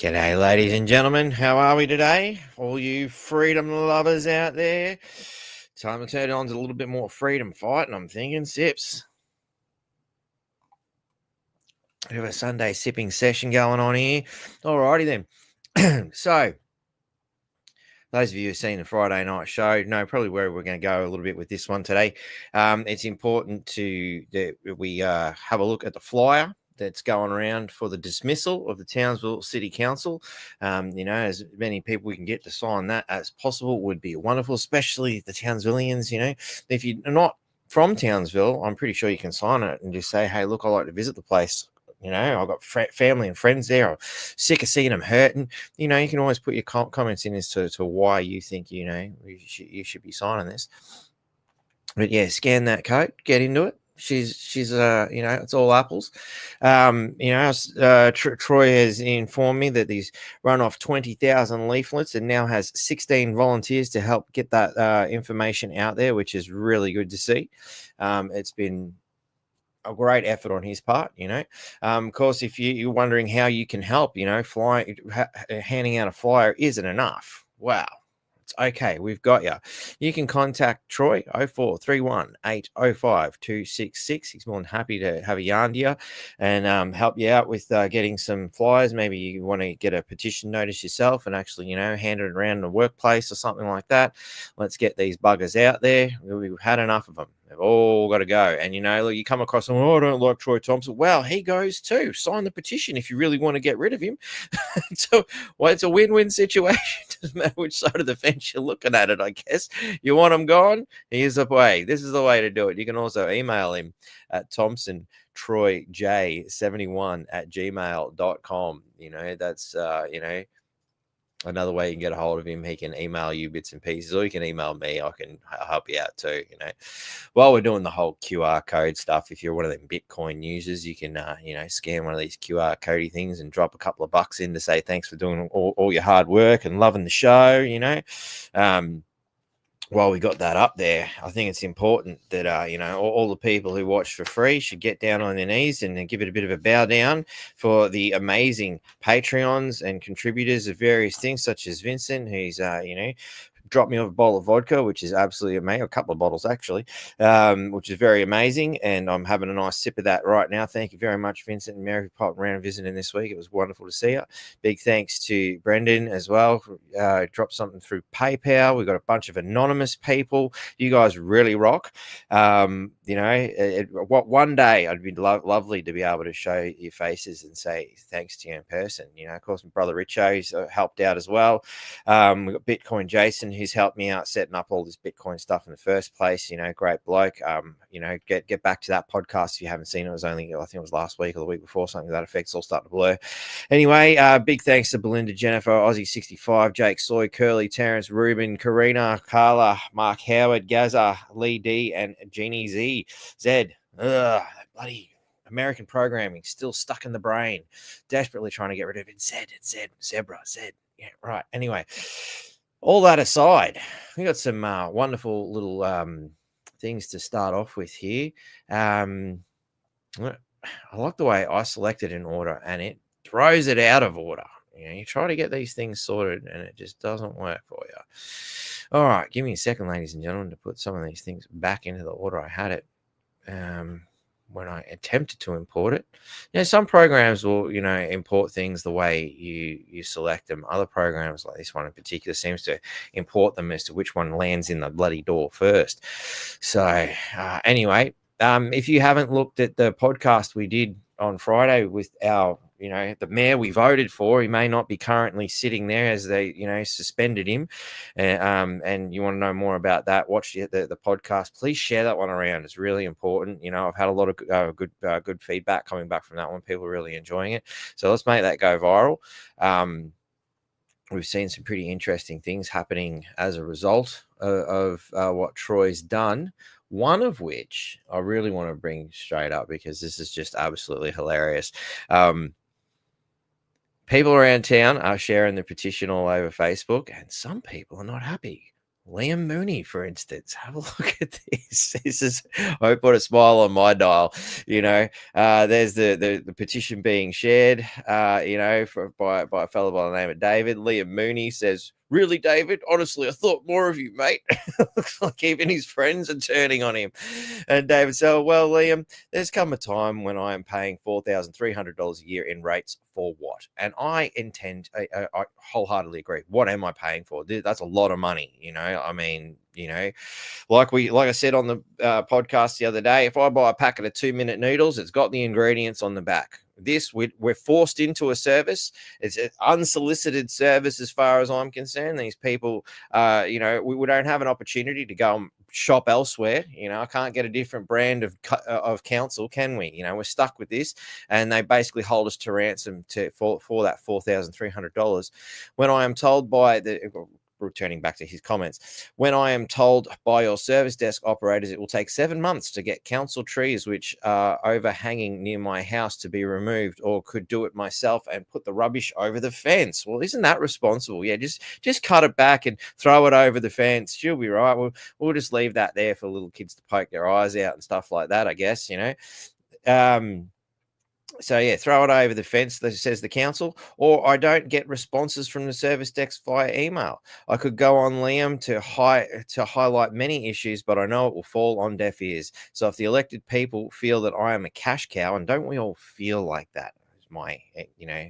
G'day, ladies and gentlemen. How are we today? All you freedom lovers out there. Time to turn on to a little bit more freedom fight, and I'm thinking sips. We have a Sunday sipping session going on here. Alrighty then. So, those of you who've seen the Friday night show know probably where we're going to go a little bit with this one today. It's important that we have a look at the flyer that's going around for the dismissal of the Townsville City Council. As many people we can get to sign that as possible would be wonderful, especially the Townsvillians. If you're not from Townsville, I'm pretty sure you can sign it and just say, hey, look, I'd like to visit the place. I've got family and friends there. I'm sick of seeing them hurting. You can always put your comments in as to why you think, you should be signing this. But yeah, scan that code, get into it. She's it's all apples. Troy has informed me that he's run off 20,000 leaflets and now has 16 volunteers to help get that information out there, which is really good to see. It's been a great effort on his part. Of course, if you're wondering how you can help, handing out a flyer isn't enough. Wow. It's okay. We've got you. You can contact Troy 0431 805 266. He's more than happy to have a yarn to you and help you out with getting some flyers. Maybe you want to get a petition notice yourself and actually, hand it around the workplace or something like that. Let's get these buggers out there. We've had enough of them. They've all got to go. And, you come across them, I don't like Troy Thompson. Well, he goes too. Sign the petition if you really want to get rid of him. So, it's a win-win situation. Doesn't matter which side of the fence you're looking at it, I guess. You want him gone? Here's the way. This is the way to do it. You can also email him at thompsontroyj71@gmail.com. That's, another way you can get a hold of him. He can email you bits and pieces, or you can email me. I can help you out too. While we're doing the whole QR code stuff, if you're one of them Bitcoin users, you can scan one of these QR codey things and drop a couple of bucks in to say thanks for doing all your hard work and loving the show. While we got that up there, I think it's important that, all the people who watch for free should get down on their knees and give it a bit of a bow down for the amazing Patreons and contributors of various things, such as Vincent, who's, dropped me off a bottle of vodka, which is absolutely amazing. A couple of bottles, actually, which is very amazing. And I'm having a nice sip of that right now. Thank you very much, Vincent and Mary, for popping around and visiting this week. It was wonderful to see you. Big thanks to Brendan as well. Dropped something through PayPal. We've got a bunch of anonymous people. You guys really rock. One day I'd be lovely to be able to show your faces and say thanks to you in person. Of course, my brother Richo's helped out as well. We've got Bitcoin Jason, who's helped me out setting up all this Bitcoin stuff in the first place. Great bloke. Get back to that podcast if you haven't seen it. It was only, I think it was last week or the week before, something to that effect. It's all starting to blur. Anyway, big thanks to Belinda, Jennifer, Aussie65, Jake Soy, Curly, Terrence, Ruben, Karina, Carla, Mark Howard, Gaza, Lee D, and Jeannie Zed. Bloody American programming still stuck in the brain. Desperately trying to get rid of it. Zebra. Yeah, right. Anyway, all that aside, we got some wonderful little things to start off with here. I like the way I selected an order and it throws it out of order. You try to get these things sorted and it just doesn't work for you. All right, give me a second, ladies and gentlemen, to put some of these things back into the order I had it when I attempted to import it. Some programs will, import things the way you select them. Other programs, like this one in particular, seems to import them as to which one lands in the bloody door first. So anyway, if you haven't looked at the podcast we did on Friday with our, the mayor we voted for, he may not be currently sitting there as they, suspended him. And you want to know more about that, watch the podcast. Please share that one around. It's really important. I've had a lot of good feedback coming back from that one. People are really enjoying it. So let's make that go viral. We've seen some pretty interesting things happening as a result of what Troy's done. One of which I really want to bring straight up because this is just absolutely hilarious. People around town are sharing the petition all over Facebook, and some people are not happy. Liam Mooney, for instance. Have a look at this. This is, I put a smile on my dial. There's the petition being shared, by a fellow by the name of David. Liam Mooney says, "Really, David? Honestly, I thought more of you, mate." Looks like even his friends are turning on him. And David said, "Well, Liam, there's come a time when I am paying $4,300 a year in rates for what?" And I wholeheartedly agree. What am I paying for? That's a lot of money. I mean, like I said on the podcast the other day, if I buy a packet of 2-minute noodles, it's got the ingredients on the back. This, we're forced into a service. It's an unsolicited service as far as I'm concerned. These people, we don't have an opportunity to go and shop elsewhere. I can't get a different brand of council, can we? We're stuck with this, and they basically hold us to ransom for that $4,300. When I am told by returning back to his comments, when I am told by your service desk operators it will take 7 months to get council trees which are overhanging near my house to be removed, or could do it myself and put the rubbish over the fence. Well, isn't that responsible? Yeah, just cut it back and throw it over the fence. She'll be right. We'll just leave that there for little kids to poke their eyes out and stuff like that, I guess. So yeah, throw it over the fence, says the council, or I don't get responses from the service desk via email. I could go on, Liam, to highlight many issues, but I know it will fall on deaf ears. So if the elected people feel that I am a cash cow, and don't we all feel like that? Is my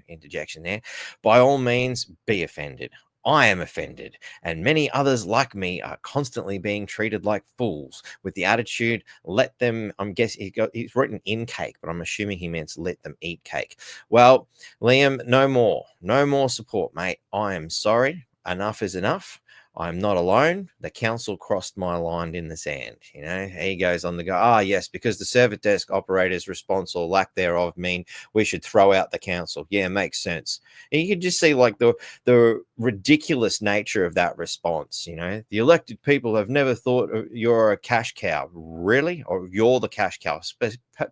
interjection there. By all means, be offended. I am offended, and many others like me are constantly being treated like fools with the attitude, let them, I'm guessing he's written in cake, but I'm assuming he meant let them eat cake. Well, Liam, no more support, mate. I am sorry. Enough is enough. I'm not alone. The council crossed my line in the sand. He goes on to go, yes, because the service desk operator's response or lack thereof mean we should throw out the council. Yeah, makes sense. And you can just see like the ridiculous nature of that response. The elected people have never thought you're a cash cow. Really? Or you're the cash cow?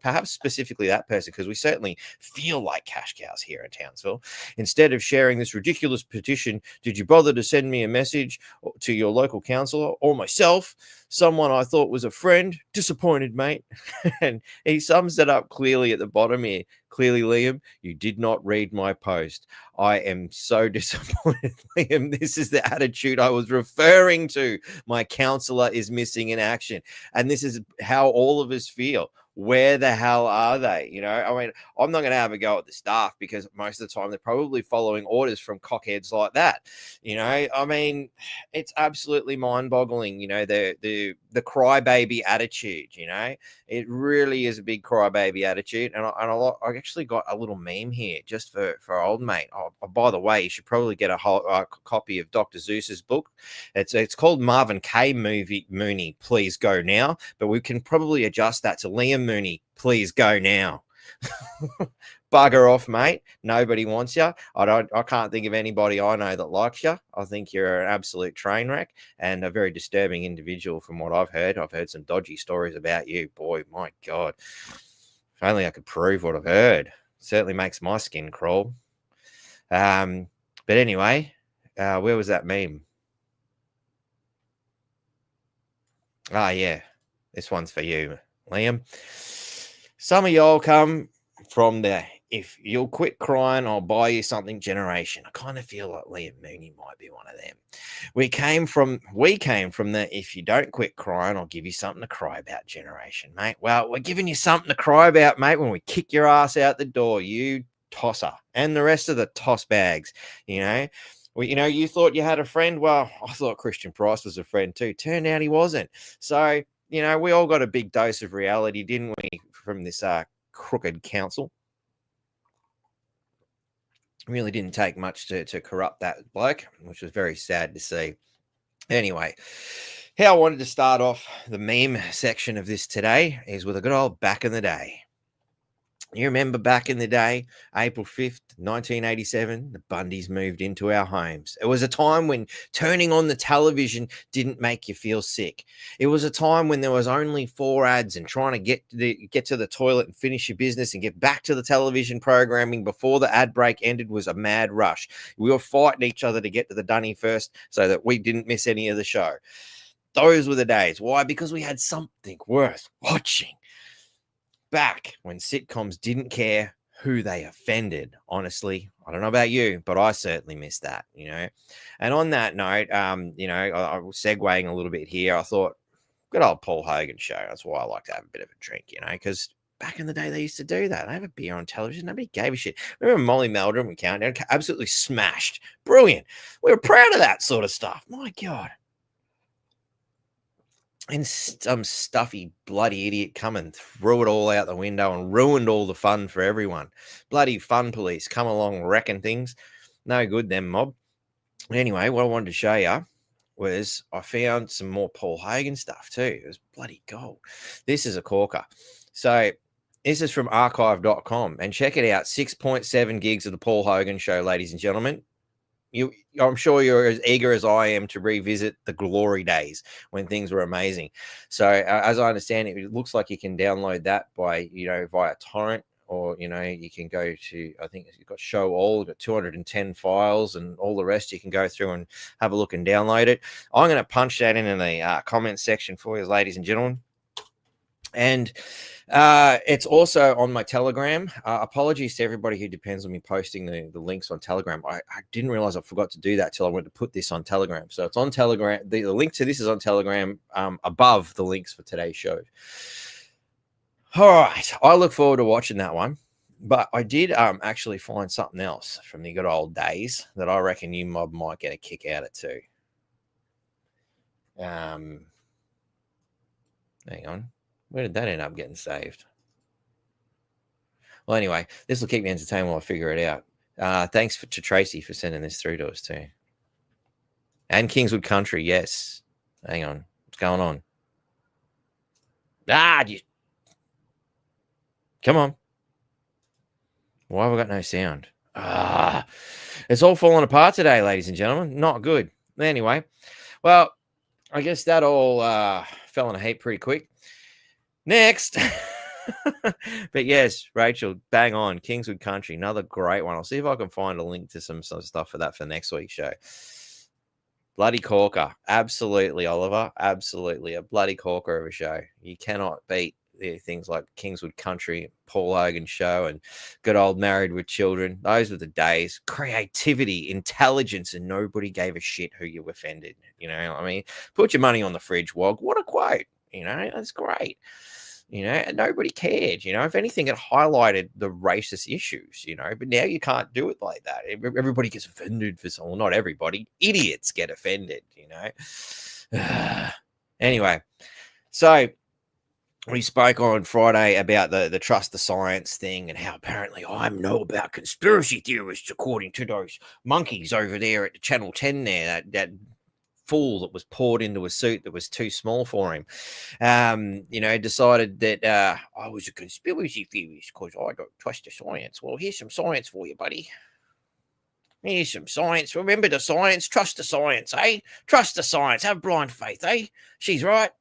Perhaps specifically that person, because we certainly feel like cash cows here in Townsville. Instead of sharing this ridiculous petition, did you bother to send me a message to your local councillor or myself, someone I thought was a friend? Disappointed, mate. And he sums it up clearly at the bottom here. Clearly, Liam, you did not read my post. I am so disappointed, Liam. This is the attitude I was referring to. My councillor is missing in action. And this is how all of us feel. Where the hell are they? I mean, I'm not going to have a go at the staff, because most of the time they're probably following orders from cockheads like that. I mean, it's absolutely mind-boggling. The crybaby attitude. It really is a big crybaby attitude. And I actually got a little meme here just for old mate. Oh, by the way, you should probably get a copy of Dr. Zeus's book. It's called Marvin K. Mooney, Please Go Now. But we can probably adjust that to Liam Mooney, Please Go Now. Bugger off, mate. Nobody wants you. I can't think of anybody I know that likes you. I think you're an absolute train wreck and a very disturbing individual from what I've heard. I've heard some dodgy stories about you. Boy, my God. If only I could prove what I've heard. Certainly makes my skin crawl. But anyway, where was that meme? Yeah. This one's for you, Liam. Some of y'all come from the if you'll quit crying, I'll buy you something generation. I kind of feel like Liam Mooney might be one of them. We came from the if you don't quit crying, I'll give you something to cry about generation, mate. Well, we're giving you something to cry about, mate, when we kick your ass out the door, you tosser, and the rest of the toss bags. You thought you had a friend. Well, I thought Christian Price was a friend too. Turned out he wasn't. So, we all got a big dose of reality, didn't we, from this crooked council? Really didn't take much to corrupt that bloke, which was very sad to see. Anyway, how I wanted to start off the meme section of this today is with a good old back in the day. You remember back in the day, April 5th, 1987, the Bundys moved into our homes. It was a time when turning on the television didn't make you feel sick. It was a time when there was only 4 ads, and trying to get to the toilet and finish your business and get back to the television programming before the ad break ended was a mad rush. We were fighting each other to get to the dunny first so that we didn't miss any of the show. Those were the days. Why? Because we had something worth watching. Back when sitcoms didn't care who they offended. Honestly, I don't know about you, but I certainly miss that, And on that note, I was segueing a little bit here. I thought, good old Paul Hogan show. That's why I like to have a bit of a drink, because back in the day they used to do that. They have a beer on television. Nobody gave a shit. Remember Molly Meldrum and Countdown? Absolutely smashed. Brilliant. We were proud of that sort of stuff. My God. And some stuffy bloody idiot come and threw it all out the window and ruined all the fun for everyone. Bloody fun police come along wrecking things. No good, them mob. Anyway, what I wanted to show you was I found some more Paul Hogan stuff too. It was bloody gold. This is a corker. So this is from archive.com, and check it out. 6.7 gigs of the Paul Hogan show, ladies and gentlemen. I'm sure you're as eager as I am to revisit the glory days when things were amazing. So as I understand it, it looks like you can download that by, via torrent, or, you can go to, I think you've got show all, got 210 files and all the rest. You can go through and have a look and download it. I'm going to punch that in the comment section for you, ladies and gentlemen. And it's also on my Telegram. Apologies to everybody who depends on me posting the links on Telegram. I didn't realize I forgot to do that till I went to put this on Telegram. So it's on Telegram. The link to this is on Telegram above the links for today's show. All right. I look forward to watching that one. But I did actually find something else from the good old days that I reckon you mob might get a kick out of too. Hang on. Where did that end up getting saved? Well, anyway, this will keep me entertained while I figure it out. Thanks to Tracy for sending this through to us too. And Kingswood Country, yes. Hang on. What's going on? Come on. Why have I got no sound? It's all falling apart today, ladies and gentlemen. Not good. Anyway, well, I guess that all fell in a heap pretty quick. Next. But yes, Rachel, bang on. Kingswood Country, another great one. I'll see if I can find a link to some stuff for that for next week's show. Bloody corker. Absolutely, Oliver. Absolutely. A bloody corker of a show. You cannot beat things like Kingswood Country, Paul Hogan show, and good old Married with Children. Those were the days. Creativity, intelligence, and nobody gave a shit who you offended. I mean, put your money on the fridge, Wog. What a quote. That's great. And nobody cared. If anything, it highlighted the racist issues, but now you can't do it like that. Everybody gets offended for something. Well, not everybody. Idiots get offended, Anyway, so we spoke on Friday about the trust the science thing and how apparently I know about conspiracy theorists, according to those monkeys over there at the Channel 10 there, that fool that was poured into a suit that was too small for him, decided that I was a conspiracy theorist because I don't trust the science. Well, here's some science for you, buddy. Here's some science. Remember the science. Trust the science, eh? Trust the science. Have blind faith, eh? She's right.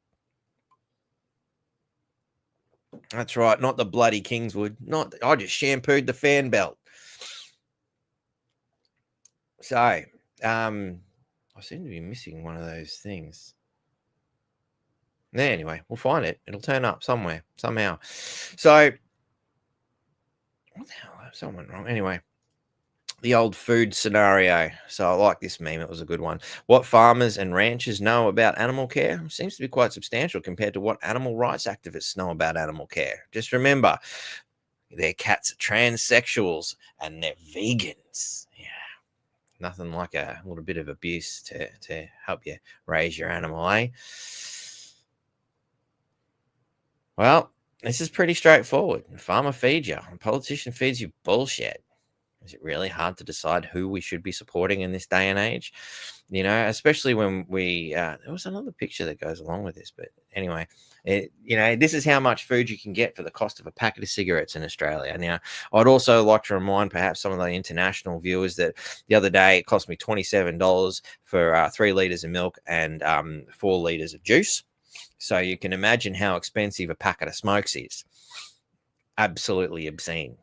That's right. Not the bloody Kingswood. I just shampooed the fan belt. So, I seem to be missing one of those things. Anyway, we'll find it. It'll turn up somewhere, somehow. So, what the hell? Someone wrong. Anyway, the old food scenario. So I like this meme. It was a good one. What farmers and ranchers know about animal care seems to be quite substantial compared to what animal rights activists know about animal care. Just remember, their cats are transsexuals and they're vegans. Yeah. Nothing like a little bit of abuse to help you raise your animal, eh? Well, this is pretty straightforward. A farmer feeds you. A politician feeds you bullshit. Is it really hard to decide who we should be supporting in this day and age? Especially when there was another picture that goes along with this, but anyway, this is how much food you can get for the cost of a packet of cigarettes in Australia. Now, I'd also like to remind perhaps some of the international viewers that the other day it cost me $27 for 3 liters of milk and 4 liters of juice. So you can imagine how expensive a packet of smokes is. Absolutely obscene,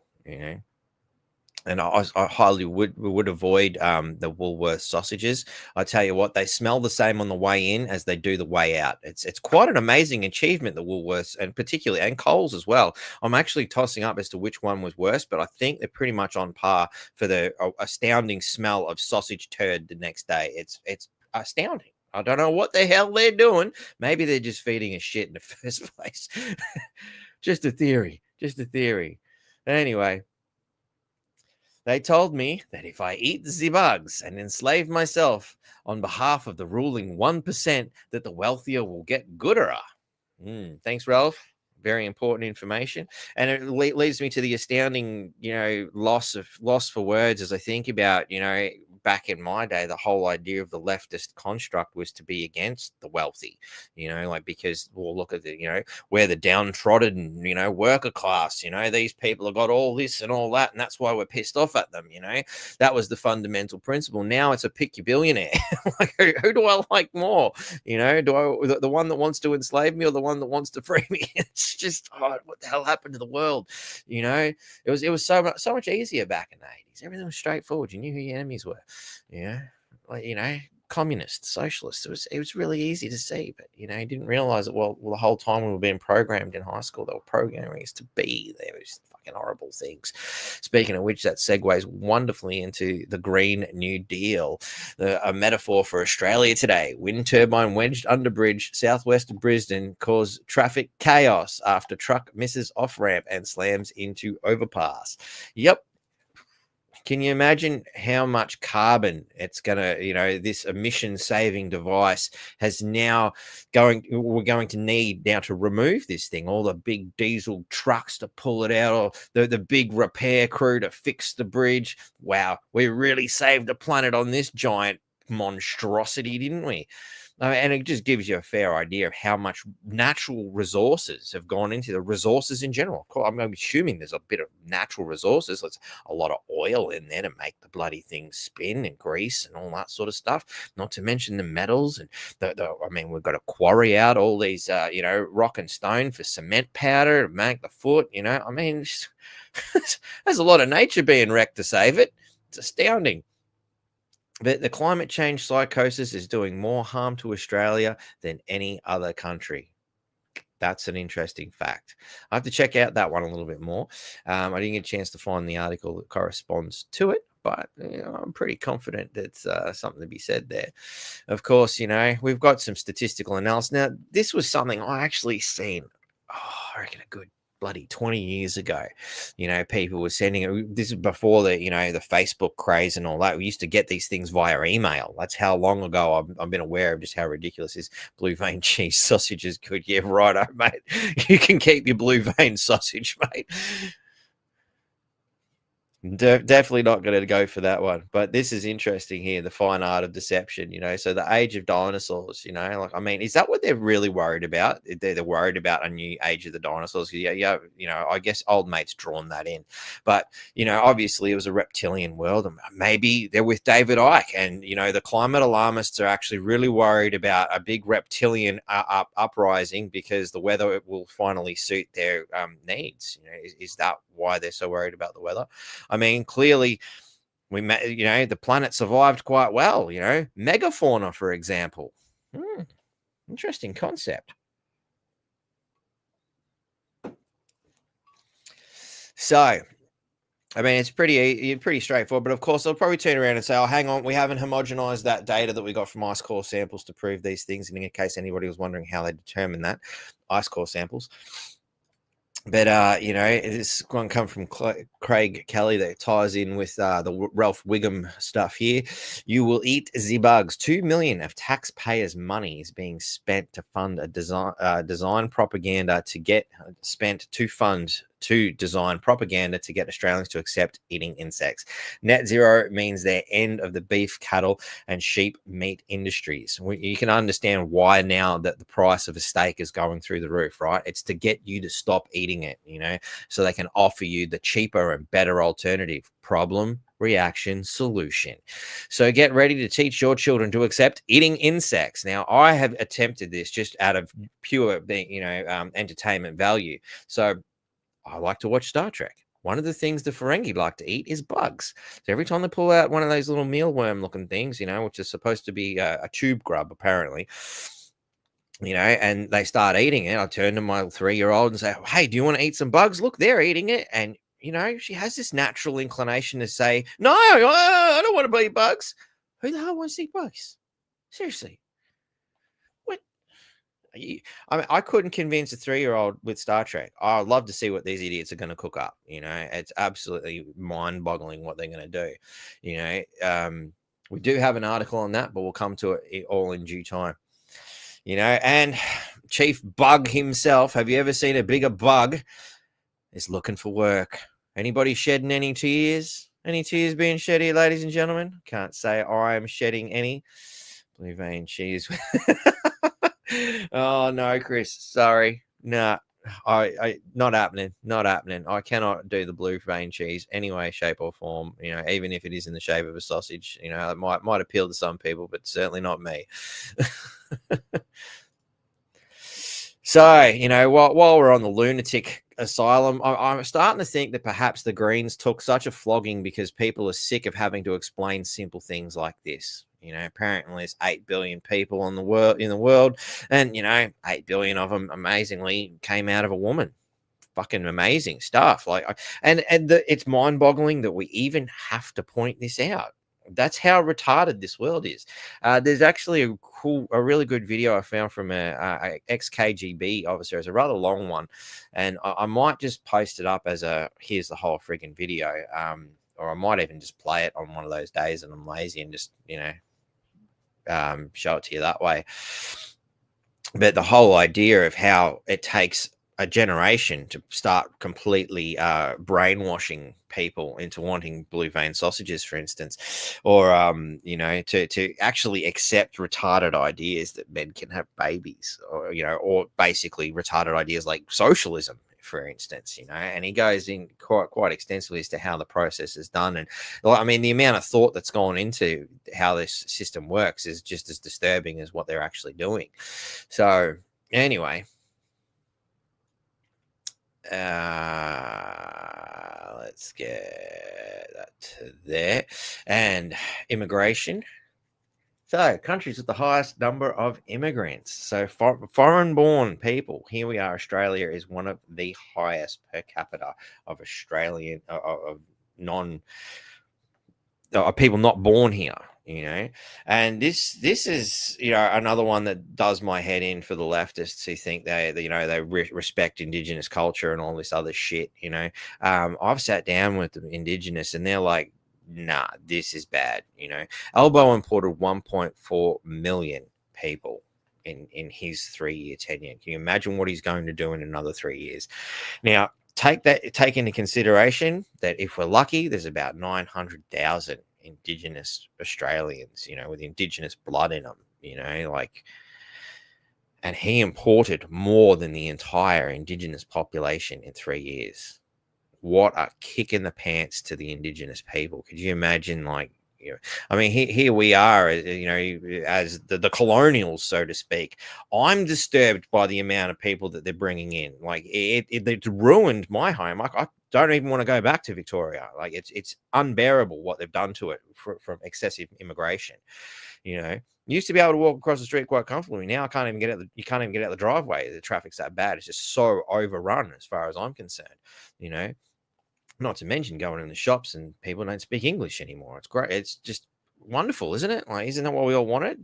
And I highly would avoid the Woolworths sausages. I tell you what, they smell the same on the way in as they do the way out. It's quite an amazing achievement, the Woolworths, and particularly and Coles as well. I'm actually tossing up as to which one was worse, but I think they're pretty much on par for the astounding smell of sausage turd the next day. It's astounding. I don't know what the hell they're doing. Maybe they're just feeding us shit in the first place. Just a theory. Anyway. They told me that if I eat the bugs and enslave myself on behalf of the ruling 1%, that the wealthier will get gooder. Thanks, Ralph. Very important information. And it leads me to the astounding, loss for words as I think about, back in my day, the whole idea of the leftist construct was to be against the wealthy, because, well, look at we're the downtrodden, worker class, these people have got all this and all that, and that's why we're pissed off at them, that was the fundamental principle. Now it's a pick your billionaire. Like, who do I like more? Do I the one that wants to enslave me or the one that wants to free me? It's just, what the hell happened to the world? It was so much easier back in the 80s. Everything was straightforward. You knew who your enemies were. Communists, socialists. It was really easy to see, but you didn't realize it. Well, the whole time we were being programmed in high school, they were programming us to be there. It was fucking horrible things. Speaking of which, that segues wonderfully into the Green New Deal, a metaphor for Australia today. Wind turbine wedged under bridge southwest of Brisbane cause traffic chaos after truck misses off ramp and slams into overpass. Yep. Can you imagine how much carbon it's going to, this emission saving device has now we're going to need now to remove this thing, all the big diesel trucks to pull it out, or the big repair crew to fix the bridge. Wow, we really saved the planet on this giant monstrosity, didn't we? And it just gives you a fair idea of how much natural resources have gone into the resources in general. Of course, I'm assuming there's a bit of natural resources. There's a lot of oil in there to make the bloody thing spin, and grease and all that sort of stuff. Not to mention the metals and we've got to quarry out all these, rock and stone for cement powder to make the foot. There's a lot of nature being wrecked to save it. It's astounding. But the climate change psychosis is doing more harm to Australia than any other country. That's an interesting fact. I have to check out that one a little bit more. I didn't get a chance to find the article that corresponds to it, but I'm pretty confident that's something to be said there. Of course, we've got some statistical analysis. Now, this was something I actually seen, I reckon a good bloody 20 years ago. People were sending it. This is before the the Facebook craze and all that. We used to get these things via email. That's how long ago I've been aware of just how ridiculous this blue vein cheese sausage is good. Yeah, righto, mate. You can keep your blue vein sausage, mate. Definitely not going to go for that one, but this is interesting here, the fine art of deception. So the age of dinosaurs, is that what they're really worried about? They're worried about a new age of the dinosaurs. Yeah, I guess old mate's drawn that in, but obviously it was a reptilian world, and maybe they're with David Icke, and the climate alarmists are actually really worried about a big reptilian uprising because the weather will finally suit their needs. Is that why they're so worried about the weather? Clearly, the planet survived quite well. Megafauna, for example. Interesting concept. So, it's pretty straightforward. But of course, they'll probably turn around and say, "Oh, hang on, we haven't homogenized that data that we got from ice core samples to prove these things." And in case anybody was wondering how they determine that, ice core samples. But, this one come from Craig Kelly that ties in with the Ralph Wiggum stuff here. You will eat the bugs. 2 million of taxpayers' money is being spent to fund a design propaganda to get spent to fund to design propaganda to get Australians to accept eating insects. Net zero means their end of the beef, cattle, and sheep meat industries. You can understand why now that the price of a steak is going through the roof, right? It's to get you to stop eating it, so they can offer you the cheaper and better alternative. Problem, reaction, solution. So get ready to teach your children to accept eating insects. Now, I have attempted this just out of pure, entertainment value. So I like to watch Star Trek. One of the things the Ferengi like to eat is bugs. So every time they pull out one of those little mealworm looking things, which is supposed to be a tube grub, apparently, and they start eating it, I turn to my 3-year-old and say, hey, do you want to eat some bugs? Look, they're eating it. And, she has this natural inclination to say, no, I don't want to eat bugs. Who the hell wants to eat bugs? Seriously. What? I couldn't convince a 3-year-old with Star Trek. I'd love to see what these idiots are going to cook up. It's absolutely mind-boggling what they're going to do. We do have an article on that, but we'll come to it all in due time. And Chief Bug himself, have you ever seen a bigger bug? Is looking for work. Anybody shedding any tears? Any tears being shed here, ladies and gentlemen? Can't say I am shedding any. Blue vein cheese. Oh no, Chris. Sorry. Nah. I not happening. Not happening. I cannot do the blue vein cheese any way, shape, or form. Even if it is in the shape of a sausage. It might appeal to some people, but certainly not me. So, while we're on the lunatic asylum, I'm starting to think that perhaps the Greens took such a flogging because people are sick of having to explain simple things like this. Apparently there's 8 billion people in the world, and 8 billion of them amazingly came out of a woman. Fucking amazing stuff. It's mind-boggling that we even have to point this out. That's how retarded this world is. There's actually a really good video I found from a ex-KGB officer. It's a rather long one, and I might just post it up as here's the whole friggin' video, or I might even just play it on one of those days and I'm lazy and just show it to you that way. But the whole idea of how it takes a generation to start completely brainwashing people into wanting blue vein sausages, for instance, or to actually accept retarded ideas that men can have babies, or basically retarded ideas like socialism, for instance, and he goes in quite extensively as to how the process is done. And the amount of thought that's gone into how this system works is just as disturbing as what they're actually doing. So anyway, let's get that to there. And immigration. So countries with the highest number of immigrants. So foreign-born people. Here we are. Australia is one of the highest per capita of Australian of people not born here. And this is another one that does my head in for the leftists who think they respect Indigenous culture and all this other shit. I've sat down with the Indigenous and they're like, nah, this is bad. Albo imported 1.4 million people in his 3-year tenure. Can you imagine what he's going to do in another 3 years? Now, take into consideration that if we're lucky, there's about 900,000 Indigenous Australians, with Indigenous blood in them, and he imported more than the entire Indigenous population in 3 years. What a kick in the pants to the Indigenous people. Could you imagine, here we are, as the colonials, so to speak. I'm disturbed by the amount of people that they're bringing in. It's ruined my home. I don't even want to go back to Victoria. It's unbearable what they've done to it from excessive immigration. You used to be able to walk across the street quite comfortably. Now you can't even get out the driveway. The traffic's that bad. It's just so overrun as far as I'm concerned. Not to mention going in the shops and people don't speak English anymore. It's great. It's just wonderful, isn't it? Isn't that what we all wanted?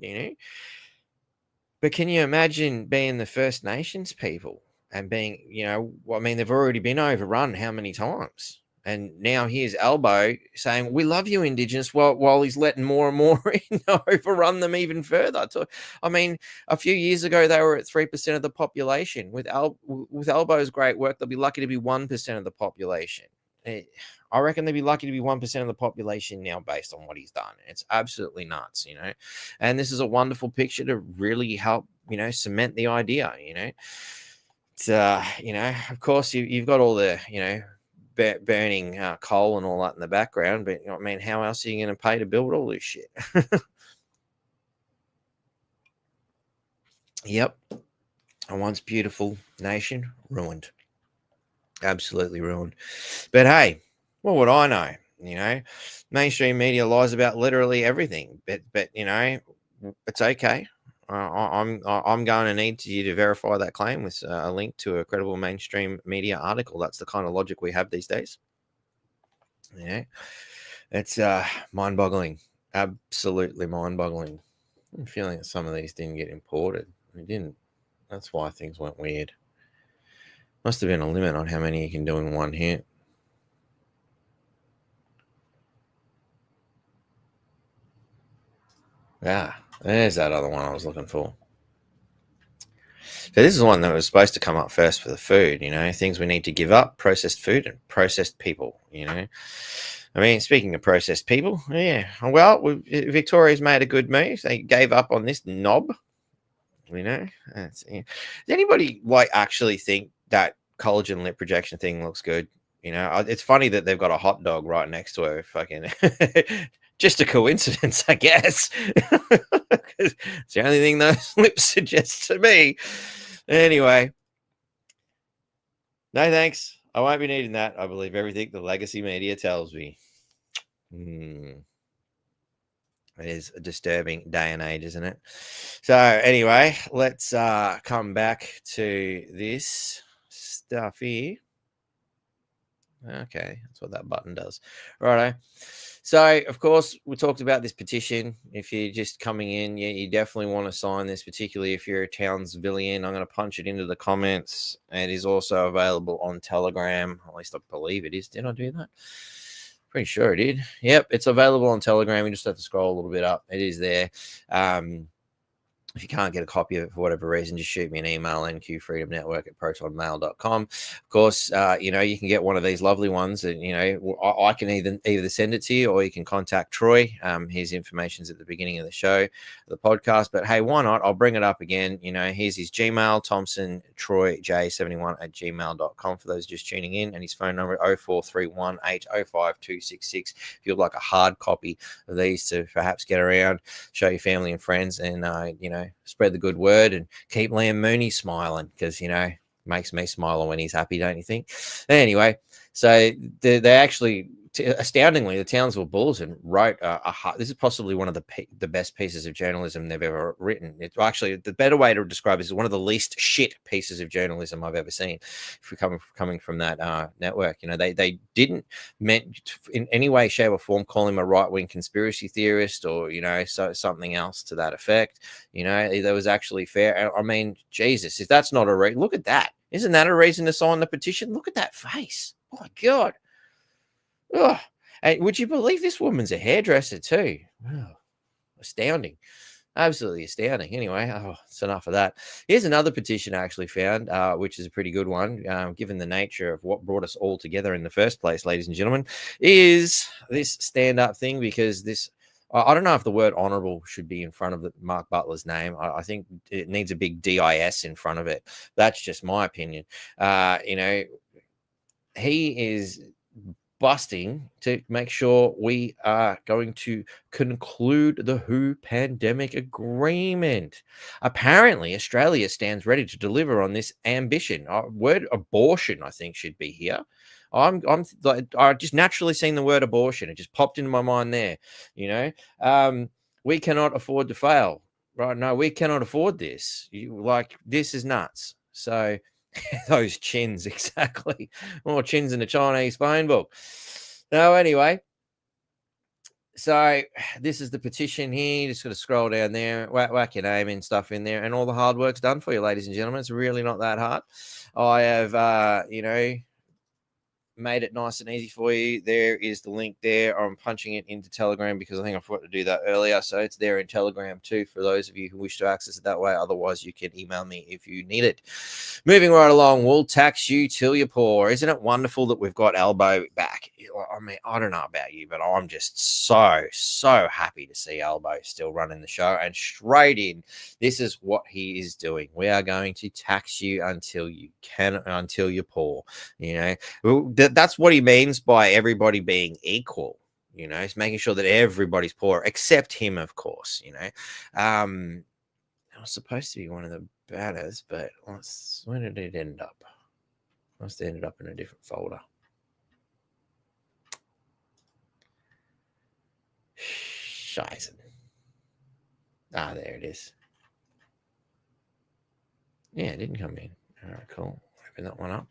But can you imagine being the First Nations people and being, they've already been overrun how many times? And now here's Albo saying, we love you, Indigenous, while he's letting more and more in, overrun them even further. I mean, a few years ago, they were at 3% of the population. With Albo's great work, they'll be lucky to be 1% of the population. I reckon they'd be lucky to be 1% of the population now based on what he's done. It's absolutely nuts, And this is a wonderful picture to really help, cement the idea, It's, of course, you've got all the, burning coal and all that in the background, but I mean, how else are you going to pay to build all this shit? Yep, a once beautiful nation ruined, absolutely ruined. But hey, what would I know? Mainstream media lies about literally everything, but it's okay. I'm going to need you to verify that claim with a link to a credible mainstream media article. That's the kind of logic we have these days. It's mind-boggling, absolutely mind-boggling. I'm feeling that some of these didn't get imported. They didn't. That's why things went weird. Must have been a limit on how many you can do in one hit. There's that other one I was looking for. So this is one that was supposed to come up first for the food, things we need to give up, processed food and processed people, I mean, speaking of processed people, well, Victoria's made a good move. They gave up on this knob, Does anybody actually think that collagen lip projection thing looks good? It's funny that they've got a hot dog right next to her. Fucking just a coincidence, I guess. It's the only thing those lips suggest to me. Anyway, no thanks. I won't be needing that. I believe everything the legacy media tells me. It is a disturbing day and age, isn't it? So anyway, let's come back to this stuff here. Okay, that's what that button does. Righto. So, of course, we talked about this petition. If you're just coming in, you definitely want to sign this, particularly if you're a Townsvillian. I'm going to punch it into the comments. It is also available on Telegram. At least I believe it is. Did I do that? Pretty sure I did. Yep, it's available on Telegram. You just have to scroll a little bit up. It is there. If you can't get a copy of it for whatever reason, just shoot me an email, nqfreedomnetwork@protonmail.com. Of course, you can get one of these lovely ones that, I can either send it to you or you can contact Troy. His information's at the beginning of the show, the podcast. But hey, why not? I'll bring it up again. Here's his Gmail, ThompsonTroyJ71@gmail.com for those just tuning in. And his phone number, 0431805266. If you'd like a hard copy of these to perhaps get around, show your family and friends, and, spread the good word and keep Liam Mooney smiling because, makes me smile when he's happy, don't you think? Anyway, so they actually, astoundingly, the Townsville Bulletin wrote this is possibly one of the best pieces of journalism they've ever written. It's actually, the better way to describe it is one of the least shit pieces of journalism I've ever seen. If we're coming from that network, they didn't meant in any way, shape, or form call him a right-wing conspiracy theorist or something else to that effect. That was actually fair. I mean, Jesus, if that's not a look at that. Isn't that a reason to sign the petition? Look at that face. Oh my God. Oh, and would you believe this woman's a hairdresser too? Oh, astounding. Absolutely astounding. Anyway, it's enough of that. Here's another petition I actually found, which is a pretty good one, given the nature of what brought us all together in the first place, ladies and gentlemen, is this stand-up thing, because this, I don't know if the word honorable should be in front of Mark Butler's name. I think it needs a big DIS in front of it. That's just my opinion. He is busting to make sure we are going to conclude the WHO pandemic agreement. Apparently, Australia stands ready to deliver on this ambition. Word abortion, I think, should be here. I just naturally seen the word abortion. It just popped into my mind there. We cannot afford to fail. Right? No, we cannot afford this. This is nuts. So. Those chins, exactly. More chins in the Chinese phone book. No, anyway. So this is the petition here. You just got to scroll down there, whack your name and stuff in there, and all the hard work's done for you, ladies and gentlemen. It's really not that hard. I have, made it nice and easy for you. There is the link there. I'm punching it into Telegram because I think I forgot to do that earlier. So it's there in Telegram too for those of you who wish to access it that way. Otherwise, you can email me if you need it. Moving right along, we'll tax you till you're poor. Isn't it wonderful that we've got Albo back? I mean, I don't know about you, but I'm just so happy to see Albo still running the show and straight in. This is what he is doing. We are going to tax you until you're poor. You know, that's what he means by everybody being equal. You know, it's making sure that everybody's poor except him, of course. You know, it was supposed to be one of the banners, but when did it end up? Must have ended up in a different folder. Scheiße. There it is. Yeah, it didn't come in. All right, cool. Open that one up.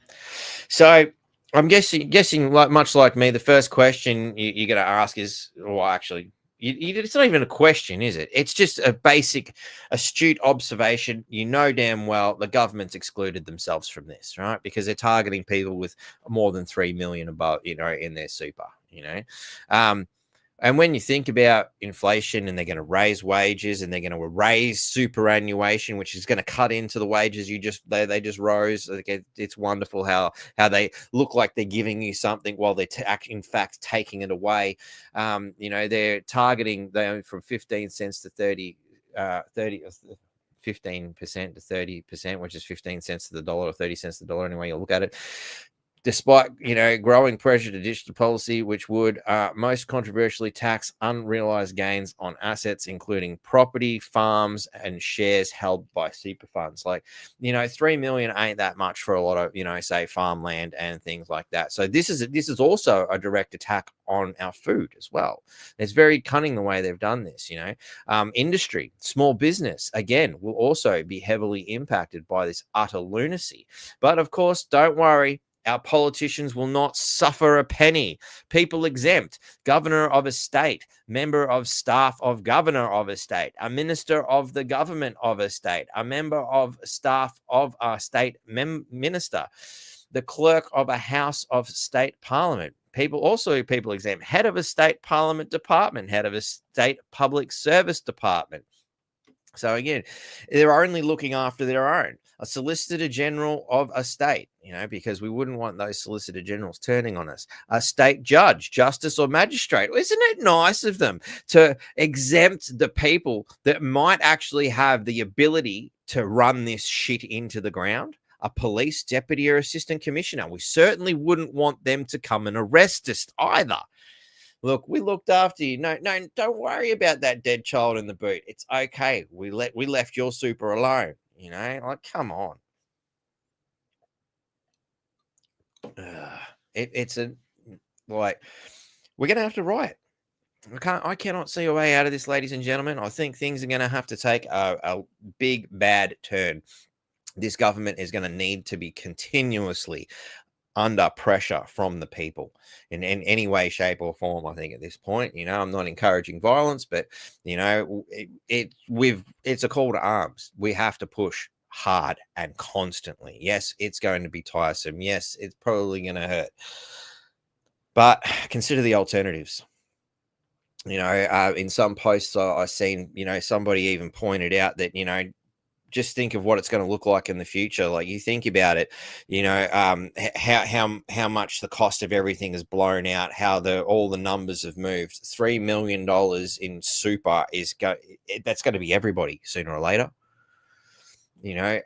So I'm guessing like much like me, the first question you're going to ask is, well, actually, it's not even a question, is it? It's just a basic, astute observation. You know damn well the government's excluded themselves from this, right? Because they're targeting people with more than 3 million above, you know, in their super, you know. And when you think about inflation and they're going to raise wages and they're going to raise superannuation, which is going to cut into the wages they just rose. It's wonderful how they look like they're giving you something while they're in fact taking it away. You know, they're targeting from 15 cents to 30 15% to 30%, which is 15 cents to the dollar or 30 cents to the dollar, anyway you look at it. Despite, you know, growing pressure to ditch the policy, which would most controversially tax unrealized gains on assets, including property, farms, and shares held by super funds. Like, you know, 3 million ain't that much for a lot of, you know, say farmland and things like that. So this is also a direct attack on our food as well. It's very cunning the way they've done this, you know. Industry, small business, again, will also be heavily impacted by this utter lunacy. But of course, don't worry. Our politicians will not suffer a penny. People exempt, governor of a state, member of staff of governor of a state, a minister of the government of a state, a member of staff of a state minister, the clerk of a house of state parliament. People exempt, head of a state parliament department, head of a state public service department. So again, they're only looking after their own. A solicitor general of a state, you know, because we wouldn't want those solicitor generals turning on us. A state judge, justice, or magistrate. Isn't it nice of them to exempt the people that might actually have the ability to run this shit into the ground? A police deputy or assistant commissioner. We certainly wouldn't want them to come and arrest us either. Look, we looked after you. No, don't worry about that dead child in the boot. It's okay. We left your super alone. You know, like, come on. It's we're gonna have to riot. I cannot see a way out of this, ladies and gentlemen. I think things are gonna have to take a big bad turn. This government is going to need to be continuously under pressure from the people in any way, shape, or form. I think at this point, you know, I'm not encouraging violence, but you know, it's a call to arms. We have to push hard and constantly. Yes, it's going to be tiresome. Yes, it's probably going to hurt, but consider the alternatives. You know, in some posts I've seen, you know, somebody even pointed out that, you know, just think of what it's going to look like in the future. Like, you think about it, you know, how much the cost of everything has blown out, how all the numbers have moved. $3 million in super that's going to be everybody sooner or later. You know,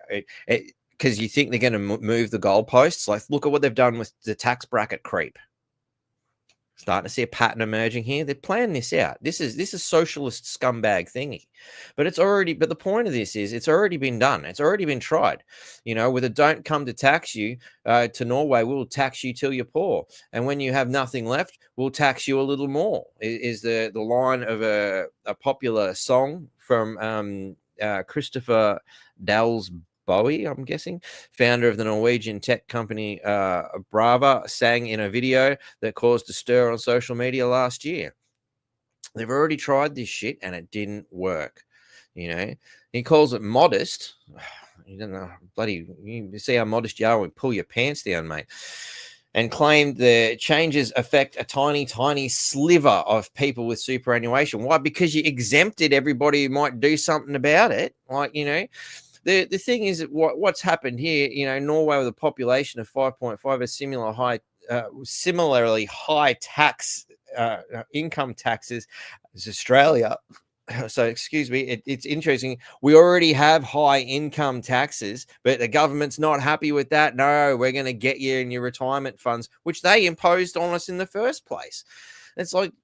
because you think they're going to move the goalposts. Like, look at what they've done with the tax bracket creep. Starting to see a pattern emerging here. They're planning this out. This is socialist scumbag thingy, but the point of this is it's already been done. It's already been tried. You know, with a don't come to tax you to Norway, we'll tax you till you're poor, and when you have nothing left, we'll tax you a little more. Is the line of a popular song from Christopher Dales Bowie, I'm guessing, founder of the Norwegian tech company Brava, sang in a video that caused a stir on social media last year. They've already tried this shit and it didn't work. You know, he calls it modest. You don't know, you see how modest you are when we pull your pants down, mate. and claimed the changes affect a tiny, tiny sliver of people with superannuation. Why? Because you exempted everybody who might do something about it. Like, the thing is that what's happened here, Norway with a population of 5.5, a similarly high tax income taxes as Australia. So excuse me, it's interesting. We already have high income taxes, but the government's not happy with that. No, we're going to get you in your retirement funds, which they imposed on us in the first place. It's like,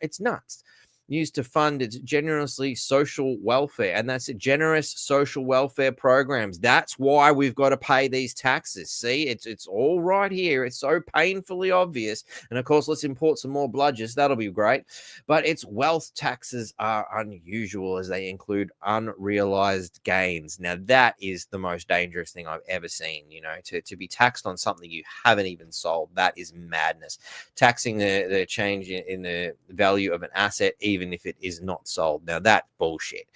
it's nuts. Used to fund its generously social welfare, and that's generous social welfare programs. That's why we've got to pay these taxes. See, it's all right here. It's so painfully obvious. And of course, let's import some more bludgers. That'll be great. But its wealth taxes are unusual, as they include unrealized gains. Now, that is the most dangerous thing I've ever seen. To be taxed on something you haven't even sold. That is madness. Taxing the change in the value of an asset, even if it is not sold. Now, that bullshit.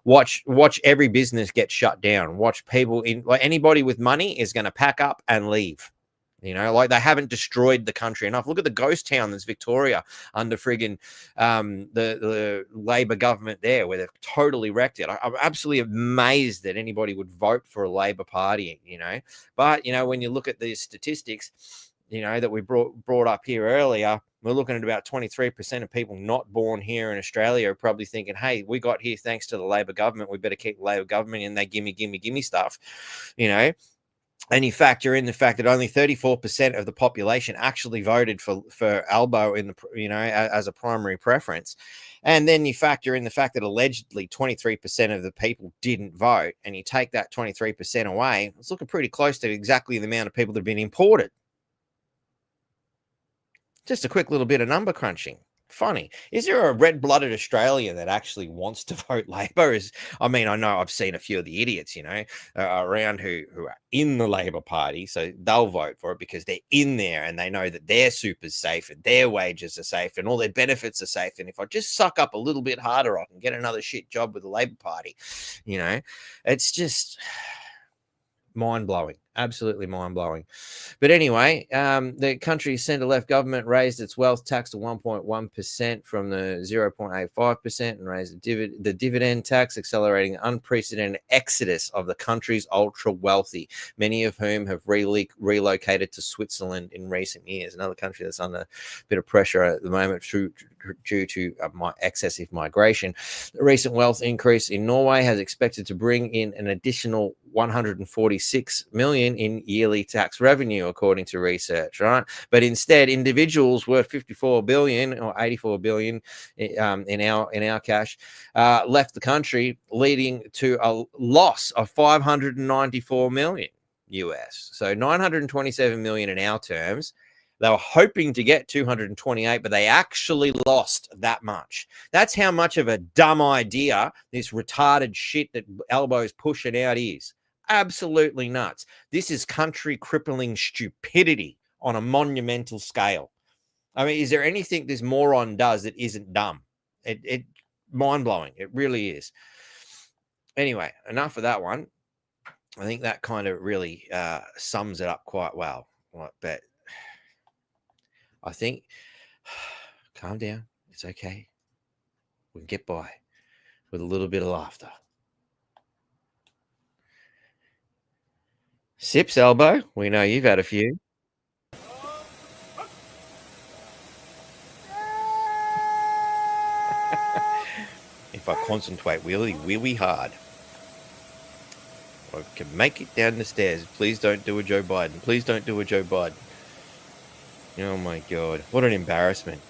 Watch every business get shut down. Watch people anybody with money is going to pack up and leave. Like they haven't destroyed the country enough. Look at the ghost town that's Victoria under friggin' the Labor government there, where they've totally wrecked it. I'm absolutely amazed that anybody would vote for a Labor Party, But, when you look at the statistics, that we brought up here earlier, we're looking at about 23% of people not born here in Australia are probably thinking, hey, we got here thanks to the Labor government. We better keep the Labor government, and they gimme stuff, And you factor in the fact that only 34% of the population actually voted for Albo in the, as a primary preference. And then you factor in the fact that allegedly 23% of the people didn't vote, and you take that 23% away, it's looking pretty close to exactly the amount of people that have been imported. Just a quick little bit of number crunching. Funny. Is there a red-blooded Australian that actually wants to vote Labor? I know I've seen a few of the idiots, around who are in the Labor Party, so they'll vote for it because they're in there and they know that their super's safe and their wages are safe and all their benefits are safe. And if I just suck up a little bit harder, I can get another shit job with the Labor Party. It's just mind-blowing. Absolutely mind-blowing. But anyway, the country's centre-left government raised its wealth tax to 1.1% from the 0.85% and raised the dividend tax, accelerating an unprecedented exodus of the country's ultra-wealthy, many of whom have relocated to Switzerland in recent years, another country that's under a bit of pressure at the moment due to excessive migration. The recent wealth increase in Norway has expected to bring in an additional 146 million in yearly tax revenue, according to research, right? But instead, individuals worth 54 billion or 84 billion in our cash left the country, leading to a loss of 594 million US. So 927 million in our terms. They were hoping to get 228, but they actually lost that much. That's how much of a dumb idea this retarded shit that Albo's pushing out is. Absolutely nuts. This is country crippling stupidity on a monumental scale. Is there anything this moron does that isn't dumb? It mind-blowing. It really is. Anyway, enough of that one. I think that kind of really sums it up quite well. But I think, calm down. It's okay. We can get by with a little bit of laughter. Sips, Elbow. We know you've had a few. If I concentrate really hard, I can make it down the stairs. Please don't do a Joe Biden. Please don't do a Joe Biden. Oh my God. What an embarrassment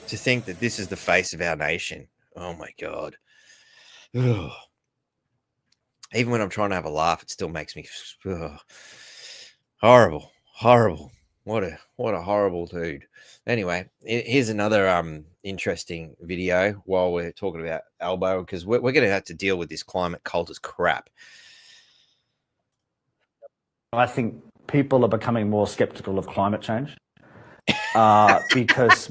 to think that this is the face of our nation. Oh my God. Ugh. Even when I'm trying to have a laugh, it still makes me horrible. What a horrible dude. Anyway, here's another interesting video while we're talking about Albo, because we're going to have to deal with this climate cultist crap. I think people are becoming more skeptical of climate change because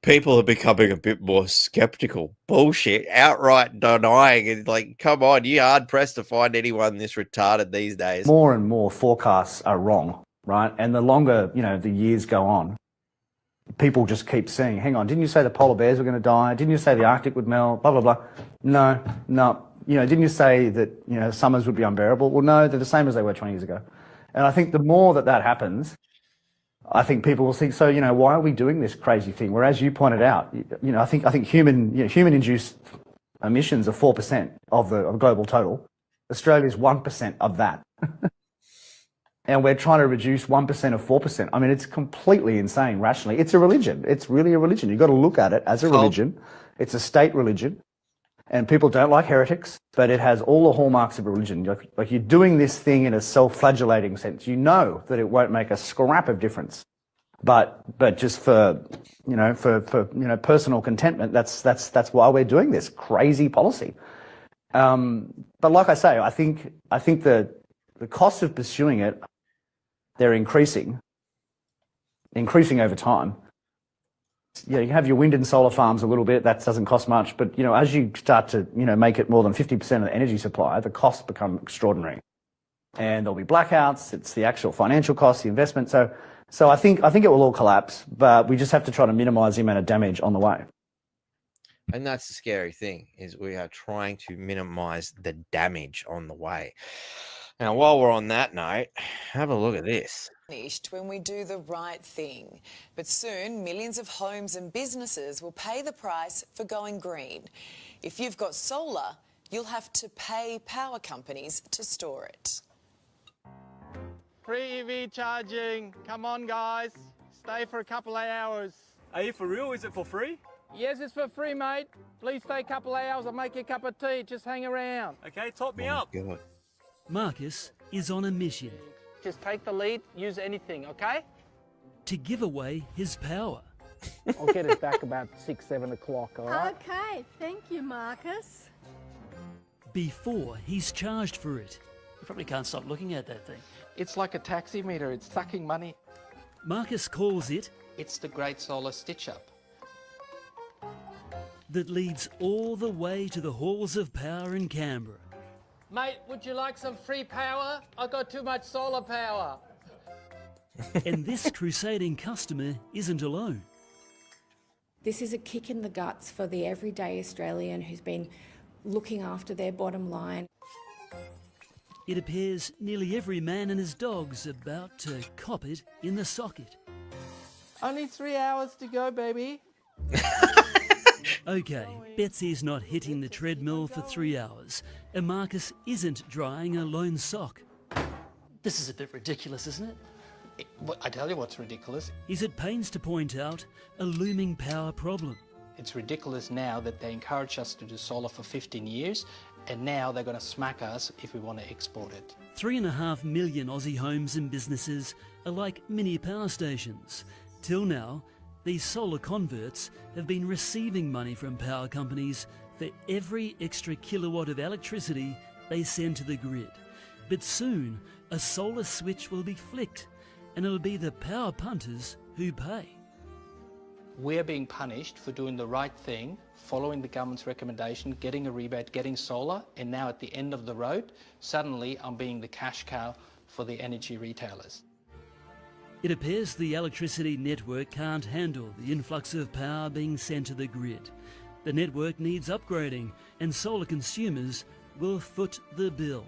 people are becoming a bit more skeptical. Bullshit, outright denying it. Like, come on, you're hard pressed to find anyone this retarded these days. More and more forecasts are wrong, right? And the longer, the years go on, people just keep saying, hang on, didn't you say the polar bears were going to die? Didn't you say the Arctic would melt? Blah, blah, blah. No. Didn't you say that, summers would be unbearable? Well, no, they're the same as they were 20 years ago. And I think the more that happens, I think people will think, so, why are we doing this crazy thing? Whereas you pointed out, I think human-induced emissions are 4% of the global total. Australia's 1% of that. And we're trying to reduce 1% of 4%. I mean, it's completely insane rationally. It's a religion. It's really a religion. You've got to look at it as a religion. It's a state religion. And people don't like heretics, but it has all the hallmarks of a religion. Like you're doing this thing in a self-flagellating sense. You know that it won't make a scrap of difference. But just for personal contentment, that's why we're doing this crazy policy. But like I say, I think the cost of pursuing it, they're increasing over time. You have your wind and solar farms a little bit, that doesn't cost much, but as you start to make it more than 50% of the energy supply, the costs become extraordinary. And there'll be blackouts, it's the actual financial costs, the investment. So I think it will all collapse, but we just have to try to minimize the amount of damage on the way. And that's the scary thing, is we are trying to minimize the damage on the way. Now, while we're on that note, have a look at this. When we do the right thing. But soon, millions of homes and businesses will pay the price for going green. If you've got solar, you'll have to pay power companies to store it. Free EV charging. Come on, guys. Stay for a couple of hours. Are you for real? Is it for free? Yes, it's for free, mate. Please stay a couple of hours. I'll make you a cup of tea. Just hang around. Okay, top me up. God. Marcus is on a mission. Just take the lead. Use anything, okay? To give away his power. I'll get it back about 6, 7 o'clock, all right? Okay, thank you, Marcus. Before he's charged for it. You probably can't stop looking at that thing. It's like a taxi meter. It's sucking money. Marcus calls it It's the Great Solar Stitch-Up. that leads all the way to the halls of power in Canberra. Mate, would you like some free power? I got too much solar power. And this crusading customer isn't alone. This is a kick in the guts for the everyday Australian who's been looking after their bottom line. It appears nearly every man and his dog's about to cop it in the socket. Only 3 hours to go, baby. Okay, Betsy's not hitting the treadmill for 3 hours, and Marcus isn't drying a lone sock. This is a bit ridiculous, isn't it? I tell you what's ridiculous. He's at pains to point out a looming power problem. It's ridiculous now that they encourage us to do solar for 15 years, and now they're going to smack us if we want to export it. 3.5 million Aussie homes and businesses are like mini power stations. Till now, these solar converts have been receiving money from power companies for every extra kilowatt of electricity they send to the grid. But soon, a solar switch will be flicked, and it'll be the power punters who pay. We're being punished for doing the right thing, following the government's recommendation, getting a rebate, getting solar, and now at the end of the road, suddenly I'm being the cash cow for the energy retailers. It appears the electricity network can't handle the influx of power being sent to the grid. The network needs upgrading, and solar consumers will foot the bill.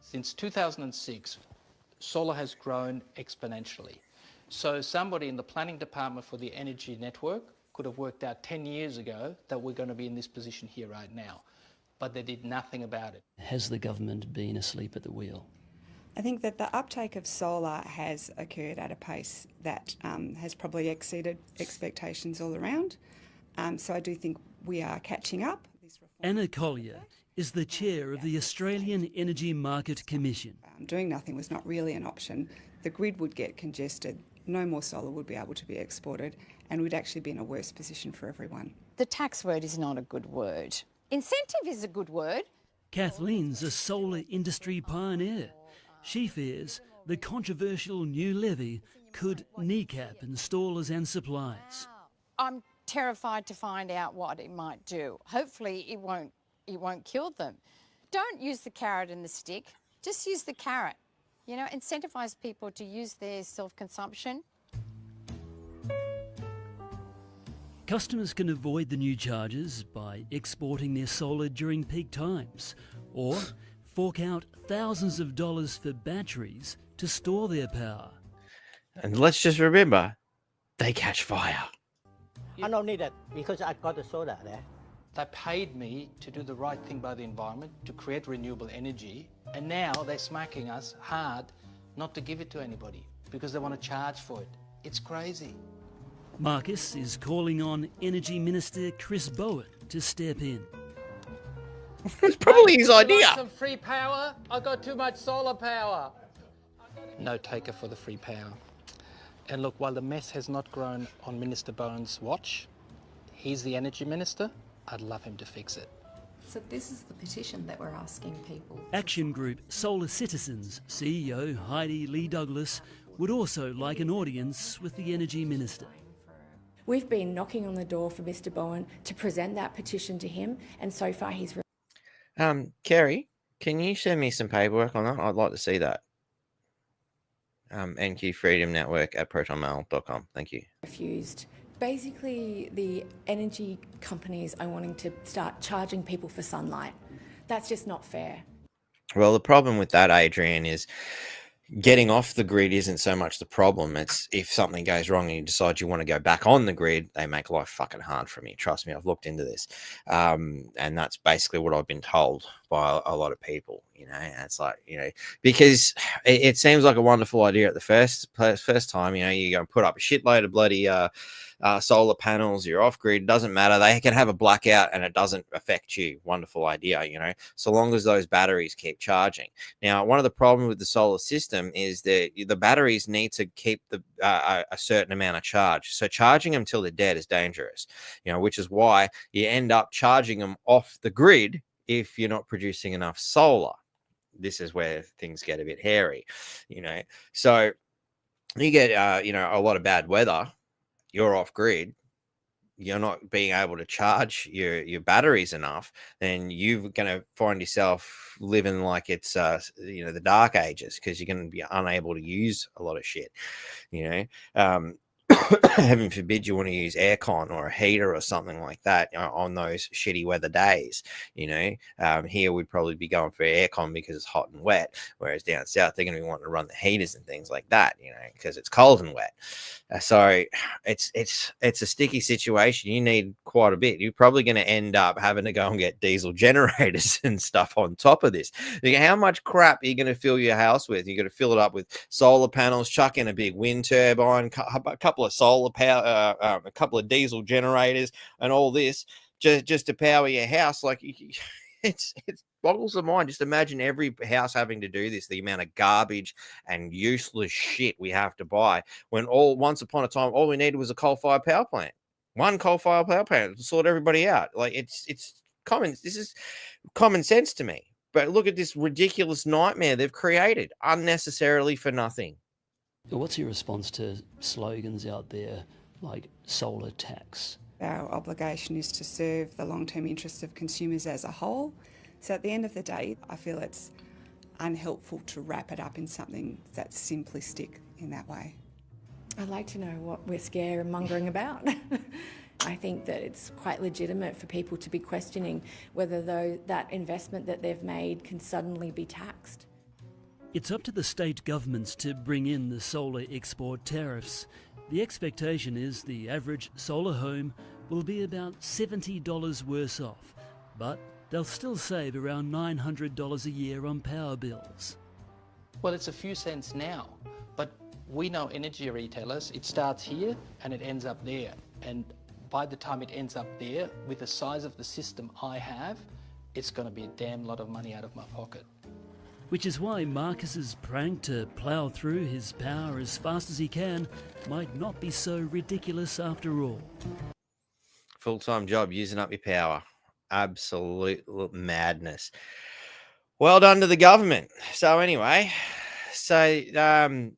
Since 2006, solar has grown exponentially. So somebody in the planning department for the energy network could have worked out 10 years ago that we're going to be in this position here right now, but they did nothing about it. Has the government been asleep at the wheel? I think that the uptake of solar has occurred at a pace that has probably exceeded expectations all around. So I do think we are catching up. Anna Collier is the chair of the Australian Energy Market Commission. Doing nothing was not really an option. The grid would get congested, no more solar would be able to be exported, and we'd actually be in a worse position for everyone. The tax word is not a good word. Incentive is a good word. Kathleen's a solar industry pioneer. She fears the controversial new levy could kneecap installers and suppliers. I'm terrified to find out what it might do. Hopefully it won't kill them. Don't use the carrot and the stick. Just use the carrot. You know, incentivize people to use their self-consumption. Customers can avoid the new charges by exporting their solar during peak times, or fork out thousands of dollars for batteries to store their power. And let's just remember, they catch fire. I don't need it because I got the solar there. They paid me to do the right thing by the environment, to create renewable energy, and now they're smacking us hard not to give it to anybody because they want to charge for it. It's crazy. Marcus is calling on Energy Minister Chris Bowen to step in. It's probably his idea. You want some free power? I got too much solar power. No taker for the free power. And look, while the mess has not grown on Minister Bowen's watch, he's the energy minister. I'd love him to fix it. So this is the petition that we're asking people. Action Group Solar Citizens CEO Heidi Lee Douglas would also like an audience with the Energy Minister. We've been knocking on the door for Mr. Bowen to present that petition to him, and so far he's Kerry, can you send me some paperwork on that? I'd like to see that. NQ Freedom Network at protonmail.com. Thank you. refused. Basically, the energy companies are wanting to start charging people for sunlight. That's just not fair. Well, the problem with that, Adrian, is getting off the grid isn't so much the problem. It's if something goes wrong and you decide you want to go back on the grid, they make life fucking hard for me. Trust me, I've looked into this. And that's basically what I've been told by a lot of people, you know. And it's like, you know, because it seems like a wonderful idea at the first time, you know, you're going to put up a shitload of bloody solar panels, you're off grid, doesn't matter. They can have a blackout and it doesn't affect you. Wonderful idea, you know, so long as those batteries keep charging. Now, one of the problems with the solar system is that the batteries need to keep a certain amount of charge. So charging them till they're dead is dangerous, you know, which is why you end up charging them off the grid if you're not producing enough solar. This is where things get a bit hairy, you know. So you get, you know, a lot of bad weather. You're off grid, you're not being able to charge your batteries enough, then you're going to find yourself living like it's, you know, the dark ages, because you're going to be unable to use a lot of shit, you know. Heaven forbid you want to use aircon or a heater or something like that on those shitty weather days, you know. Here we'd probably be going for aircon because it's hot and wet, whereas down south they're going to be wanting to run the heaters and things like that, you know, because it's cold and wet. So it's a sticky situation. You need quite a bit. You're probably going to end up having to go and get diesel generators and stuff on top of this. How much crap are you going to fill your house with? You're going to fill it up with solar panels, chuck in a big wind turbine, a couple of solar power, a couple of diesel generators, and all this just to power your house. Like, it boggles the mind. Just imagine every house having to do this, the amount of garbage and useless shit we have to buy, when once upon a time all we needed was a coal-fired power plant. One coal-fired power plant to sort everybody out. Like, this is common sense to me. But look at this ridiculous nightmare they've created unnecessarily for nothing. What's your response to slogans out there like solar tax? Our obligation is to serve the long-term interests of consumers as a whole. So at the end of the day, I feel it's unhelpful to wrap it up in something that's simplistic in that way. I'd like to know what we're scaremongering about. I think that it's quite legitimate for people to be questioning whether that investment that they've made can suddenly be taxed. It's up to the state governments to bring in the solar export tariffs. The expectation is the average solar home will be about $70 worse off, but they'll still save around $900 a year on power bills. Well, it's a few cents now, but we know energy retailers, it starts here and it ends up there. And by the time it ends up there, with the size of the system I have, it's going to be a damn lot of money out of my pocket. Which is why Marcus's prank to plough through his power as fast as he can might not be so ridiculous after all. Full-time job, using up your power. Absolute madness. Well done to the government. So anyway, I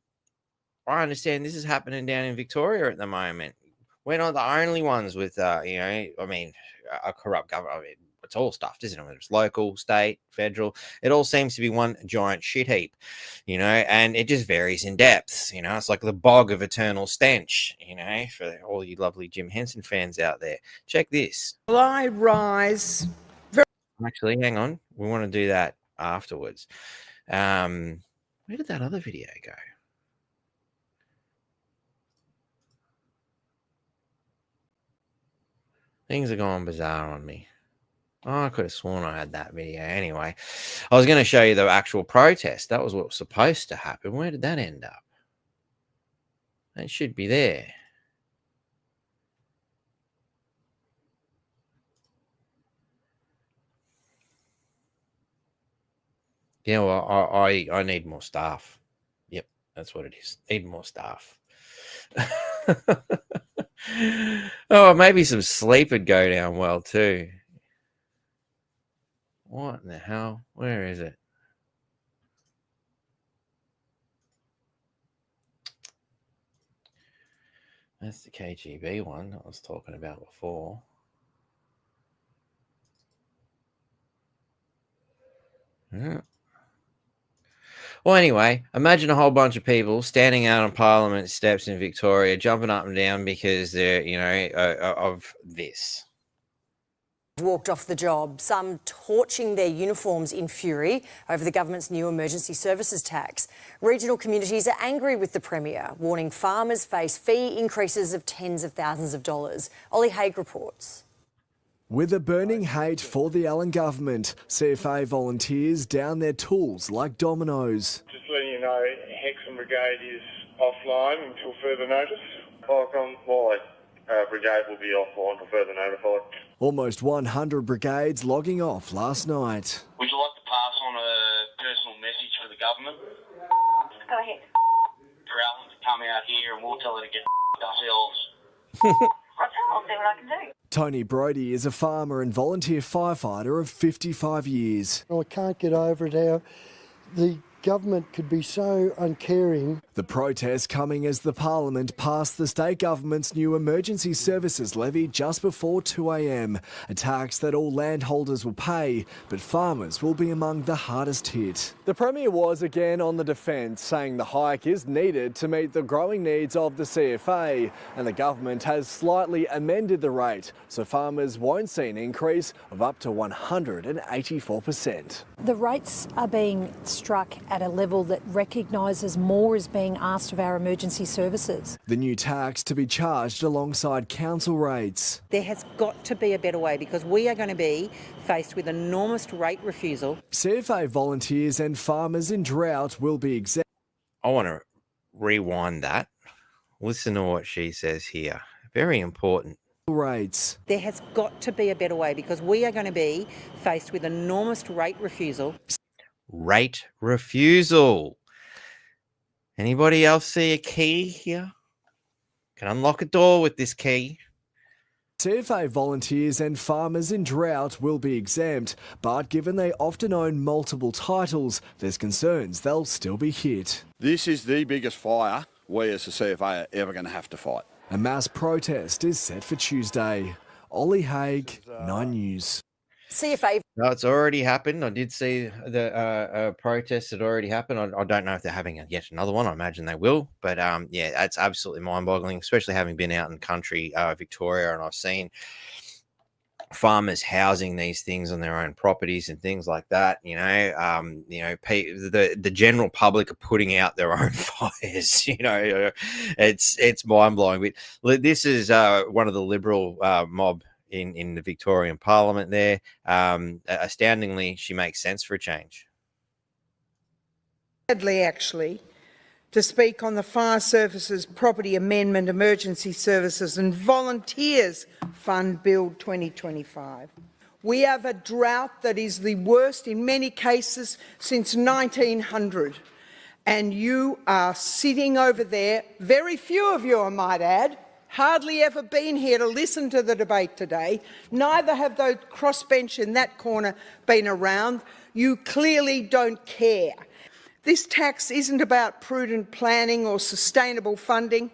understand this is happening down in Victoria at the moment. We're not the only ones with, you know, I mean, a corrupt government. I mean, it's all stuffed, isn't it? Whether it's local, state, federal, it all seems to be one giant shit heap, you know, and it just varies in depth. You know, it's like the bog of eternal stench, you know, for all you lovely Jim Henson fans out there. Check this. I rise. Actually, hang on. We want to do that afterwards. Where did that other video go? Things are going bizarre on me. Oh, I could have sworn I had that video. Anyway, I was going to show you the actual protest. That was what was supposed to happen. Where did that end up? It should be there. Yeah, well, I need more staff. Yep, that's what it is. Need more staff. Oh, maybe some sleep would go down well too. What in the hell? Where is it? That's the KGB one I was talking about before. Yeah. Well, anyway, imagine a whole bunch of people standing out on Parliament steps in Victoria, jumping up and down because they're, you know, of this. Walked off the job, some torching their uniforms in fury over the government's new emergency services tax. Regional communities are angry with the Premier, warning farmers face fee increases of tens of thousands of dollars. Ollie Haig reports. With a burning hate for the Allen government, CFA volunteers down their tools like dominoes. Just letting you know, Hexham Brigade is offline until further notice. My brigade will be offline until further notified. Almost 100 brigades logging off last night. Would you like to pass on a personal message for the government? Go ahead. For Allen to come out here and we'll tell her to get ourselves. I'll see what I can do. Tony Brodie is a farmer and volunteer firefighter of 55 years. I can't get over it how the government could be so uncaring. The protest coming as the Parliament passed the state government's new emergency services levy just before 2 a.m, a tax that all landholders will pay, but farmers will be among the hardest hit. The Premier was again on the defence, saying the hike is needed to meet the growing needs of the CFA, and the government has slightly amended the rate, so farmers won't see an increase of up to 184%. The rates are being struck at a level that recognises more is being asked of our emergency services. The new tax to be charged alongside council rates. There has got to be a better way because we are going to be faced with enormous rate refusal. CFA volunteers and farmers in drought will be exempt. I want to rewind that. Listen to what she says here. Very important. Rates. There has got to be a better way because we are going to be faced with enormous rate refusal. Rate refusal. Anybody else see a key here? Can unlock a door with this key. CFA volunteers and farmers in drought will be exempt, but given they often own multiple titles, there's concerns they'll still be hit. This is the biggest fire we as a CFA are ever going to have to fight. A mass protest is set for Tuesday. Ollie Haig, 9 News. CFA. No, it's already happened. I did see the protest had already happened. I don't know if they're having yet another one. I imagine they will. But yeah, that's absolutely mind-boggling, especially having been out in country Victoria, and I've seen farmers housing these things on their own properties and things like that. The general public are putting out their own fires. It's mind-blowing. But this is one of the Liberal mob in the Victorian Parliament there. Astoundingly, she makes sense for a change. Sadly, actually, to speak on the Fire Services Property Amendment Emergency Services and Volunteers Fund Bill 2025. We have a drought that is the worst in many cases since 1900. And you are sitting over there, very few of you I might add, hardly ever been here to listen to the debate today. Neither have those crossbench in that corner been around. You clearly don't care. This tax isn't about prudent planning or sustainable funding.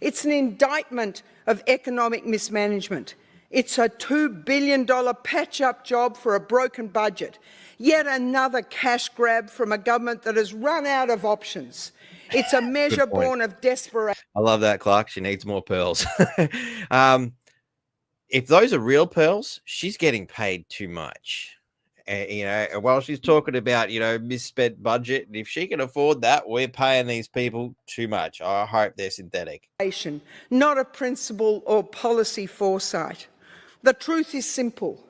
It's an indictment of economic mismanagement. It's a $2 billion patch-up job for a broken budget. Yet another cash grab from a government that has run out of options. It's a measure born of desperation. I love that, Clark. She needs more pearls. If those are real pearls, she's getting paid too much. You know, while she's talking about, you know, misspent budget, if she can afford that, we're paying these people too much. I hope they're synthetic. Not a principle or policy foresight. The truth is simple.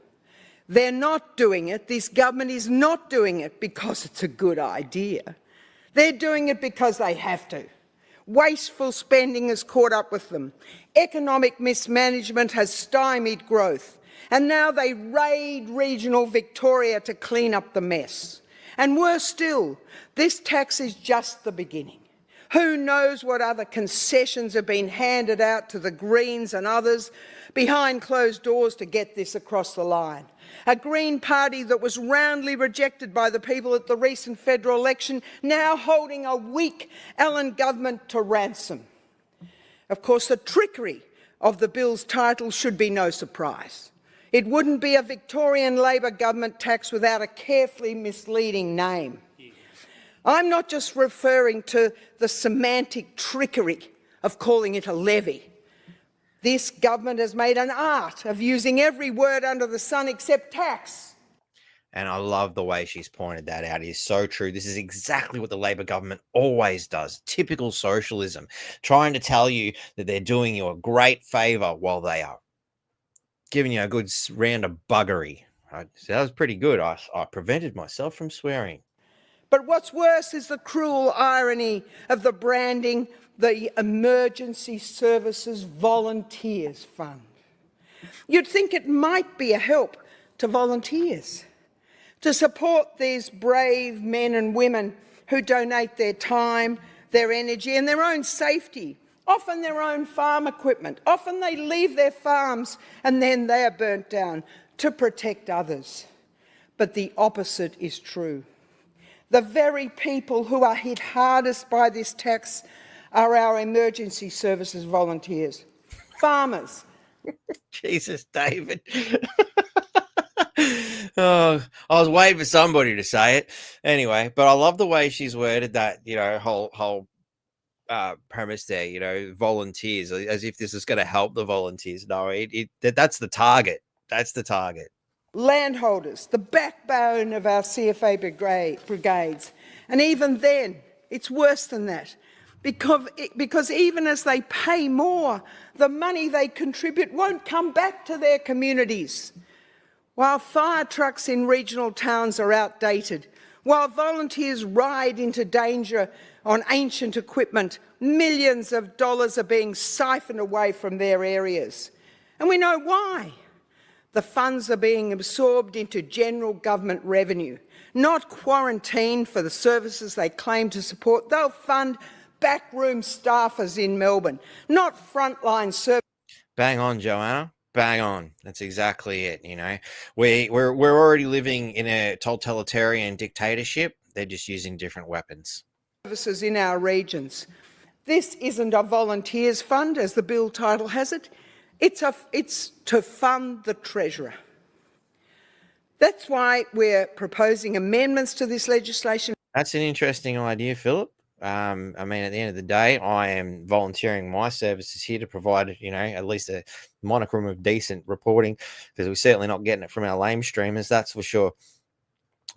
They're not doing it. This government is not doing it because it's a good idea. They're doing it because they have to. Wasteful spending has caught up with them. Economic mismanagement has stymied growth. And now they raid regional Victoria to clean up the mess. And worse still, this tax is just the beginning. Who knows what other concessions have been handed out to the Greens and others behind closed doors to get this across the line. A Green Party that was roundly rejected by the people at the recent federal election, now holding a weak Allen government to ransom. Of course, the trickery of the bill's title should be no surprise. It wouldn't be a Victorian Labor government tax without a carefully misleading name. I'm not just referring to the semantic trickery of calling it a levy. This government has made an art of using every word under the sun except tax. And I love the way she's pointed that out. It is so true. This is exactly what the Labor government always does. Typical socialism, trying to tell you that they're doing you a great favour while they are giving you a good round of buggery. So that was pretty good. I prevented myself from swearing. But what's worse is the cruel irony of the branding the Emergency Services Volunteers Fund. You'd think it might be a help to volunteers, to support these brave men and women who donate their time, their energy and their own safety, often their own farm equipment. Often they leave their farms and then they are burnt down to protect others. But the opposite is true. The very people who are hit hardest by this tax are our emergency services volunteers, farmers. Jesus, David. Oh, I was waiting for somebody to say it. Anyway, but I love the way she's worded that, you know, whole premise there, you know, volunteers, as if this is going to help the volunteers. No, that's the target. That's the target. Landholders, the backbone of our CFA brigades. And even then, it's worse than that. Because even as they pay more, the money they contribute won't come back to their communities. While fire trucks in regional towns are outdated, while volunteers ride into danger on ancient equipment, millions of dollars are being siphoned away from their areas. And we know why. The funds are being absorbed into general government revenue, not quarantined for the services they claim to support. They'll fund backroom staffers in Melbourne, not frontline service. Bang on, Joanna. Bang on. That's exactly it. You know, we're already living in a totalitarian dictatorship. They're just using different weapons. Services in our regions. This isn't a volunteers fund, as the bill title has it. It's to fund the Treasurer. That's why we're proposing amendments to this legislation. That's an interesting idea, Philip. I mean, at the end of the day, I am volunteering my services here to provide, you know, at least a monochrome of decent reporting, because we're certainly not getting it from our lame streamers, that's for sure.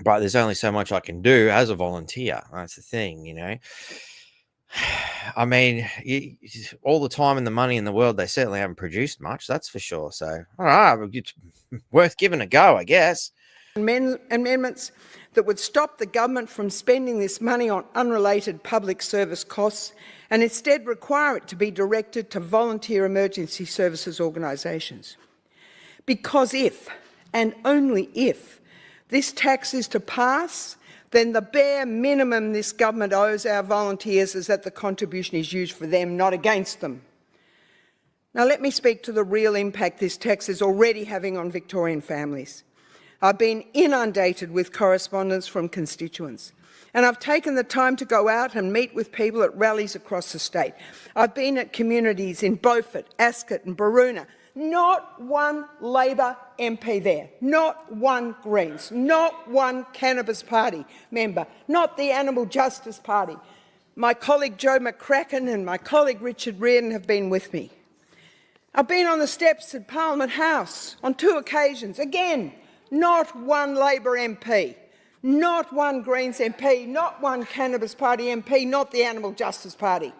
But there's only so much I can do as a volunteer. That's the thing, you know. I mean, all the time and the money in the world, they certainly haven't produced much, that's for sure. So, all right, it's worth giving a go, I guess. Amendments that would stop the government from spending this money on unrelated public service costs and instead require it to be directed to volunteer emergency services organisations. Because if, and only if, this tax is to pass, then the bare minimum this government owes our volunteers is that the contribution is used for them, not against them. Now let me speak to the real impact this tax is already having on Victorian families. I've been inundated with correspondence from constituents. And I've taken the time to go out and meet with people at rallies across the state. I've been at communities in Beaufort, Ascot and Baroona. Not one Labor MP there, not one Greens, not one Cannabis Party member, not the Animal Justice Party. My colleague Joe McCracken and my colleague Richard Reardon have been with me. I've been on the steps at Parliament House on 2 occasions. Again, not one Labor MP, not one Greens MP, not one Cannabis Party MP, not the Animal Justice Party.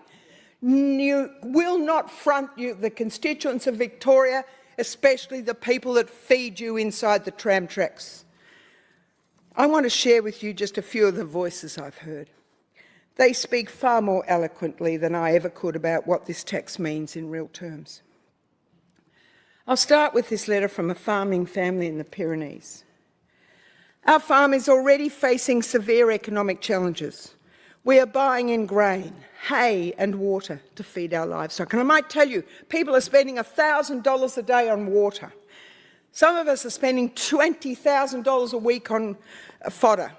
You will not front the constituents of Victoria, especially the people that feed you inside the tram tracks. I want to share with you just a few of the voices I've heard. They speak far more eloquently than I ever could about what this tax means in real terms. I'll start with this letter from a farming family in the Pyrenees. Our farm is already facing severe economic challenges. We are buying in grain, hay and water to feed our livestock. And I might tell you, people are spending $1,000 a day on water. Some of us are spending $20,000 a week on fodder.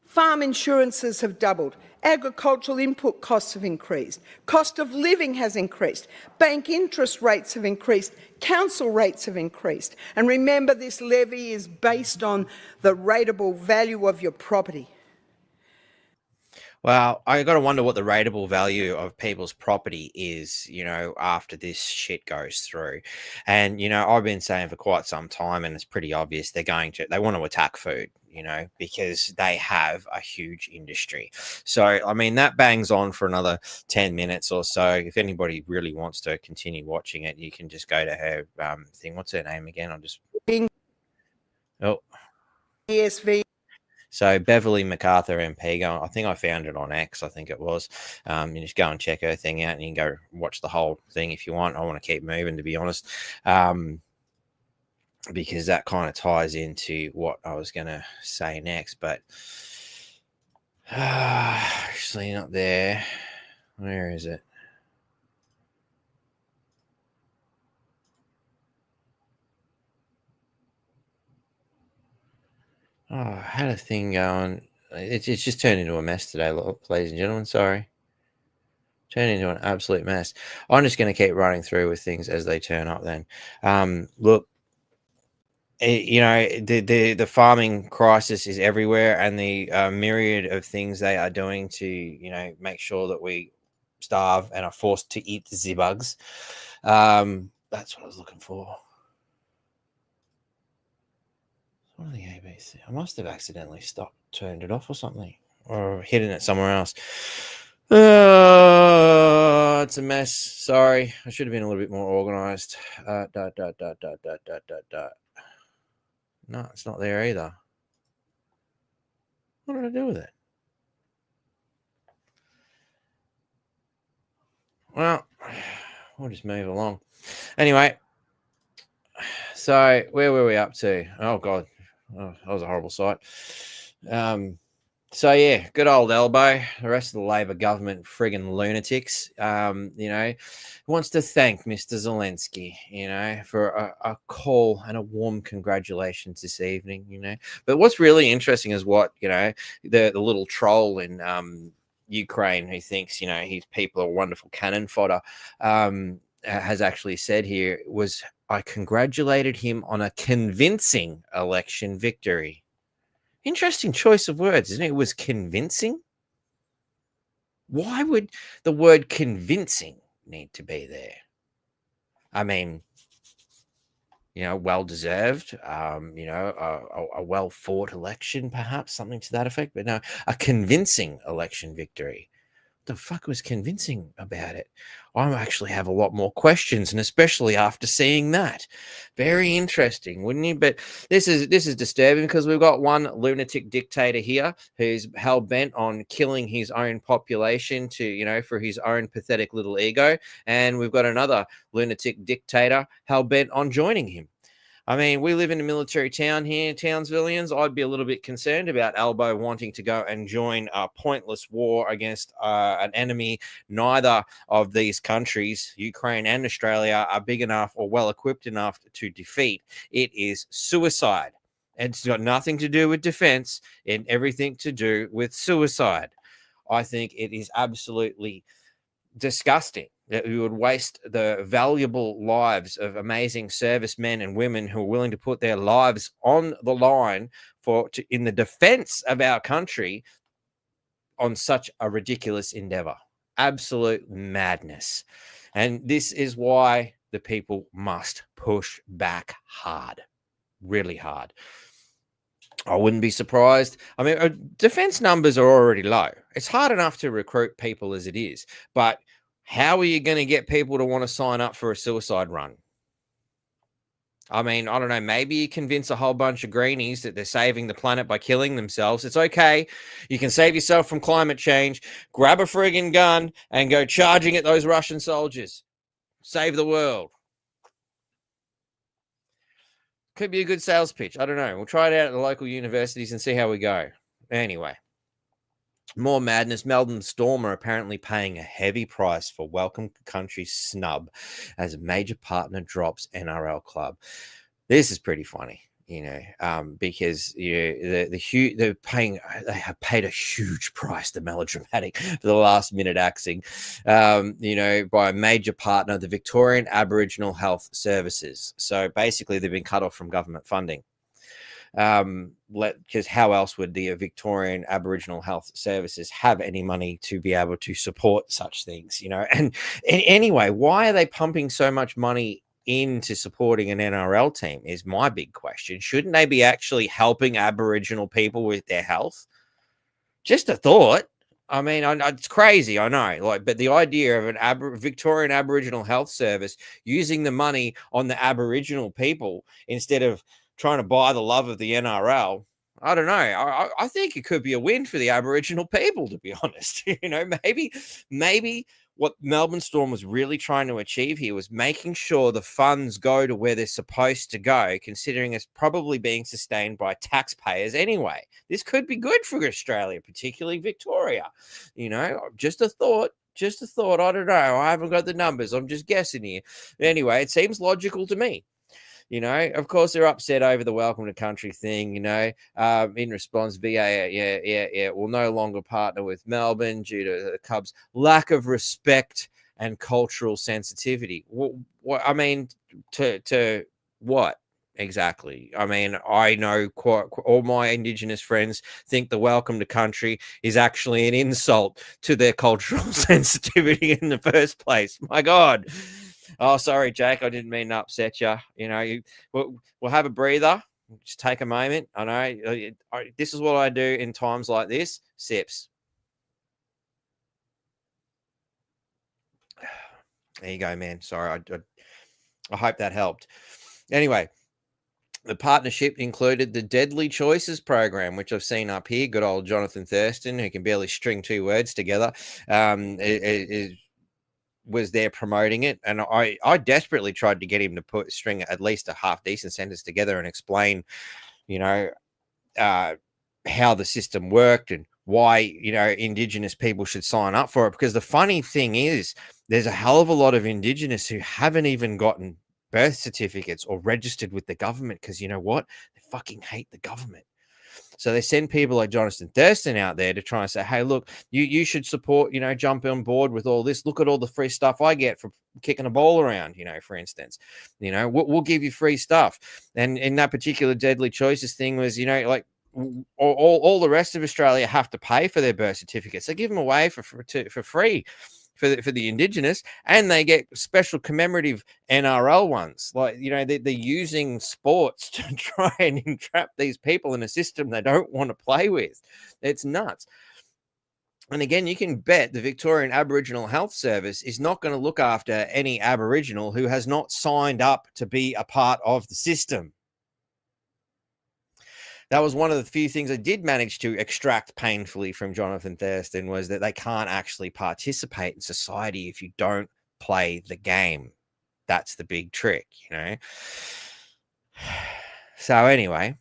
Farm insurances have doubled. Agricultural input costs have increased. Cost of living has increased. Bank interest rates have increased. Council rates have increased. And remember, this levy is based on the rateable value of your property. Well, I got to wonder what the rateable value of people's property is, you know, after this shit goes through. And, you know, I've been saying for quite some time, and it's pretty obvious they want to attack food, you know, because they have a huge industry. So, I mean, that bangs on for another 10 minutes or so. If anybody really wants to continue watching it, you can just go to her thing. What's her name again? ESV. So Beverly MacArthur MP, I think I found it on X, I think it was. You just go and check her thing out and you can go watch the whole thing if you want. I want to keep moving, to be honest, because that kind of ties into what I was going to say next. But actually not there. Where is it? Oh, I had a thing going. It's just turned into a mess today, ladies and gentlemen. Sorry. Turned into an absolute mess. I'm just going to keep running through with things as they turn up then. Look, you know, the farming crisis is everywhere, and the myriad of things they are doing to, you know, make sure that we starve and are forced to eat the Z-bugs. That's what I was looking for. What are the ABC? I must have accidentally turned it off or something, or hidden it somewhere else. It's a mess. Sorry, I should have been a little bit more organized. No, it's not there either. What did I do with it? Well, we'll just move along. Anyway, so where were we up to? Oh, God. Oh, that was a horrible sight. So, yeah, good old Elbow. The rest of the Labor government, friggin' lunatics, you know, wants to thank Mr. Zelensky, you know, for a call and a warm congratulations this evening, you know. But what's really interesting is what, you know, the little troll in Ukraine who thinks, you know, his people are wonderful cannon fodder, has actually said here was, I congratulated him on a convincing election victory. Interesting choice of words, isn't it? It was convincing. Why would the word convincing need to be there? I mean, you know, well-deserved, you know, a well-fought election, perhaps, something to that effect. But no, a convincing election victory. The fuck was convincing about it? I actually have a lot more questions, and especially after seeing that. Very interesting, wouldn't you? But this is disturbing because we've got one lunatic dictator here who's hell-bent on killing his own population to, you know, for his own pathetic little ego, and we've got another lunatic dictator hell-bent on joining him. I mean, we live in a military town here, Townsvillians. I'd be a little bit concerned about Albo wanting to go and join a pointless war against an enemy. Neither of these countries, Ukraine and Australia, are big enough or well-equipped enough to defeat. It is suicide. It's got nothing to do with defense and everything to do with suicide. I think it is absolutely disgusting that we would waste the valuable lives of amazing servicemen and women who are willing to put their lives on the line in the defense of our country on such a ridiculous endeavor. Absolute madness. And this is why the people must push back hard, really hard. I wouldn't be surprised. I mean, defense numbers are already low. It's hard enough to recruit people as it is. But how are you going to get people to want to sign up for a suicide run? I mean, I don't know. Maybe you convince a whole bunch of greenies that they're saving the planet by killing themselves. It's okay. You can save yourself from climate change. Grab a friggin' gun and go charging at those Russian soldiers. Save the world. Could be a good sales pitch. I don't know. We'll try it out at the local universities and see how we go. Anyway, more madness. Melbourne Storm are apparently paying a heavy price for Welcome Country snub as a major partner drops NRL club. This is pretty funny, because they have paid a huge price, the melodramatic, for the last minute axing, by a major partner, the Victorian Aboriginal Health Services. So basically, they've been cut off from government funding. Because how else would the Victorian Aboriginal Health Services have any money to be able to support such things, and anyway, why are they pumping so much money into supporting an NRL team is my big question. Shouldn't they be actually helping Aboriginal people with their health? Just a thought. I mean, it's crazy, I know, but the idea of an Victorian Aboriginal Health Service using the money on the Aboriginal people instead of trying to buy the love of the NRL, I don't know. I think it could be a win for the Aboriginal people, to be honest. Maybe what Melbourne Storm was really trying to achieve here was making sure the funds go to where they're supposed to go, considering it's probably being sustained by taxpayers anyway. This could be good for Australia, particularly Victoria. Just a thought. I don't know. I haven't got the numbers. I'm just guessing here. Anyway, it seems logical to me. Of course, they're upset over the Welcome to Country thing, in response, VA, will no longer partner with Melbourne due to the Cubs' lack of respect and cultural sensitivity. What I mean, to what exactly? I mean, I know all my Indigenous friends think the Welcome to Country is actually an insult to their cultural sensitivity in the first place. My God. Oh, sorry, Jake. I didn't mean to upset you. We'll have a breather. Just take a moment. I know this is what I do in times like this. Sips. There you go, man. Sorry. I hope that helped. Anyway, the partnership included the Deadly Choices program, which I've seen up here. Good old Jonathan Thurston, who can barely string two words together. Was there promoting it, and I desperately tried to get him to string at least a half decent sentence together and explain, how the system worked and why Indigenous people should sign up for it. Because the funny thing is, there's a hell of a lot of Indigenous who haven't even gotten birth certificates or registered with the government because you know what? They fucking hate the government. So they send people like Jonathan Thurston out there to try and say, hey, look, you should support, jump on board with all this. Look at all the free stuff I get for kicking a ball around, for instance. We'll give you free stuff. And in that particular Deadly Choices thing was, all the rest of Australia have to pay for their birth certificates. They give them away for free. For the Indigenous, and they get special commemorative NRL ones. They're using sports to try and entrap these people in a system they don't want to play with. It's nuts. And again, you can bet the Victorian Aboriginal Health Service is not going to look after any Aboriginal who has not signed up to be a part of the system. That was one of the few things I did manage to extract painfully from Jonathan Thurston, was that they can't actually participate in society if you don't play the game. That's the big trick, So anyway,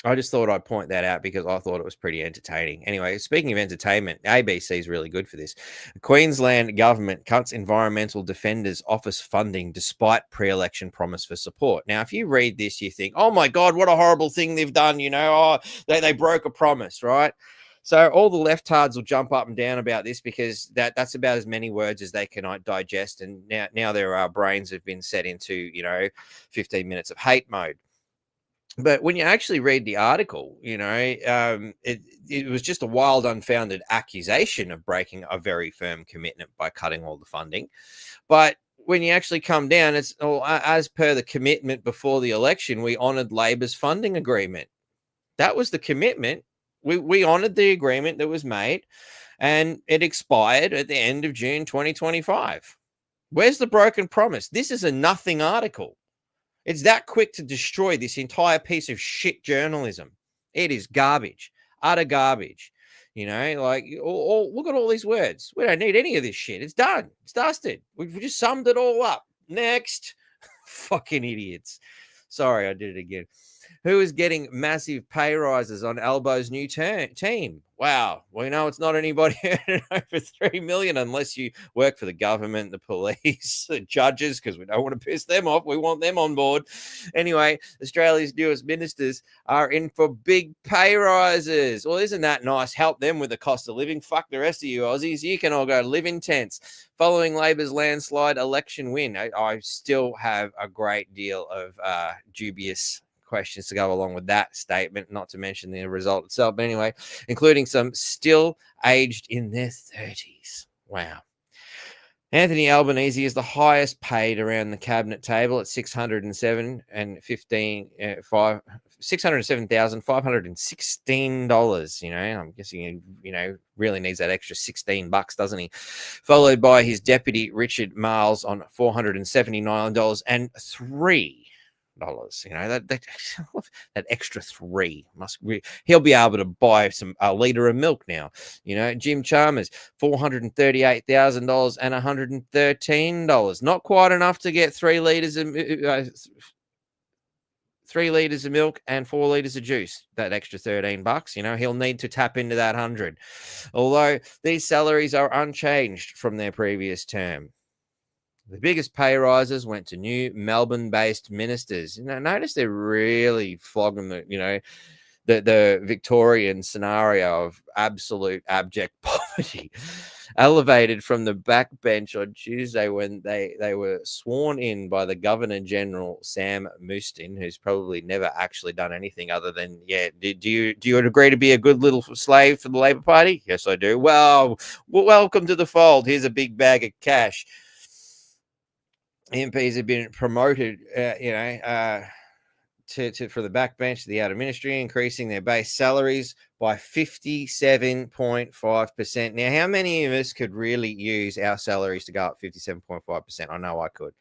I just thought I'd point that out because I thought it was pretty entertaining. Anyway, speaking of entertainment, ABC is really good for this. The Queensland government cuts Environmental Defenders Office funding despite pre-election promise for support. Now, if you read this, you think, oh my God, what a horrible thing they've done. You know, oh, they broke a promise, right? So all the leftards will jump up and down about this because that's about as many words as they can digest. And now their brains have been set into, 15 minutes of hate mode. But when you actually read the article, it was just a wild, unfounded accusation of breaking a very firm commitment by cutting all the funding. But when you actually come down, it's as per the commitment before the election, we honoured Labor's funding agreement. That was the commitment. We honoured the agreement that was made, and it expired at the end of June 2025. Where's the broken promise? This is a nothing article. It's that quick to destroy this entire piece of shit journalism. It is garbage, utter garbage. Look at all these words. We don't need any of this shit. It's done. It's dusted. We've just summed it all up. Next. Fucking idiots. Sorry, I did it again. Who is getting massive pay rises on Albo's new team? Wow. We know it's not anybody earning over 3 million unless you work for the government, the police, the judges, because we don't want to piss them off. We want them on board. Anyway, Australia's newest ministers are in for big pay rises. Well, isn't that nice? Help them with the cost of living. Fuck the rest of you Aussies. You can all go live in tents. Following Labor's landslide election win, I still have a great deal of dubious questions to go along with that statement, not to mention the result itself. But anyway, including some still aged in their 30s. Wow. Anthony Albanese is the highest paid around the cabinet table at $607,516. I'm guessing he, really needs that extra $16, doesn't he? Followed by his deputy Richard Marles on $479 and $3. That extra $3 he'll be able to buy a liter of milk now. Jim Chalmers $438,000 and $113, not quite enough to get 3 liters of 3 liters of milk and 4 liters of juice. That extra $13, he'll need to tap into that 100. Although these salaries are unchanged from their previous term. The biggest pay rises went to new Melbourne-based ministers. Notice they're really flogging the Victorian scenario of absolute abject poverty. Elevated from the backbench on Tuesday when they were sworn in by the Governor-General, Sam Mouston, who's probably never actually done anything other than, do you agree to be a good little slave for the Labor Party? Yes, I do. Well, welcome to the fold. Here's a big bag of cash. MPs have been promoted, for the backbench to the outer ministry, increasing their base salaries by 57.5%. Now, how many of us could really use our salaries to go up 57.5%? I know I could.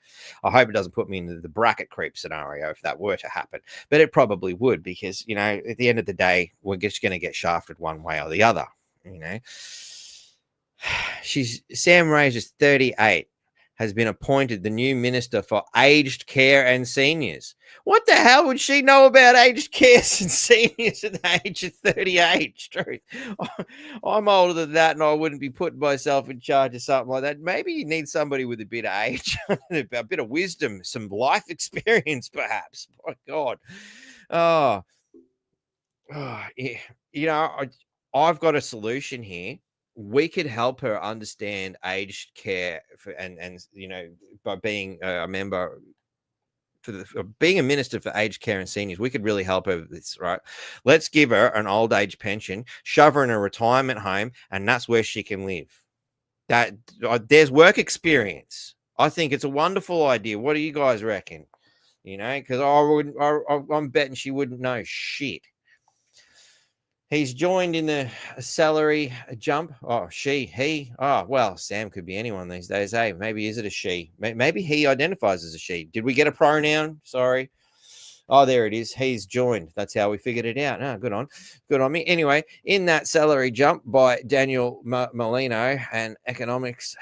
I hope it doesn't put me into the bracket creep scenario if that were to happen, but it probably would because, at the end of the day, we're just going to get shafted one way or the other. Sam Ray's is 38. Has been appointed the new Minister for Aged Care and Seniors. What the hell would she know about aged care and seniors at the age of 38? Truth. I'm older than that and I wouldn't be putting myself in charge of something like that. Maybe you need somebody with a bit of age, a bit of wisdom, some life experience, perhaps. My God. Yeah. I've got a solution here. We could help her understand aged care by being a member being a minister for aged care and seniors. We could really help her with this, right? Let's give her an old age pension, shove her in a retirement home, and that's where she can live. There's work experience. I think it's a wonderful idea. What do you guys reckon? Because I'm betting she wouldn't know shit. He's joined in the salary jump. Oh, he. Oh, well, Sam could be anyone these days. Hey, maybe is it a she? Maybe he identifies as a she. Did we get a pronoun? Sorry. Oh, there it is. He's joined. That's how we figured it out. Oh, good on me. Anyway, in that salary jump by Daniel Molino, an economics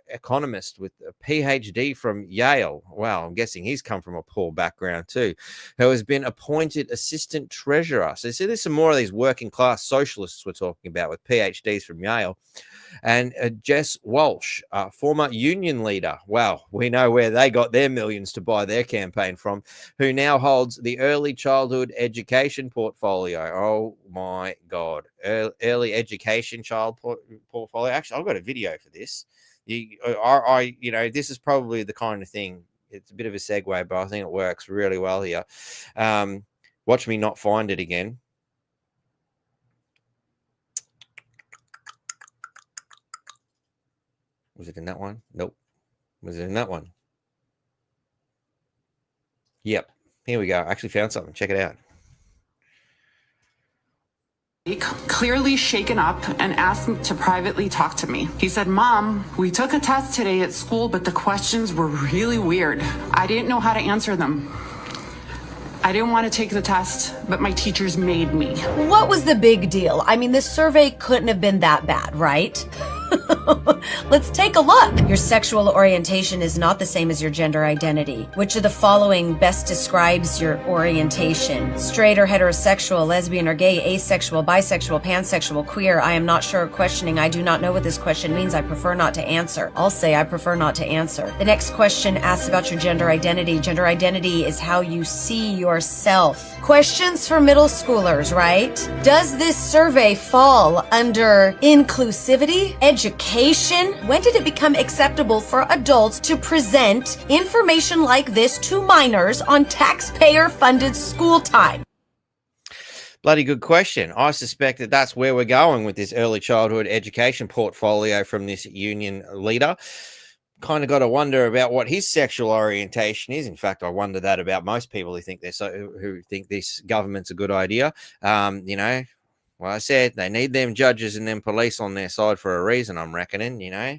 economist with a PhD from Yale. Wow, I'm guessing he's come from a poor background too, who has been appointed assistant treasurer. So see, there's some more of these working class socialists we're talking about with PhDs from Yale. And Jess Walsh, former union leader. Well, we know where they got their millions to buy their campaign from, who now holds the early childhood education portfolio. Oh my God. Early education portfolio. Actually, I've got a video for this. You know, this is probably the kind of thing. It's a bit of a segue, but I think it works really well here. Watch me not find it again. Was it in that one? Nope. Was it in that one? Yep. Here we go. I actually found something. Check it out. Clearly shaken up and asked to privately talk to me. He said, "Mom, we took a test today at school, but the questions were really weird. I didn't know how to answer them. I didn't want to take the test, but my teachers made me." What was the big deal? I mean, this survey couldn't have been that bad, right? Let's take a look. Your sexual orientation is not the same as your gender identity. Which of the following best describes your orientation? Straight or heterosexual, lesbian or gay, asexual, bisexual, pansexual, queer. I am not sure. Questioning. I do not know what this question means. I prefer not to answer. I'll say I prefer not to answer. The next question asks about your gender identity. Gender identity is how you see yourself. Questions for middle schoolers, right? Does this survey fall under inclusivity, education? When did it become acceptable for adults to present information like this to minors on taxpayer-funded school time? Bloody good question. I suspect that that's where we're going with this early childhood education portfolio from this union leader. Kind of got to wonder about what his sexual orientation is. In fact, I wonder that about most people who think who think this government's a good idea. You know, well, I said they need them judges and them police on their side for a reason, I'm reckoning, you know,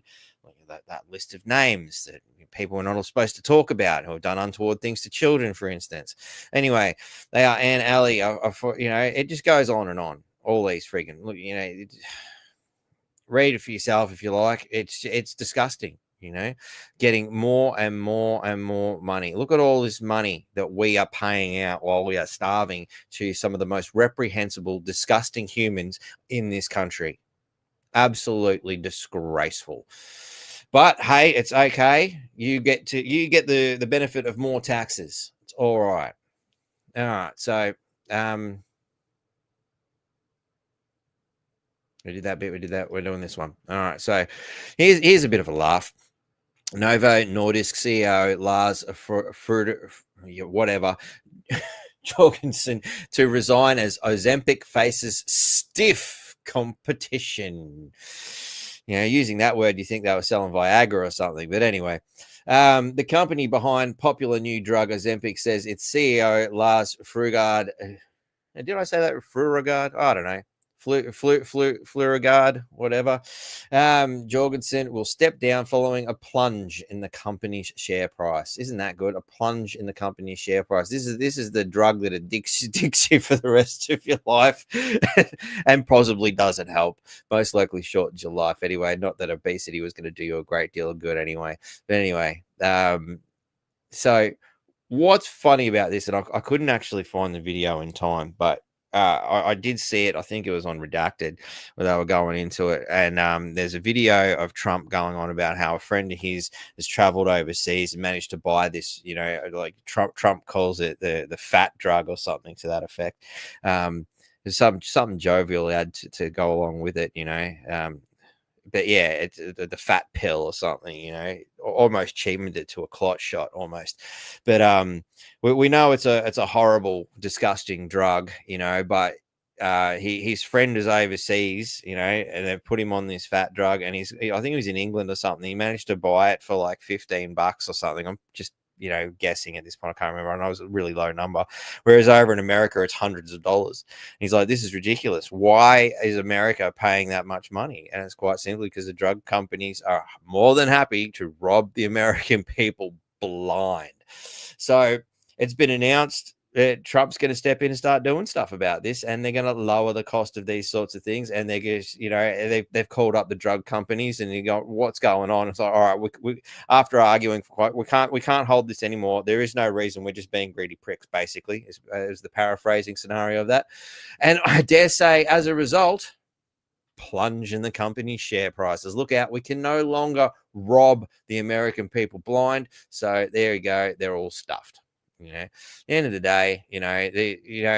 that list of names that people are not supposed to talk about who have done untoward things to children, for instance. Anyway, they are Anne Alley. You know, it just goes on and on. All these friggin', look, you know, read it for yourself if you like. It's disgusting. You know, getting more and more and more money. Look at all this money that we are paying out while we are starving to some of the most reprehensible, disgusting humans in this country. Absolutely disgraceful. But hey, it's okay. You get the benefit of more taxes. It's all right. All right. So we did that bit. We did that. We're doing this one. All right. So here's a bit of a laugh. Novo Nordisk CEO Lars whatever Jorgensen to resign as Ozempic faces stiff competition. You know, using that word, you think they were selling Viagra or something. But anyway, the company behind popular new drug Ozempic says its CEO Lars Frugard. Did I say that? Frugard? I don't know. Flurigard, whatever. Jorgensen will step down following a plunge in the company's share price. Isn't that good? A plunge in the company's share price. This is the drug that addicts you for the rest of your life, and possibly doesn't help. Most likely shortens your life anyway. Not that obesity was going to do you a great deal of good anyway. But anyway, so what's funny about this, and I couldn't actually find the video in time, but I did see it. I think it was on Redacted where they were going into it. And there's a video of Trump going on about how a friend of his has traveled overseas and managed to buy this, you know, like Trump calls it the fat drug or something to that effect. There's something jovial had to go along with it, you know. But yeah, it's the fat pill or something, you know, almost cheapened it to a clot shot almost. But we know it's a horrible, disgusting drug, you know, but his friend is overseas, you know, and they've put him on this fat drug, and I think he was in England or something. He managed to buy it for like $15 or something. I'm just, you know, guessing at this point. I can't remember. I know it was a really low number. Whereas over in America, it's hundreds of dollars. And he's like, this is ridiculous. Why is America paying that much money? And it's quite simply because the drug companies are more than happy to rob the American people blind. So it's been announced Trump's going to step in and start doing stuff about this, and they're going to lower the cost of these sorts of things. And they're just, they've called up the drug companies, and you go, what's going on? It's like, all right, we after arguing for quite, we can't hold this anymore. There is no reason. We're just being greedy pricks, basically, is the paraphrasing scenario of that. And I dare say, as a result, plunge in the company's share prices. Look out, we can no longer rob the American people blind. So there you go, they're all stuffed. At the end of the day,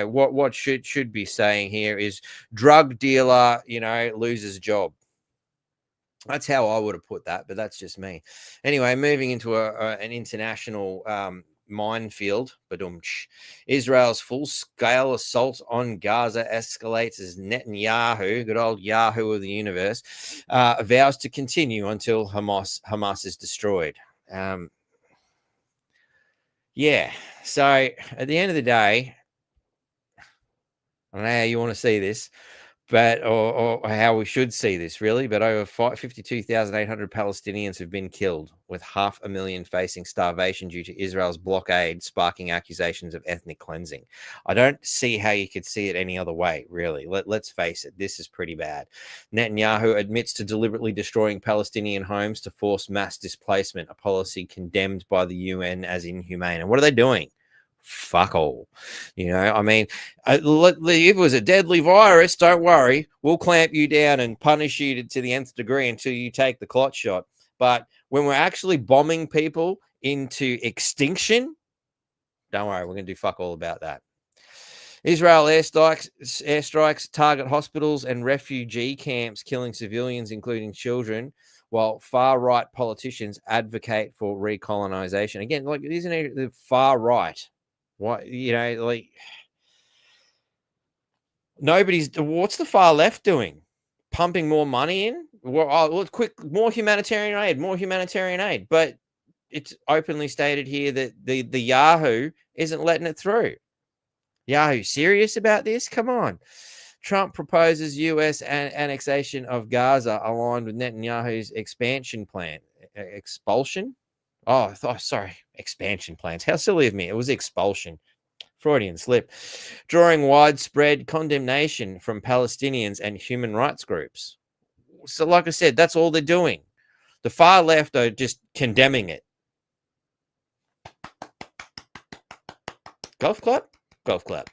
what should be saying here is drug dealer, loses job. That's how I would have put that, but that's just me. Anyway, moving into an international minefield. Israel's full-scale assault on Gaza escalates as Netanyahu, good old Yahoo of the universe, vows to continue until Hamas is destroyed. Yeah, so at the end of the day, I don't know how you want to see this, but or how we should see this, really, but over 52,800 Palestinians have been killed, with 500,000 facing starvation due to Israel's blockade, sparking accusations of ethnic cleansing. I don't see how you could see it any other way, really. Let's face it, this is pretty bad. Netanyahu admits to deliberately destroying Palestinian homes to force mass displacement, a policy condemned by the UN as inhumane. And what are they doing? Fuck all. I mean, if it was a deadly virus, don't worry, we'll clamp you down and punish you to the nth degree until you take the clot shot. But when we're actually bombing people into extinction, don't worry, we're going to do fuck all about that. Israel airstrikes target hospitals and refugee camps, killing civilians, including children, while far-right politicians advocate for recolonization. Again, isn't it the far right? What, what's the far left doing? Pumping more money in? More humanitarian aid. But it's openly stated here that the Yahoo isn't letting it through. Yahoo serious about this? Come on. Trump proposes U.S. annexation of Gaza aligned with Netanyahu's expansion plan. Expulsion? Oh, sorry. Expansion plans. How silly of me. It was expulsion. Freudian slip. Drawing widespread condemnation from Palestinians and human rights groups. So, like I said, that's all they're doing. The far left are just condemning it. Golf clap? Golf clap.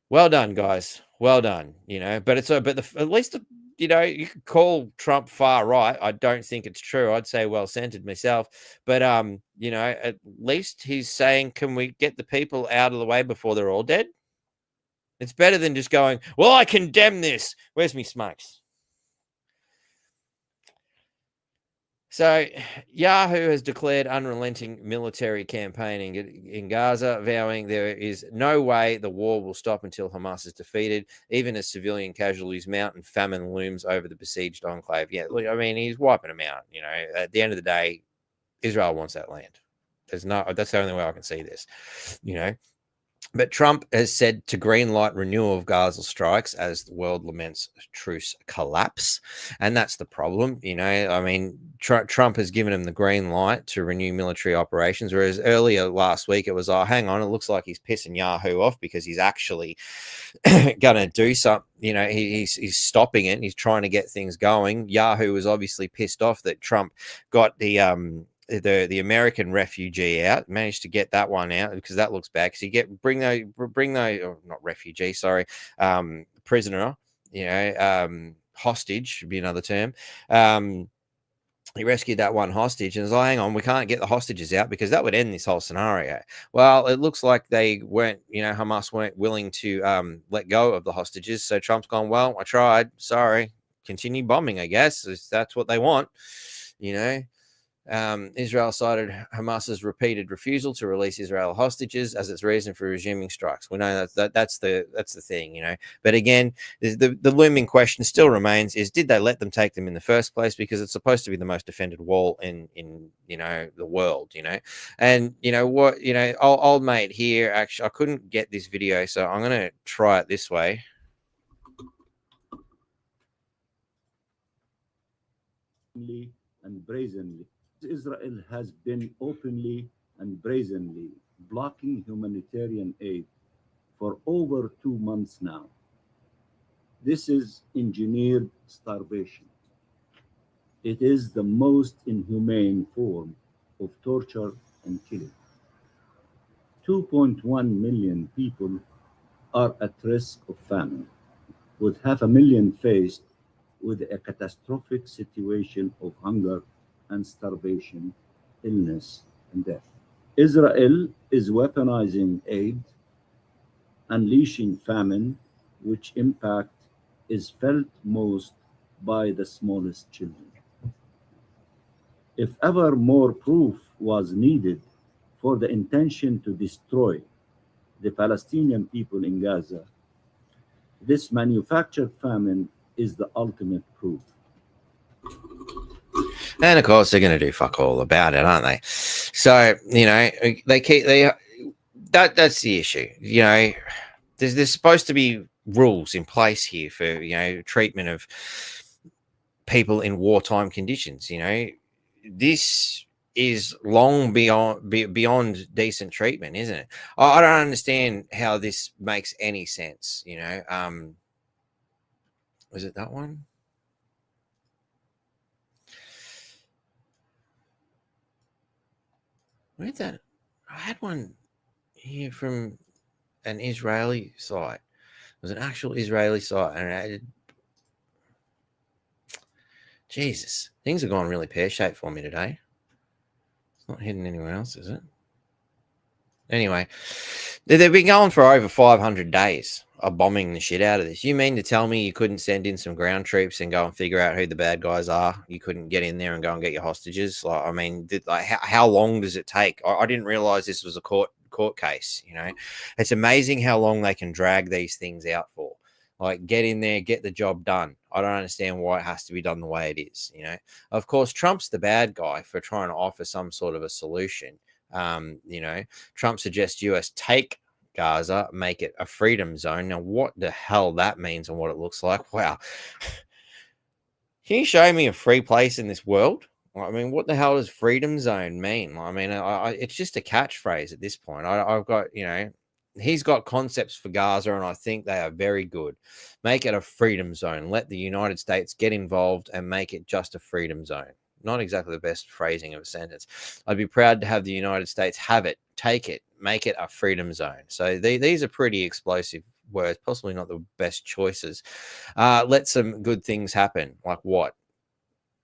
Well done, guys. Well done. But at least you could call Trump far right. I don't think it's true. I'd say well-centered myself. But, at least he's saying, can we get the people out of the way before they're all dead? It's better than just going, well, I condemn this. Where's me smokes? So Yahoo has declared unrelenting military campaigning in Gaza, vowing there is no way the war will stop until Hamas is defeated, even as civilian casualties mount and famine looms over the besieged enclave. Yeah, look, I mean, he's wiping them out. At the end of the day, Israel wants that land. That's the only way I can see this, But Trump has said to greenlight renewal of Gaza strikes as the world laments truce collapse. And that's the problem. I mean, Trump has given him the green light to renew military operations, whereas earlier last week it was, oh, hang on, it looks like he's pissing Yahoo off because he's actually going to do something. He's stopping it. And he's trying to get things going. Yahoo was obviously pissed off that Trump got the American refugee out, managed to get that one out because that looks bad. Because bring those not refugee, sorry, prisoner, hostage should be another term. He rescued that one hostage and was like, hang on, we can't get the hostages out because that would end this whole scenario. Well, it looks like they weren't, Hamas weren't willing to let go of the hostages. So Trump's gone, well, I tried. Sorry. Continue bombing, I guess. That's what they want, Israel cited Hamas's repeated refusal to release Israel hostages as its reason for resuming strikes. We know that's the thing, But again, the looming question still remains: is did they let them take them in the first place? Because it's supposed to be the most defended wall in the world, And old mate here. Actually, I couldn't get this video, so I'm gonna try it this way. And brazenly. Israel has been openly and brazenly blocking humanitarian aid for over 2 months now. This is engineered starvation. It is the most inhumane form of torture and killing. 2.1 million people are at risk of famine, with 500,000 faced with a catastrophic situation of hunger and starvation, illness, and death. Israel is weaponizing aid, unleashing famine, which impact is felt most by the smallest children. If ever more proof was needed for the intention to destroy the Palestinian people in Gaza, this manufactured famine is the ultimate proof. And of course, they're going to do fuck all about it, aren't they? So, you know, that's the issue. You know, there's supposed to be rules in place here for, you know, treatment of people in wartime conditions. You know, this is long beyond decent treatment, isn't it? I don't understand how this makes any sense. You know, was it that one? Where's that? I had one here from an Israeli site. It was an actual Israeli site, and Jesus, things have gone really pear-shaped for me today. It's not hidden anywhere else, is it? Anyway, they've been going for over 500 days of bombing the shit out of this. You mean to tell me you couldn't send in some ground troops and go and figure out who the bad guys are? You couldn't get in there and go and get your hostages? Like, I mean, how long does it take? I didn't realize this was a court case. You know, it's amazing how long they can drag these things out for. Like, get in there, get the job done. I don't understand why it has to be done the way it is. You know, of course, Trump's the bad guy for trying to offer some sort of a solution. You know, Trump suggests US take Gaza, make it a freedom zone. Now, what the hell that means and what it looks like? Wow. Can you show me a free place in this world? I mean, what the hell does freedom zone mean? I mean, it's just a catchphrase at this point. I've got, you know, he's got concepts for Gaza, and I think they are very good. Make it a freedom zone. Let the United States get involved and make it just a freedom zone. Not exactly the best phrasing of a sentence. I'd be proud to have the United States have it, take it, make it a freedom zone. So these are pretty explosive words, possibly not the best choices. Let some good things happen. Like what?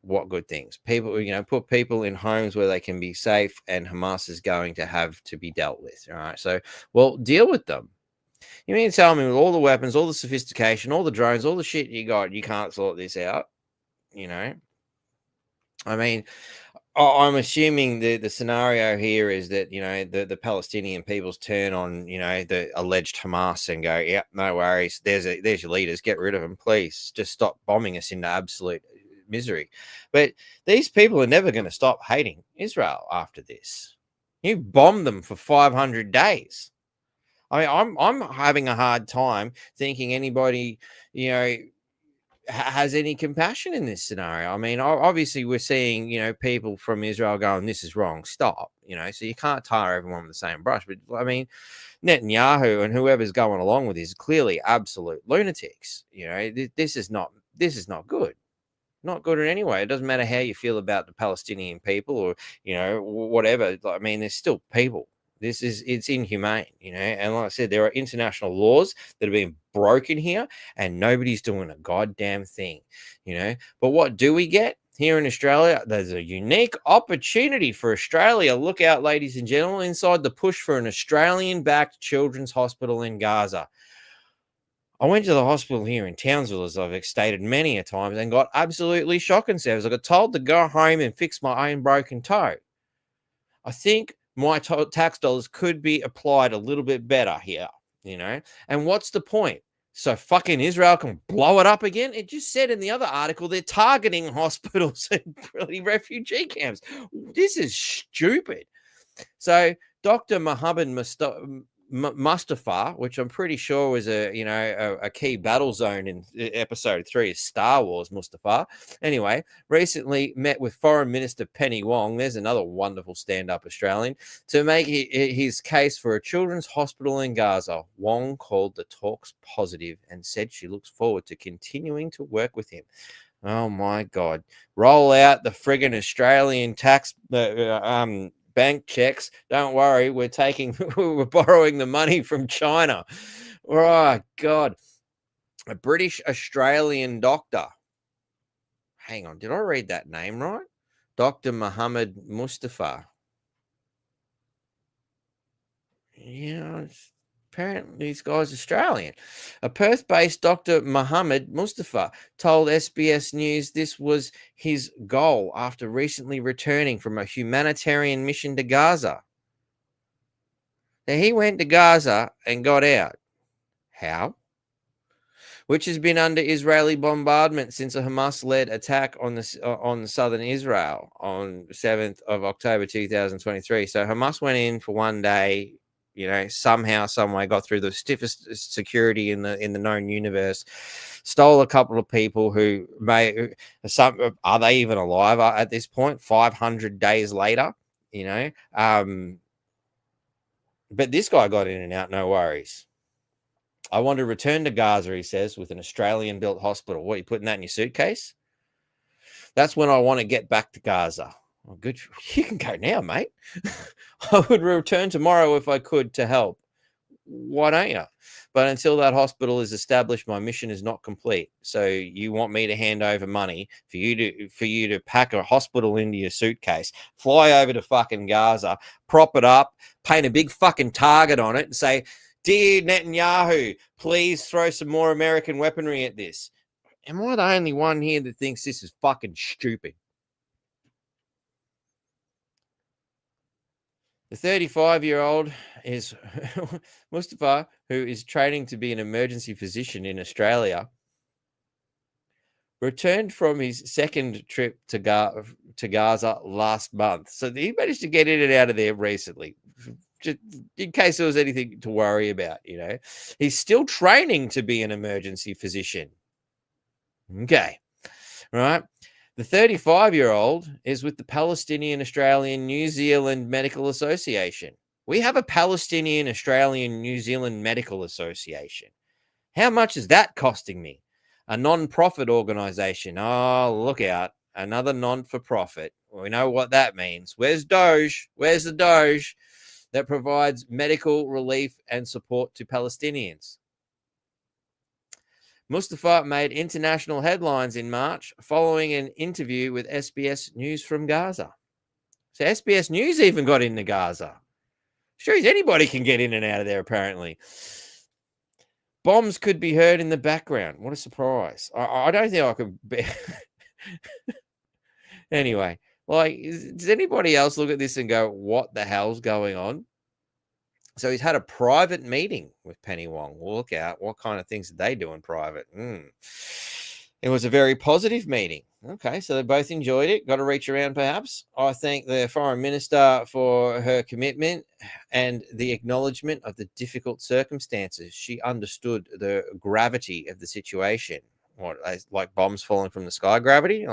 What good things? People, you know, put people in homes where they can be safe, and Hamas is going to have to be dealt with. All right. So, well, deal with them. You mean to tell me with all the weapons, all the sophistication, all the drones, all the shit you got, you can't sort this out? You know? I mean, I'm assuming the scenario here is that, you know, the Palestinian people's turn on, you know, the alleged Hamas and go, yeah, no worries. There's your leaders. Get rid of them, please. Just stop bombing us into absolute misery. But these people are never going to stop hating Israel after this. You bombed them for 500 days. I mean, I'm having a hard time thinking anybody, you know, has any compassion in this scenario. I mean, obviously we're seeing, you know, people from Israel going, this is wrong, stop, you know, so you can't tar everyone with the same brush. But I mean, Netanyahu and whoever's going along with this is clearly absolute lunatics. You know, this is not good. Not good in any way. It doesn't matter how you feel about the Palestinian people or, you know, whatever. I mean, there's still people. It's inhumane, you know. And like I said, there are international laws that are being broken here, and nobody's doing a goddamn thing, you know. But what do we get here in Australia? There's a unique opportunity for Australia. Look out, ladies and gentlemen, inside the push for an Australian-backed children's hospital in Gaza. I went to the hospital here in Townsville, as I've stated many a times, and got absolutely shock and service. I got told to go home and fix my own broken toe. I think my tax dollars could be applied a little bit better here, you know? And what's the point? So fucking Israel can blow it up again? It just said in the other article they're targeting hospitals and refugee camps. This is stupid. So Dr. Mohammed Mustafar, which I'm pretty sure was a key battle zone in episode 3 of Star Wars, Mustafar. Anyway, recently met with Foreign Minister Penny Wong, there's another wonderful stand-up Australian, to make his case for a children's hospital in Gaza. Wong called the talks positive and said she looks forward to continuing to work with him. Oh my God. Roll out the friggin' Australian tax bank checks. Don't worry, we're borrowing the money from China. Oh God. A British Australian doctor. Hang on, did I read that name right? Dr. Mohammed Mustafa. Yeah, apparently this guy's Australian. A Perth-based Dr. Mohammed Mustafa told SBS News this was his goal after recently returning from a humanitarian mission to Gaza. Now, he went to Gaza and got out. How? Which has been under Israeli bombardment since a Hamas-led attack on southern Israel on 7th of October 2023. So Hamas went in for one day, somehow, some way got through the stiffest security in the known universe, stole a couple of people who are they even alive at this point? 500 days later, but this guy got in and out, no worries. I want to return to Gaza, he says, with an Australian-built hospital. What, you putting that in your suitcase? That's when I want to get back to Gaza. Well, good. You can go now, mate. I would return tomorrow if I could to help. Why don't you? But until that hospital is established, my mission is not complete. So you want me to hand over money for you to pack a hospital into your suitcase, fly over to fucking Gaza, prop it up, paint a big fucking target on it and say, "Dear Netanyahu, please throw some more American weaponry at this." Am I the only one here that thinks this is fucking stupid? The 35-year-old is Mustafa, who is training to be an emergency physician in Australia, returned from his second trip to Gaza last month. So he managed to get in and out of there recently, just in case there was anything to worry about, He's still training to be an emergency physician. Okay, right. The 35-year-old is with the Palestinian Australian New Zealand Medical Association. We have a Palestinian Australian New Zealand Medical Association. How much is that costing me? A non-profit organization. Oh, look out. Another non-for-profit. We know what that means. Where's Doge? Where's the Doge that provides medical relief and support to Palestinians? Mustafa made international headlines in March following an interview with SBS News from Gaza. So SBS News even got into Gaza. Sure as anybody can get in and out of there, apparently. Bombs could be heard in the background. What a surprise. I don't think I could be... Anyway, does anybody else look at this and go, what the hell's going on? So he's had a private meeting with Penny Wong. Well, look out. What kind of things did they do in private? It was a very positive meeting. Okay, so they both enjoyed it. Got to reach around, perhaps. I thank the foreign minister for her commitment and the acknowledgement of the difficult circumstances. She understood the gravity of the situation. What, like bombs falling from the sky gravity?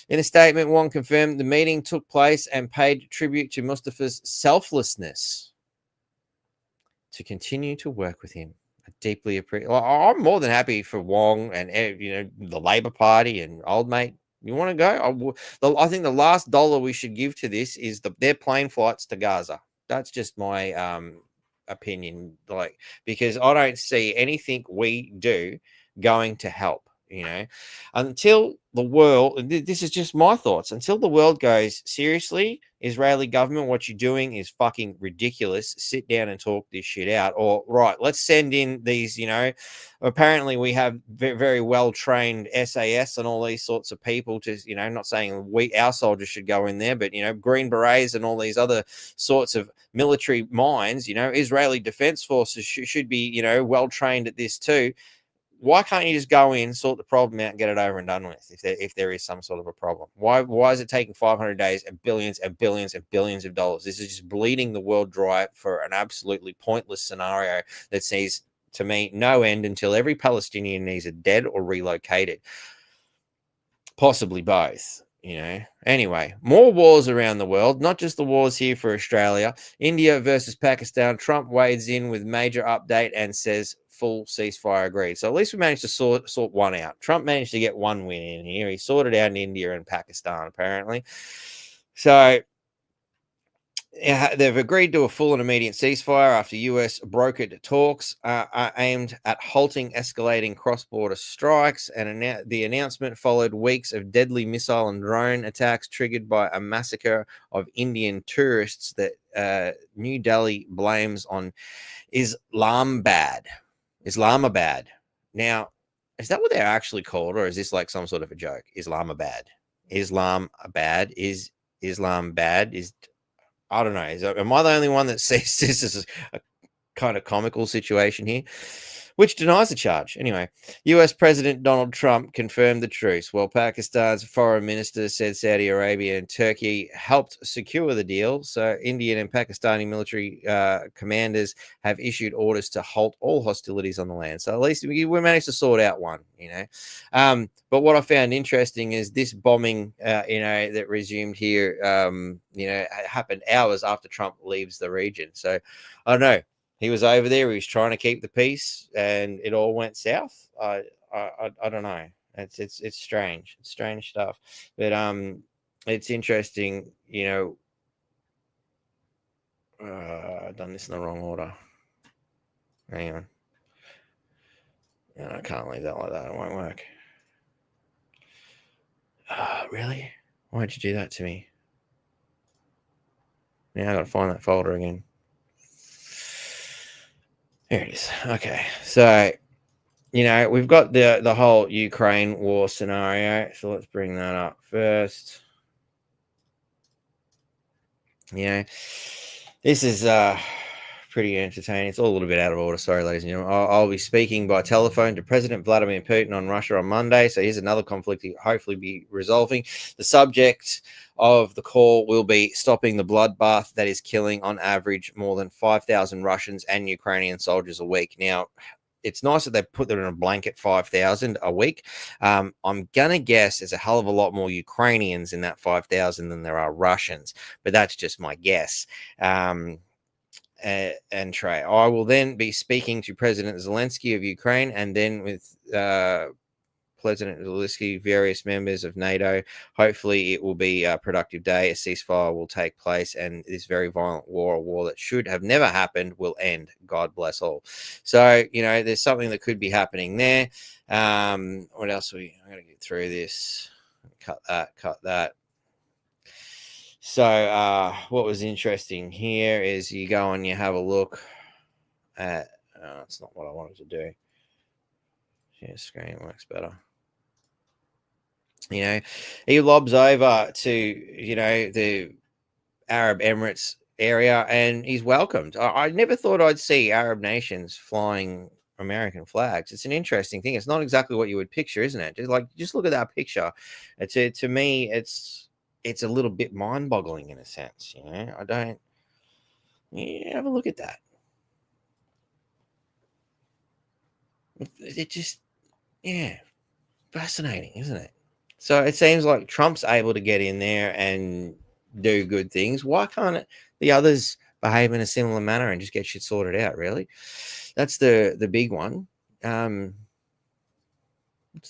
In a statement, Wong confirmed the meeting took place and paid tribute to Mustafa's selflessness to continue to work with him. I deeply appreciate. I'm more than happy for Wong and the Labor Party and old mate. You want to go? I think the last dollar we should give to this is their plane flights to Gaza. That's just my opinion. Because I don't see anything we do going to help. Until the world, this is just my thoughts, until the world goes, seriously, Israeli government, what you're doing is fucking ridiculous. Sit down and talk this shit out. Or, right, let's send in these, apparently we have very, very well-trained SAS and all these sorts of people to, not saying our soldiers should go in there, but, Green Berets and all these other sorts of military minds, Israeli defense forces should be, well-trained at this too. why can't you just go in, sort the problem out, and get it over and done with? If there is some sort of a problem, why is it taking 500 days and billions and billions and billions of dollars? This is just bleeding the world dry for an absolutely pointless scenario that sees, to me, no end until every Palestinian is either dead or relocated, possibly both. Anyway, more wars around the world, not just the wars here for Australia. India versus Pakistan. Trump wades in with major update and says full ceasefire agreed. So at least we managed to sort one out. Trump managed to get one win in here. He sorted out in India and Pakistan, apparently. So they've agreed to a full and immediate ceasefire after US brokered talks aimed at halting escalating cross-border strikes, and the announcement followed weeks of deadly missile and drone attacks triggered by a massacre of Indian tourists that New Delhi blames on Islamabad. Now, is that what they're actually called, or is this like some sort of a joke? Islamabad is I don't know. Am I the only one that sees this as a kind of comical situation here? Which denies the charge. Anyway, US President Donald Trump confirmed the truce, while Pakistan's foreign minister said Saudi Arabia and Turkey helped secure the deal. So Indian and Pakistani military commanders have issued orders to halt all hostilities on the land. So at least we managed to sort out one, But what I found interesting is this bombing, that resumed here, happened hours after Trump leaves the region. So I don't know. He was over there. He was trying to keep the peace, and it all went south. I don't know. It's strange. It's strange stuff. But it's interesting. I've done this in the wrong order. Hang on. No, I can't leave that like that. It won't work. Really? Why'd you do that to me? Now I gotta find that folder again. Here it is. Okay, so we've got the whole Ukraine war scenario. So let's bring that up first. This is pretty entertaining. It's all a little bit out of order. Sorry, ladies and gentlemen. I'll be speaking by telephone to President Vladimir Putin on Russia on Monday. So here's another conflict he'll hopefully be resolving. The subject of the call will be stopping the bloodbath that is killing on average more than 5,000 Russians and Ukrainian soldiers a week. Now, it's nice that they put them in a blanket 5,000 a week. I'm going to guess there's a hell of a lot more Ukrainians in that 5,000 than there are Russians, but that's just my guess. And Trey, I will then be speaking to President Zelensky of Ukraine, and then with President Zelensky, various members of NATO. Hopefully it will be a productive day. A ceasefire will take place, and this very violent war, a war that should have never happened, will end. God bless all. So, there's something that could be happening there. What else? I'm going to get through this. Cut that. So what was interesting here is you go and you have a look at, it's not what I wanted to do. Share screen works better. He lobs over to, the Arab Emirates area, and he's welcomed. I never thought I'd see Arab nations flying American flags. It's an interesting thing. It's not exactly what you would picture, isn't it? Just look at that picture. To me, it's a little bit mind-boggling in a sense, I don't. Have a look at that. It just, fascinating, isn't it? So it seems like Trump's able to get in there and do good things. Why can't the others behave in a similar manner and just get shit sorted out? Really, that's the big one. What's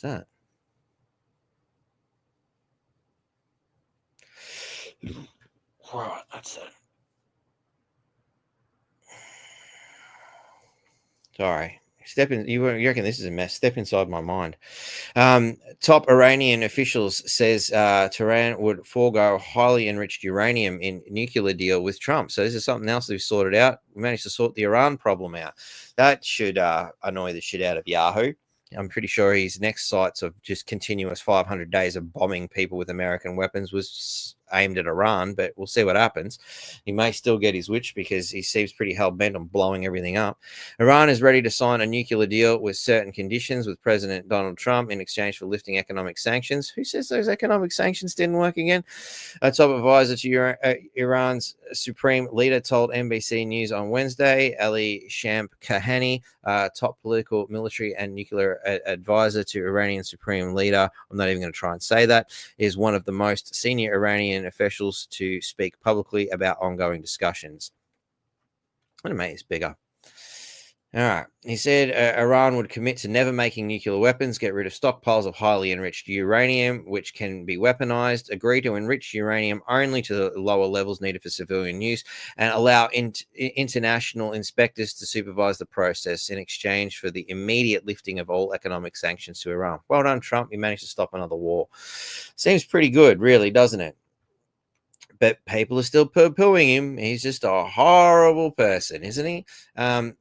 that? Right, that's it. Sorry. You reckon this is a mess? Step inside my mind. Top Iranian officials says Tehran would forego highly enriched uranium in nuclear deal with Trump. So this is something else we've sorted out. We managed to sort the Iran problem out. That should annoy the shit out of Yahoo. I'm pretty sure his next sights of just continuous 500 days of bombing people with American weapons was aimed at Iran, but we'll see what happens. He may still get his wish because he seems pretty hell-bent on blowing everything up. Iran is ready to sign a nuclear deal with certain conditions with President Donald Trump in exchange for lifting economic sanctions. Who says those economic sanctions didn't work again? A top advisor to Iran's supreme leader told NBC News on Wednesday. Ali Sham-Kahani, top political, military, and nuclear advisor to Iranian supreme leader, I'm not even going to try and say that, is one of the most senior Iranian officials to speak publicly about ongoing discussions. I'm going to make this bigger. All right. He said Iran would commit to never making nuclear weapons, get rid of stockpiles of highly enriched uranium, which can be weaponized, agree to enrich uranium only to the lower levels needed for civilian use, and allow international inspectors to supervise the process in exchange for the immediate lifting of all economic sanctions to Iran. Well done, Trump. You managed to stop another war. Seems pretty good, really, doesn't it? But people are still poo-pooing him. He's just a horrible person, isn't he?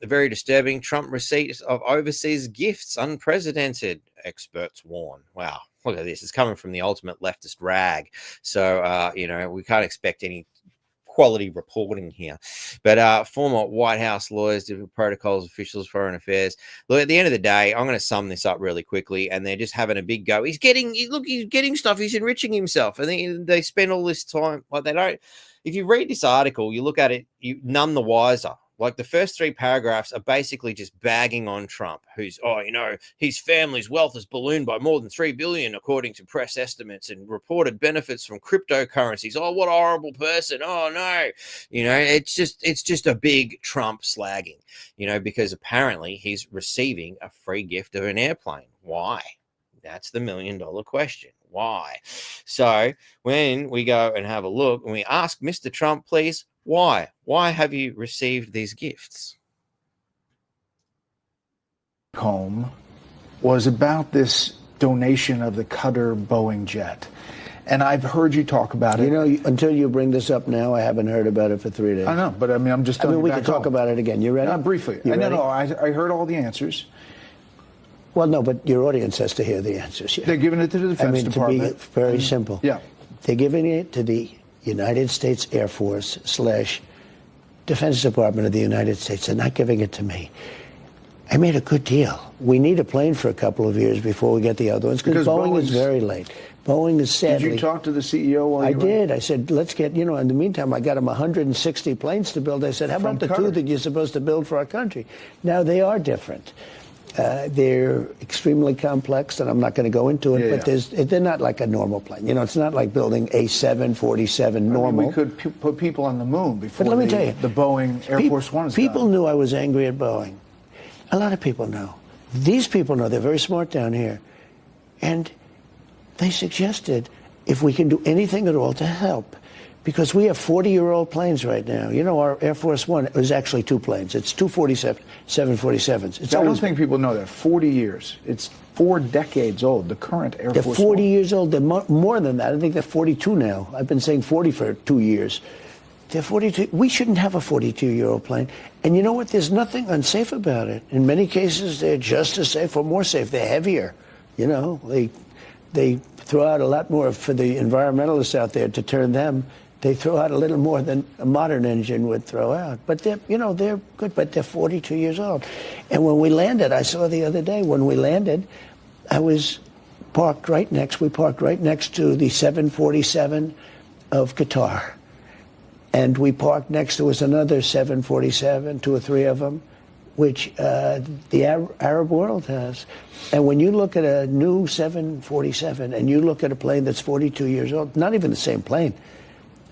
Very disturbing. Trump receipts of overseas gifts, unprecedented, experts warn. Wow, look at this. It's coming from the ultimate leftist rag. So, we can't expect any quality reporting here. But former White House lawyers, different protocols, officials, foreign affairs. Look, at the end of the day, I'm going to sum this up really quickly, and they're just having a big go. He's getting stuff. He's enriching himself. And they spend all this time, like they don't. If you read this article, you look at it, you none the wiser. Like the first 3 paragraphs are basically just bagging on Trump, who's, his family's wealth has ballooned by more than $3 billion, according to press estimates, and reported benefits from cryptocurrencies. Oh, what a horrible person. Oh, no. It's just a big Trump slagging, because apparently he's receiving a free gift of an airplane. Why? That's the $1 million question. Why? So when we go and have a look and we ask Mr. Trump, please, why? Why have you received these gifts? Home was about this donation of the Qatar Boeing jet. And I've heard you talk about it. Until you bring this up now, I haven't heard about it for 3 days. I know, but I'm just telling you. We can talk about it again. You ready? Briefly. I heard all the answers. Well, no, but your audience has to hear the answers. Yeah. They're giving it to the Defense Department. To be very simple. Yeah. They're giving it to the United States Air Force / Defense Department of the United States. They're not giving it to me. I made a good deal. We need a plane for a couple of years before we get the other ones because Boeing is very late. Boeing is sadly... Did you talk to the CEO while I did. I said, let's get, in the meantime, I got him 160 planes to build. I said, how about the 2 that you're supposed to build for our country? Now, they are different. They're extremely complex, and I'm not going to go into it, but they're not like a normal plane. It's not like building a 747 normal. We could put people on the moon before but let me tell you, the Boeing Air Force One is People knew I was angry at Boeing. A lot of people know. These people know. They're very smart down here. And they suggested if we can do anything at all to help. Because we have 40-year-old planes right now. Our Air Force One is actually 2 planes. It's 2 747s. I don't think people know that. 40 years. It's 4 decades old, the current Air Force One. They're 40 years old. They're more than that. I think they're 42 now. I've been saying 40 for 2 years. They're 42. We shouldn't have a 42-year-old plane. And you know what? There's nothing unsafe about it. In many cases, they're just as safe or more safe. They're heavier. They throw out a lot more for the environmentalists out there to turn them. They throw out a little more than a modern engine would throw out. But they're good, but they're 42 years old. And when we landed, I saw the other day, when we landed, we parked right next to the 747 of Qatar. And we parked next to us another 747, 2 or 3 of them, which the Arab world has. And when you look at a new 747 and you look at a plane that's 42 years old, not even the same plane,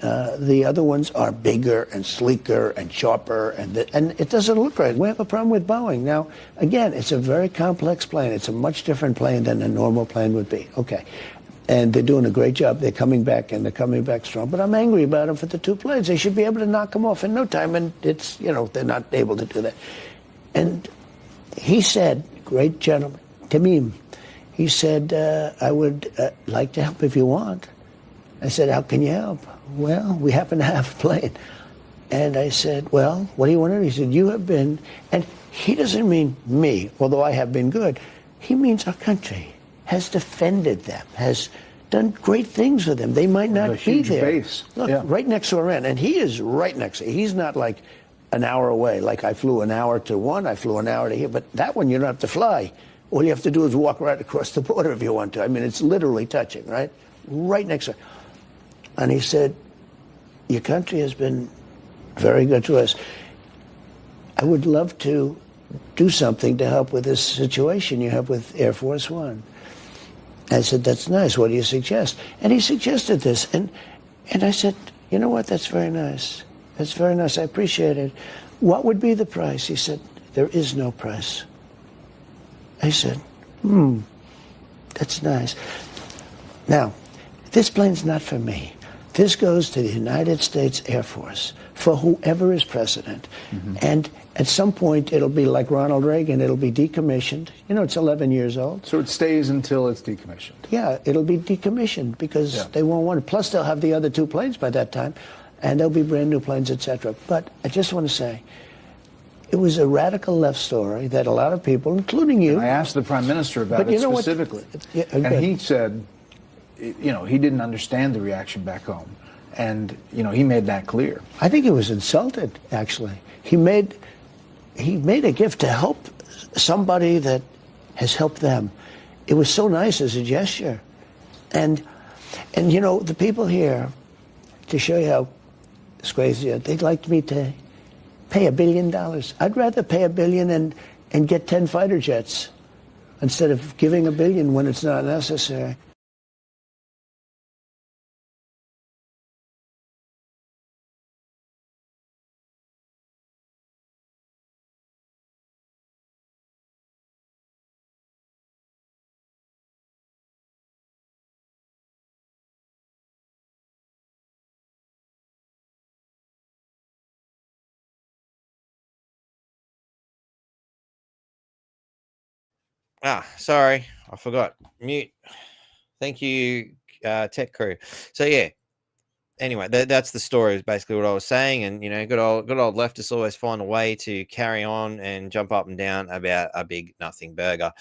the other ones are bigger and sleeker and sharper, and it doesn't look right. We have a problem with Boeing. Now, again, it's a very complex plane. It's a much different plane than a normal plane would be. Okay. And they're doing a great job. They're coming back, and they're coming back strong. But I'm angry about them for the 2 planes. They should be able to knock them off in no time, and they're not able to do that. And he said, great gentleman, Tamim, he said, I would like to help if you want. I said, how can you help? Well, we happen to have a plane. And I said, well, what do you want to do? He said, you have been, and he doesn't mean me, although I have been good. He means our country has defended them, has done great things with them. They might not A be huge there. base. Look, Yeah. right next to Iran, and he is right next. He's not like an hour away. Like I flew an hour to one, I flew an hour to here, but that one you don't have to fly. All you have to do is walk right across the border if you want to. I mean, it's literally touching, right? Right next to. And he said, your country has been very good to us. I would love to do something to help with this situation you have with Air Force One. I said, that's nice. What do you suggest? And he suggested this. And I said, you know what? That's very nice. That's very nice. I appreciate it. What would be the price? He said, there is no price. I said, that's nice. Now, this plane's not for me. This goes to the United States Air Force for whoever is president. And at some point, it'll be like Ronald Reagan. It'll be decommissioned. You know, it's 11 years old. So it stays until it's decommissioned. Yeah, it'll be decommissioned because they won't want it. Plus, they'll have the other two planes by that time, and there'll be brand new planes, etc. But I just want to say, it was a radical left story that a lot of people, including you. And I asked the Prime Minister about it specifically. And he said, you know, he didn't understand the reaction back home. And, you know, he made that clear. I think he was insulted, actually. He made a gift to help somebody that has helped them. It was so nice as a gesture. And you know, the people here, to show you how it's crazy, they'd like me to pay $1 billion. I'd rather pay $1 billion and get 10 fighter jets instead of giving $1 billion when it's not necessary. Sorry, I forgot. Mute. Thank you, tech crew. So yeah. Anyway, that's the story. Is basically what I was saying, and you know, good old leftists always find a way to carry on and jump up and down about a big nothing burger.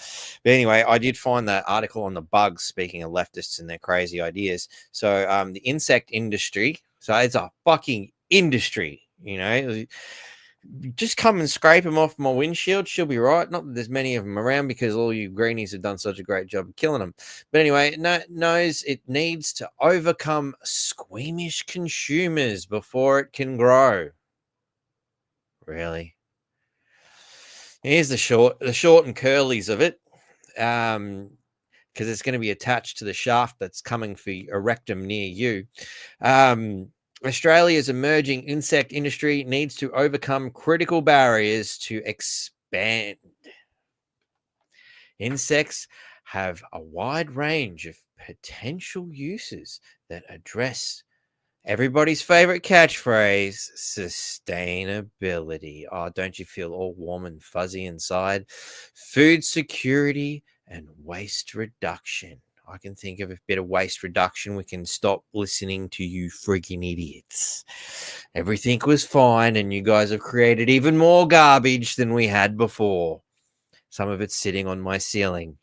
But anyway, I did find that article on the bugs. Speaking of leftists and their crazy ideas, so the insect industry. So it's a fucking industry, you know. Just come and scrape them off my windshield. She'll be right. Not that there's many of them around because all you greenies have done such a great job of killing them. But anyway, it knows it needs to overcome squeamish consumers before it can grow. Really? Here's the short and curlies of it. Because it's going to be attached to the shaft that's coming for a rectum near you. Australia's emerging insect industry needs to overcome critical barriers to expand. Insects have a wide range of potential uses that address everybody's favorite catchphrase, sustainability. Oh, don't you feel all warm and fuzzy inside? Food security and waste reduction. I can think of a bit of waste reduction. We can stop listening to you frigging idiots. Everything was fine, and you guys have created even more garbage than we had before. Some of it's sitting on my ceiling.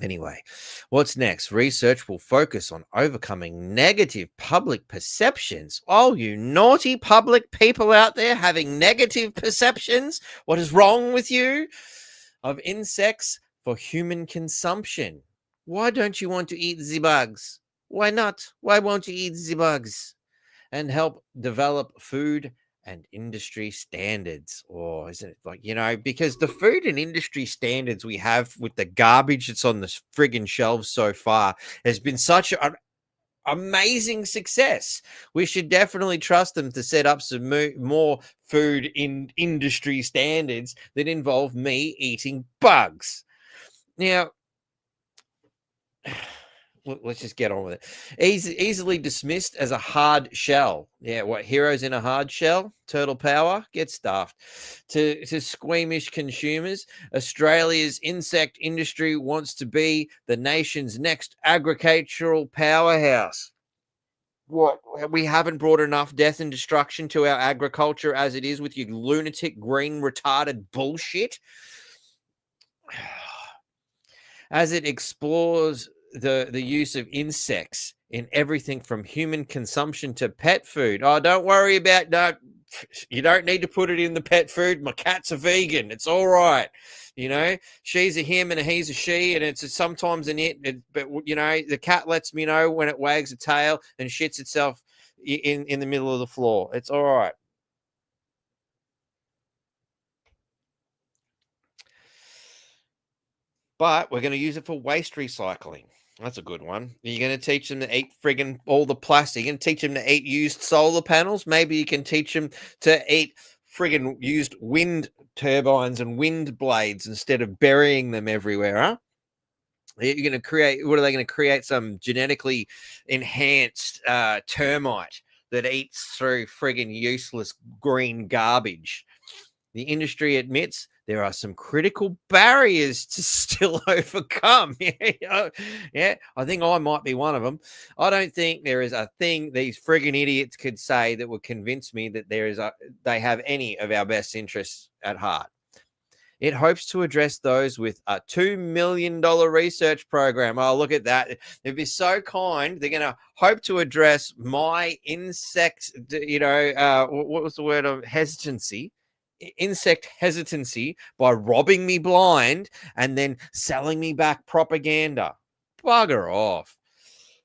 Anyway, what's next? Research will focus on overcoming negative public perceptions. Oh, you naughty public people out there having negative perceptions. What is wrong with you? Of insects for human consumption. Why don't you want to eat the bugs? Why not? Why won't you eat the bugs? And help develop food and industry standards. Or isn't it like, you know, because the food and industry standards we have with the garbage that's on the friggin' shelves so far has been such an amazing success. We should definitely trust them to set up some more food in industry standards that involve me eating bugs. Now, let's just get on with it. Easily dismissed as a hard shell. Yeah, what, heroes in a hard shell? Turtle power? Get stuffed. To squeamish consumers, Australia's insect industry wants to be the nation's next agricultural powerhouse. What? We haven't brought enough death and destruction to our agriculture as it is with your lunatic green retarded bullshit. As it explores the use of insects in everything from human consumption to pet food. Oh, don't worry about that. You don't need to put it in the pet food. My cat's a vegan. It's all right. You know, she's a him and he's a she, and it's sometimes an it. But, you know, the cat lets me know when it wags a tail and shits itself in the middle of the floor. It's all right. But we're going to use it for waste recycling. That's a good one. You're going to teach them to eat friggin' all the plastic. You're going to teach them to eat used solar panels. Maybe you can teach them to eat friggin' used wind turbines and wind blades instead of burying them everywhere, huh? You're going to create, what are they going to create? Some genetically enhanced termite that eats through friggin' useless green garbage. The industry admits there are some critical barriers to still overcome. Yeah, I think I might be one of them. I don't think there is a thing these friggin' idiots could say that would convince me that they have any of our best interests at heart. It hopes to address those with a $2 million research program. Oh, look at that. They'd be so kind. They're going to hope to address my insect, what was the word of hesitancy? Insect hesitancy by robbing me blind and then selling me back propaganda. Bugger off.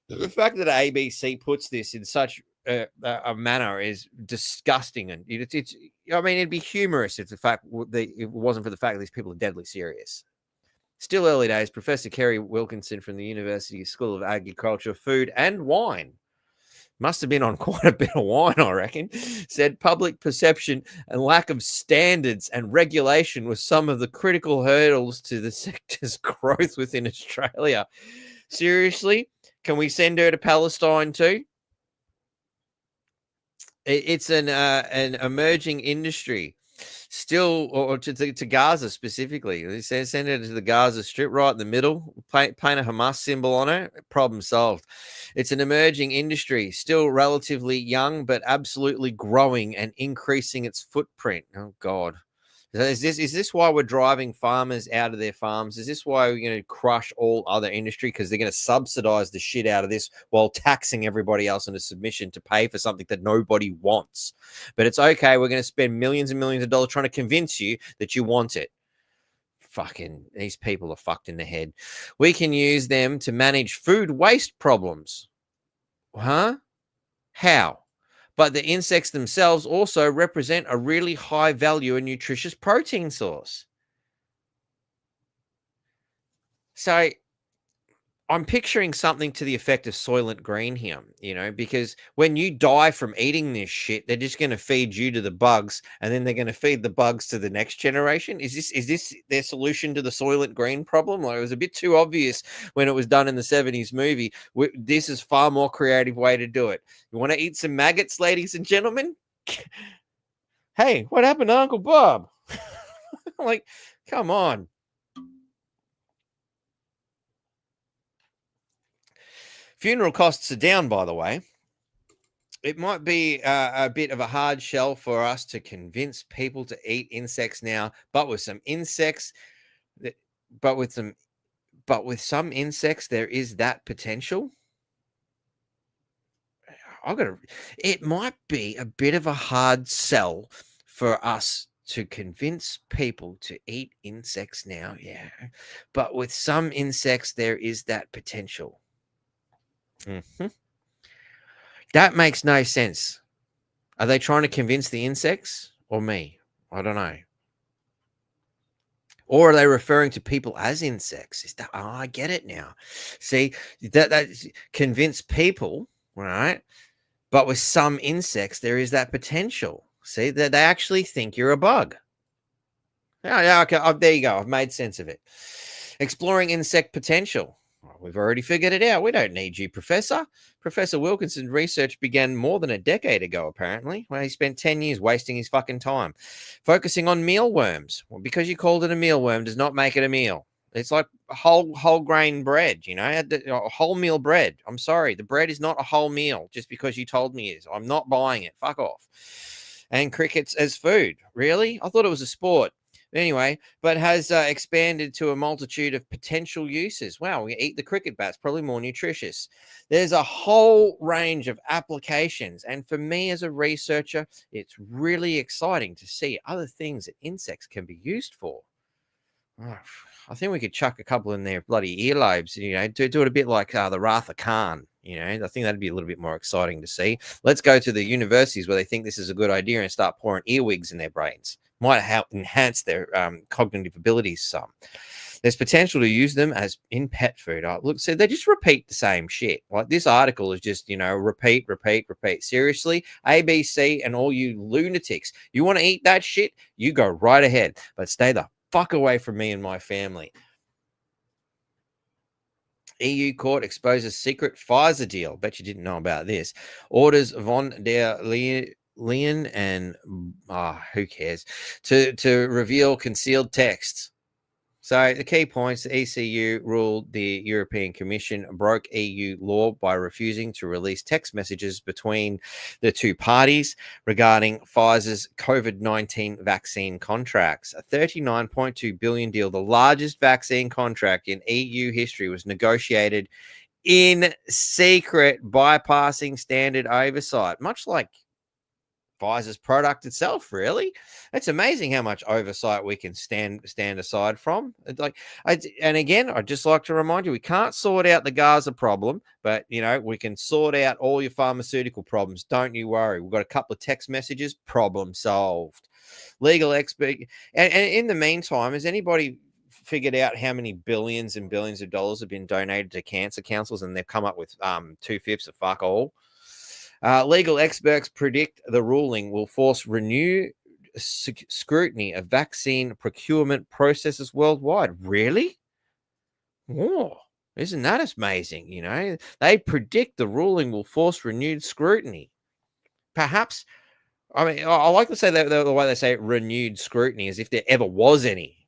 The fact that ABC puts this in such a manner is disgusting, and it's I mean, it'd be humorous if it wasn't for the fact that these people are deadly serious. Still early days. Professor Kerry Wilkinson from the University School of Agriculture, Food and Wine, must have been on quite a bit of wine, I reckon, said public perception and lack of standards and regulation was some of the critical hurdles to the sector's growth within Australia. Seriously? Can we send her to Palestine too? It's an emerging industry. Still, or to Gaza specifically. They send it to the Gaza Strip right in the middle, paint a Hamas symbol on it, problem solved. It's an emerging industry, still relatively young, but absolutely growing and increasing its footprint. Oh, God. Is this why we're driving farmers out of their farms? Is this why we're going to crush all other industry? Because they're going to subsidize the shit out of this while taxing everybody else into submission to pay for something that nobody wants. But it's okay. We're going to spend millions and millions of dollars trying to convince you that you want it. Fucking, these people are fucked in the head. We can use them to manage food waste problems. Huh? How? But the insects themselves also represent a really high value and nutritious protein source. So I'm picturing something to the effect of Soylent Green here, because when you die from eating this shit, they're just going to feed you to the bugs, and then they're going to feed the bugs to the next generation. Is this their solution to the Soylent Green problem? Like, it was a bit too obvious when it was done in the 70s movie. This is far more creative way to do it. You want to eat some maggots, ladies and gentlemen? Hey, what happened to Uncle Bob? Like, come on. Funeral costs are down, by the way. It might be a bit of a hard shell for us to convince people to eat insects now, but with some insects, with some insects, there is that potential. It might be a bit of a hard sell for us to convince people to eat insects now, yeah. But with some insects, there is that potential. Mm-hmm. That makes no sense. Are they trying to convince the insects or me? I don't know. Or are they referring to people as insects? I get it now. See, that convince people, right? But with some insects, there is that potential. See, that they actually think you're a bug. Yeah, okay. There you go. I've made sense of it. Exploring insect potential. We've already figured it out. We don't need you, Professor. Professor Wilkinson's research began more than a decade ago, apparently. Well, he spent 10 years wasting his fucking time focusing on mealworms. Well, because you called it a mealworm does not make it a meal. It's like whole grain bread, whole meal bread. I'm sorry. The bread is not a whole meal just because you told me it is. I'm not buying it. Fuck off. And crickets as food. Really? I thought it was a sport. Anyway, but has expanded to a multitude of potential uses. Wow, we eat the cricket bats, probably more nutritious. There's a whole range of applications. And for me as a researcher, it's really exciting to see other things that insects can be used for. Oh, I think we could chuck a couple in their bloody earlobes, you know, do it a bit like the Wrath of Khan. You know, I think that'd be a little bit more exciting to see. Let's go to the universities where they think this is a good idea and start pouring earwigs in their brains. Might help enhance their cognitive abilities some. There's potential to use them as in pet food. Look, so they just repeat the same shit. Like this article is just, you know, repeat. Seriously, ABC and all you lunatics, you want to eat that shit? You go right ahead, but stay the fuck away from me and my family. EU court exposes secret Pfizer deal. Bet you didn't know about this. Orders von der Leyen and who cares to reveal concealed texts. So the key points: the ECU ruled the European Commission broke EU law by refusing to release text messages between the two parties regarding Pfizer's COVID-19 vaccine contracts. A $39.2 billion deal, the largest vaccine contract in EU history, was negotiated in secret, bypassing standard oversight, much like Pfizer's product itself. Really, it's amazing how much oversight we can stand aside from. And again, I'd just like to remind you, we can't sort out the Gaza problem, but you know, we can sort out all your pharmaceutical problems. Don't you worry. We've got a couple of text messages, problem solved. Legal expert. And in the meantime, has anybody figured out how many billions and billions of dollars have been donated to cancer councils, and they've come up with 2/5 of fuck all? Legal experts predict the ruling will force renewed scrutiny of vaccine procurement processes worldwide. Really? Oh, isn't that amazing? You know, they predict the ruling will force renewed scrutiny. Perhaps, I mean, I like to say that the way they say it, renewed scrutiny, as if there ever was any.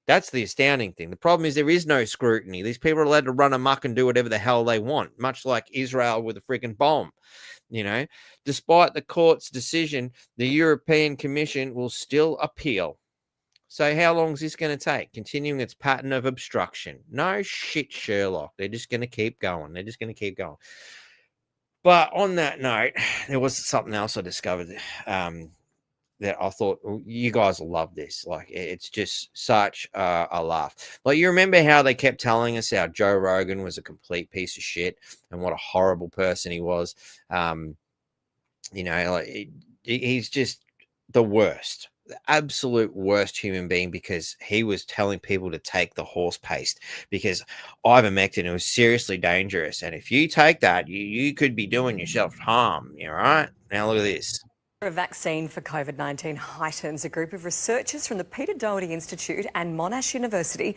That's the astounding thing. The problem is there is no scrutiny. These people are allowed to run amok and do whatever the hell they want, much like Israel with a freaking bomb. You know, despite the court's decision, the European Commission will still appeal. So how long is this going to take? Continuing its pattern of obstruction. No shit, Sherlock. They're just going to keep going. But on that note, there was something else I discovered that I thought, you guys will love this. Like, it's just such a laugh. Like, you remember how they kept telling us how Joe Rogan was a complete piece of shit and what a horrible person he was. You know, like, he's just the worst, the absolute worst human being, because he was telling people to take the horse paste because ivermectin was seriously dangerous. And if you take that, you could be doing yourself harm. You know, right? Now look at this. A vaccine for COVID-19 heightens. A group of researchers from the Peter Doherty Institute and Monash University.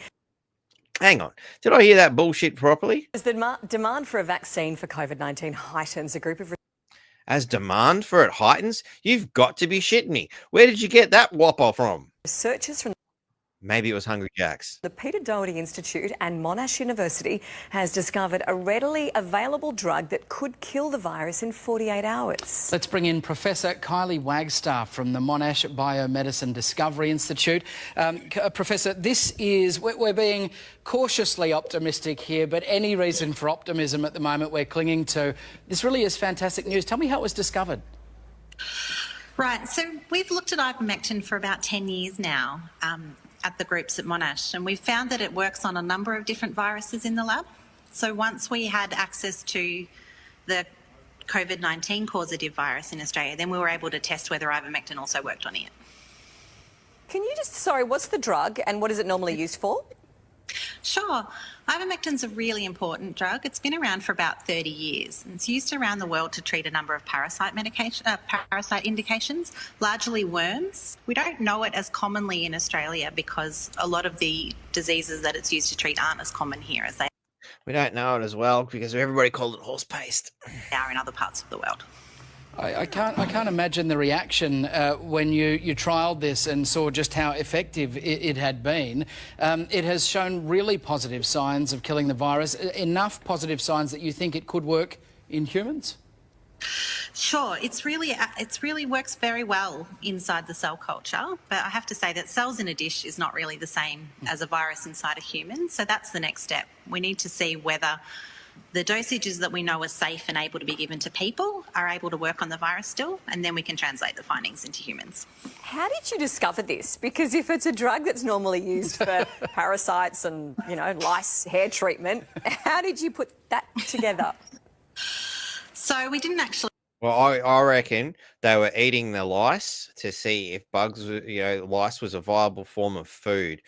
Hang on. Did I hear that bullshit properly? As the demand for a vaccine for COVID-19 heightens, a group of... As demand for it heightens? You've got to be shitting me. Where did you get that whopper from? Researchers from... Maybe it was Hungry Jack's. The Peter Doherty Institute and Monash University has discovered a readily available drug that could kill the virus in 48 hours. Let's bring in Professor Kylie Wagstaff from the Monash Biomedicine Discovery Institute. Professor, we're being cautiously optimistic here, but any reason for optimism at the moment we're clinging to. This really is fantastic news. Tell me how it was discovered. Right, so we've looked at ivermectin for about 10 years now. At the groups at Monash, and we found that it works on a number of different viruses in the lab. So once we had access to the COVID-19 causative virus in Australia, then we were able to test whether ivermectin also worked on it. Can you what's the drug and what is it normally used for? Sure. Ivermectin's a really important drug. It's been around for about 30 years. And it's used around the world to treat a number of parasite indications, largely worms. We don't know it as commonly in Australia because a lot of the diseases that it's used to treat aren't as common here as they We don't know it as well because everybody called it horse paste. are in other parts of the world. I can't imagine the reaction when you trialled this and saw just how effective it had been. It has shown really positive signs of killing the virus, enough positive signs that you think it could work in humans? Sure, it's really works very well inside the cell culture, but I have to say that cells in a dish is not really the same as a virus inside a human. So that's the next step. We need to see whether the dosages that we know are safe and able to be given to people are able to work on the virus still, and then we can translate the findings into humans. How did you discover this? Because if it's a drug that's normally used for parasites and, lice hair treatment, how did you put that together? So we didn't actually. Well, I reckon they were eating the lice to see if bugs, lice was a viable form of food.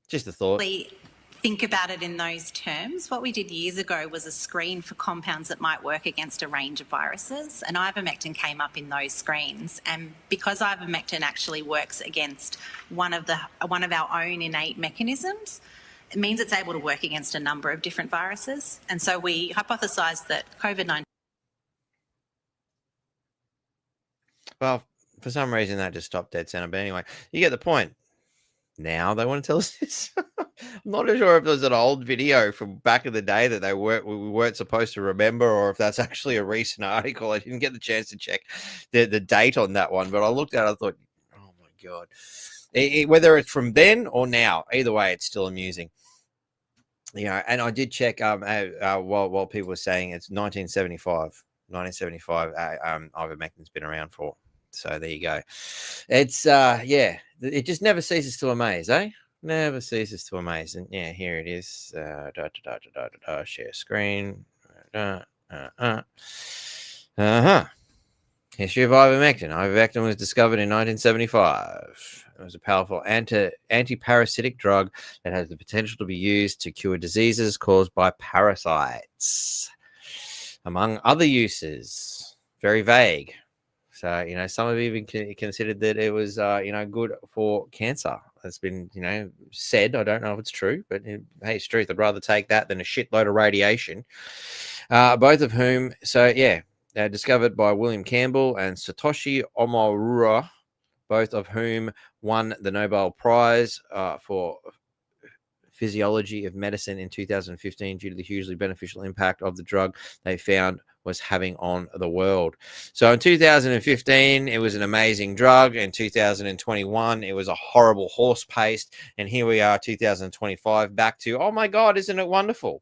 Just a thought. We think about it in those terms. What we did years ago was a screen for compounds that might work against a range of viruses, and ivermectin came up in those screens. And because ivermectin actually works against one of our own innate mechanisms, it means it's able to work against a number of different viruses. And so we hypothesised that COVID-19. Well, for some reason that just stopped dead center. But anyway, you get the point. Now they want to tell us this. I'm not sure if there's an old video from back in the day that we weren't supposed to remember, or if that's actually a recent article. I didn't get the chance to check the date on that one, but I looked at it, I thought, oh my God. Whether it's from then or now, either way, it's still amusing. And I did check while people were saying it's 1975. 1975, ivermectin's been around for. So there you go. It's it just never ceases to amaze, eh? Never ceases to amaze. And yeah, here it is. Share screen. History of ivermectin. Ivermectin was discovered in 1975. It was a powerful anti-parasitic drug that has the potential to be used to cure diseases caused by parasites, among other uses. Very vague. So, some have even considered that it was, good for cancer. That's been, said. I don't know if it's true, but hey, it's truth. I'd rather take that than a shitload of radiation. Both of whom, discovered by William Campbell and Satoshi Omura, both of whom won the Nobel Prize for Physiology of Medicine in 2015 due to the hugely beneficial impact of the drug they found was having on the world. So in 2015, it was an amazing drug. In 2021, it was a horrible horse paste. And here we are, 2025, back to, oh my God, isn't it wonderful?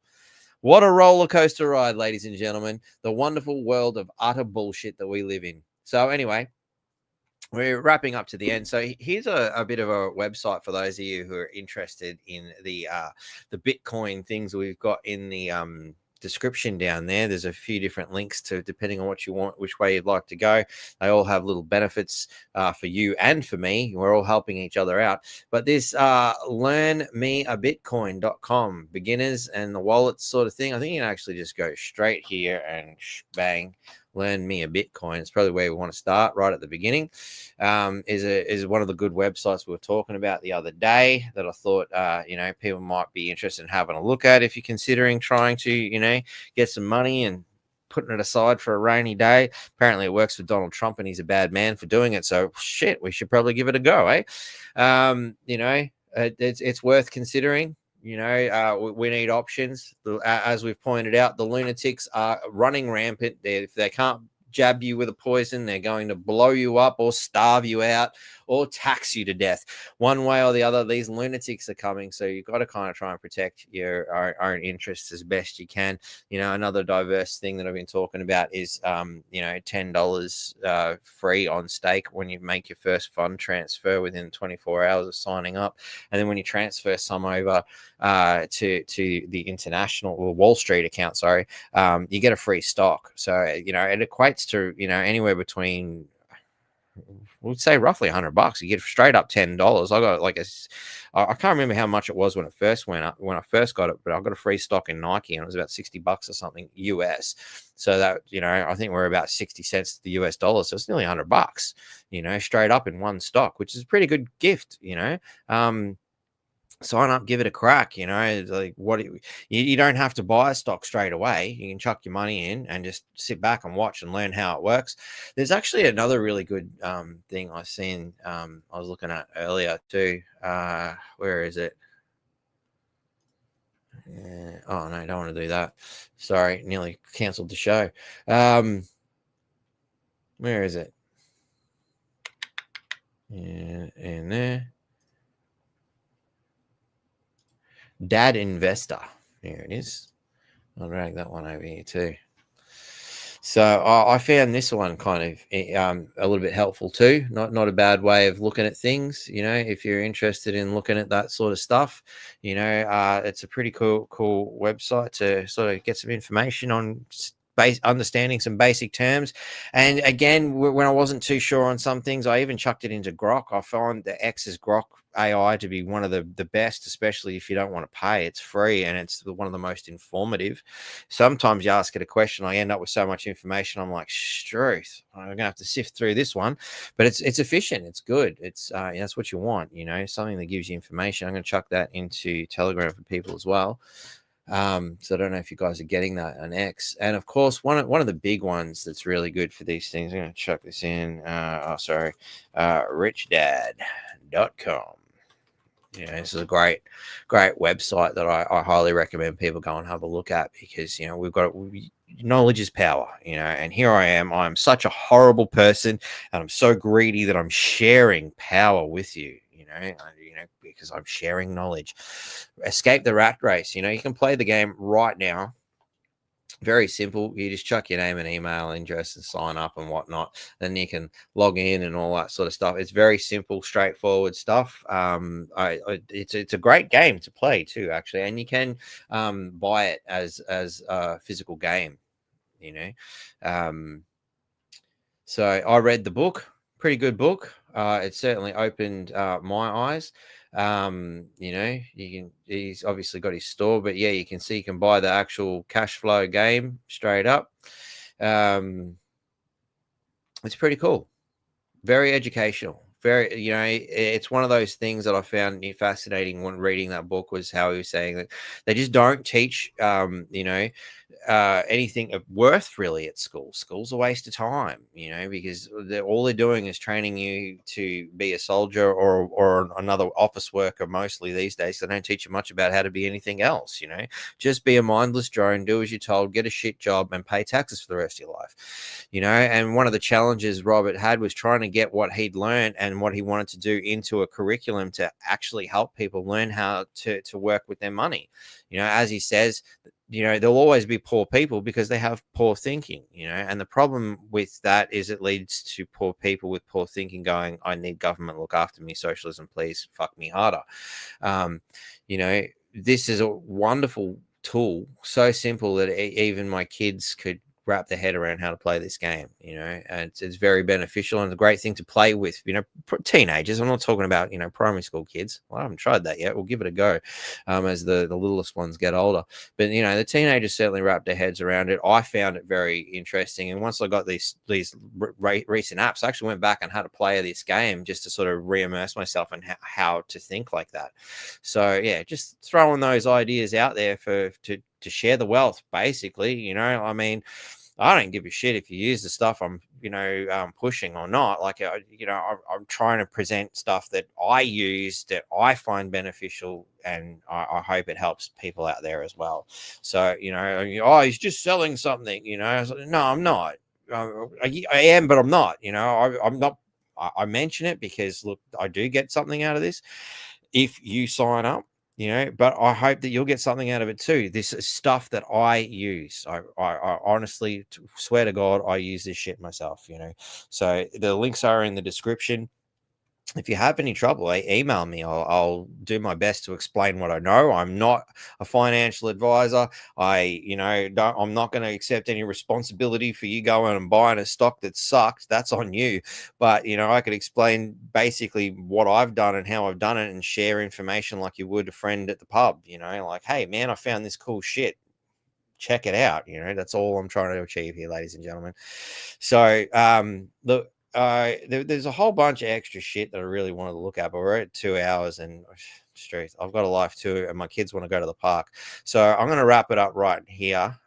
What a roller coaster ride, ladies and gentlemen. The wonderful world of utter bullshit that we live in. So anyway, we're wrapping up to the end. So here's a bit of a website for those of you who are interested in the Bitcoin things we've got in the description down there. There's a few different links to, depending on what you want, which way you'd like to go. They all have little benefits for you and for me. We're all helping each other out. But this learnmeabitcoin.com, beginners and the wallet sort of thing, I think you can actually just go straight here and bang. Learn me a Bitcoin. It's probably where we want to start right at the beginning. Is one of the good websites we were talking about the other day that I thought people might be interested in having a look at if you're considering trying to get some money and putting it aside for a rainy day. Apparently it works for Donald Trump and he's a bad man for doing it. So shit, we should probably give it a go, eh? It's worth considering. We need options. As we've pointed out, the lunatics are running rampant. If they can't jab you with a poison, they're going to blow you up or starve you out or tax you to death. One way or the other, these lunatics are coming. So you've got to kind of try and protect your own interests as best you can. Another diverse thing that I've been talking about is, $10 free on Stake when you make your first fund transfer within 24 hours of signing up. And then when you transfer some over to the international or Wall Street account, you get a free stock. So, it equates to, anywhere between, we'd say roughly $100. You get straight up $10. I got I can't remember how much it was when it first went up, when I first got it, but I got a free stock in Nike and it was about $60 or something US. So that, I think we're about 60 cents to the US dollar. So it's nearly $100, straight up in one stock, which is a pretty good gift, sign up, give it a crack. You don't have to buy a stock straight away. You can chuck your money in and just sit back and watch and learn how it works. There's actually another really good thing I've seen. I was looking at earlier too. Where is it? Oh no, I don't want to do that. Sorry, nearly cancelled the show. Where is it? Yeah, in there. Dad Investor. Here it is. I'll drag that one over here too. So I found this one kind of a little bit helpful too. Not a bad way of looking at things. You know, if you're interested in looking at that sort of stuff, you know, it's a pretty cool website to sort of get some information on understanding some basic terms. And again, when I wasn't too sure on some things, I even chucked it into Grok. I find the X's Grok AI to be one of the best, especially if you don't want to pay. It's free and it's one of the most informative. Sometimes you ask it a question, I end up with so much information, I'm like, truth, I'm gonna have to sift through this one. But it's efficient, it's good, it's that's what you want, you know, something that gives you information. I'm gonna chuck that into Telegram for people as well. So I don't know if you guys are getting that on X. And of course, one of the big ones that's really good for these things, I'm going to chuck this in. richdad.com. You know, this is a great website that I highly recommend people go and have a look at, because, you know, knowledge is power, you know, and here I'm such a horrible person and I'm so greedy that I'm sharing power with you, you know, because I'm sharing knowledge. Escape the rat race. You know, you can play the game right now. Very simple. You just chuck your name and email address and sign up and whatnot. Then you can log in and all that sort of stuff. It's very simple, straightforward stuff. It's a great game to play too, actually, and you can buy it as a physical game. You know, so I read the book. Pretty good book. It certainly opened my eyes. You know, he's obviously got his store, but yeah, you can see you can buy the actual cash flow game straight up. It's pretty cool. Very educational. Very, you know, it's one of those things that I found fascinating when reading that book, was how he was saying that they just don't teach, you know, anything of worth really at school. School's a waste of time, you know, because all they're doing is training you to be a soldier or another office worker mostly these days. They don't teach you much about how to be anything else, you know. Just be a mindless drone, do as you're told, get a shit job and pay taxes for the rest of your life, you know. And one of the challenges Robert had was trying to get what he'd learned and what he wanted to do into a curriculum to actually help people learn how to work with their money. You know, as he says, you know, there'll always be poor people because they have poor thinking, you know, and the problem with that is it leads to poor people with poor thinking going, I need government look after me, socialism, please fuck me harder. You know, this is a wonderful tool, so simple that even my kids could wrap their head around how to play this game, you know, and it's very beneficial and a great thing to play with, you know, teenagers. I'm not talking about, you know, primary school kids. Well, I haven't tried that yet. We'll give it a go as the littlest ones get older. But, you know, the teenagers certainly wrapped their heads around it. I found it very interesting. And once I got these recent apps, I actually went back and had to play this game just to sort of re-immerse myself in how to think like that. So, yeah, just throwing those ideas out there to share the wealth, basically. You know, I mean, I don't give a shit if you use the stuff I'm, you know, pushing or not. Like, you know, I'm trying to present stuff that I use that I find beneficial, and I hope it helps people out there as well. So, you know, oh, he's just selling something, you know. I was like, no, I'm not. I am, but I'm not. You know, I'm not. I mention it because, look, I do get something out of this if you sign up. You know, but I hope that you'll get something out of it too. This is stuff that I use. I honestly swear to God, I use this shit myself, you know. So the links are in the description. If you have any trouble, email me. I'll do my best to explain what I know. I'm not a financial advisor. I'm not going to accept any responsibility for you going and buying a stock that sucked. That's on you. But, you know, I could explain basically what I've done and how I've done it and share information like you would a friend at the pub, you know, like, hey, man, I found this cool shit. Check it out. You know, that's all I'm trying to achieve here, ladies and gentlemen. So, look, there's a whole bunch of extra shit that I really wanted to look at, but we're at 2 hours and straight. I've got a life too, and my kids want to go to the park. So I'm going to wrap it up right here.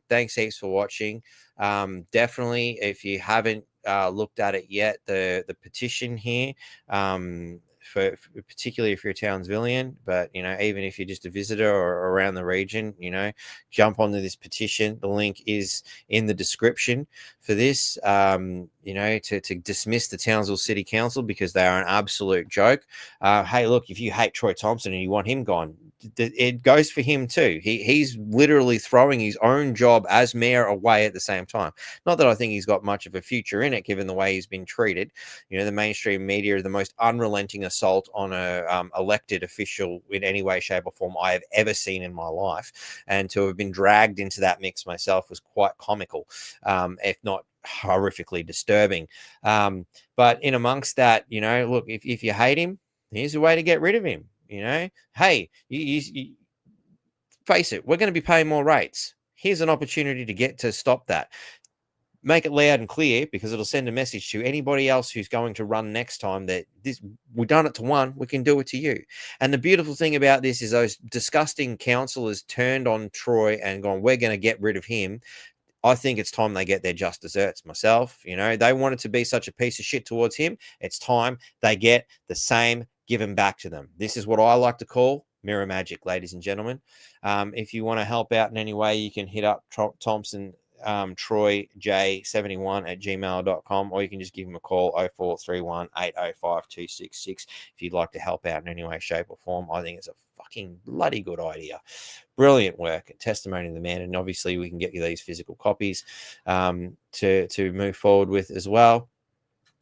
Thanks heaps for watching. Definitely, if you haven't looked at it yet, the petition here, for particularly if you're a Townsvillian, but, you know, even if you're just a visitor or around the region, you know, jump onto this petition. The link is in the description for this. you know, to dismiss the Townsville City Council because they are an absolute joke. Hey, look, if you hate Troy Thompson and you want him gone, it goes for him too. He's literally throwing his own job as mayor away at the same time. Not that I think he's got much of a future in it, given the way he's been treated. You know, the mainstream media are the most unrelenting assault on a elected official in any way, shape, or form I have ever seen in my life. And to have been dragged into that mix myself was quite comical, if not horrifically disturbing. But in amongst that, you know, look, if you hate him, here's a way to get rid of him. You know, hey, you face it, we're going to be paying more rates. Here's an opportunity to get to stop that. Make it loud and clear, because it'll send a message to anybody else who's going to run next time that we've done it to one, we can do it to you. And the beautiful thing about this is those disgusting councillors turned on Troy and gone, we're going to get rid of him. I think it's time they get their just desserts myself. You know, they wanted to be such a piece of shit towards him. It's time they get the same given back to them. This is what I like to call mirror magic, ladies and gentlemen. If you want to help out in any way, you can hit up Thompson troyj71@gmail.com, or you can just give him a call 0431 805 266 if you'd like to help out in any way, shape, or form. I think it's a fucking bloody good idea. Brilliant work, testimony to the man, and obviously we can get you these physical copies to move forward with as well.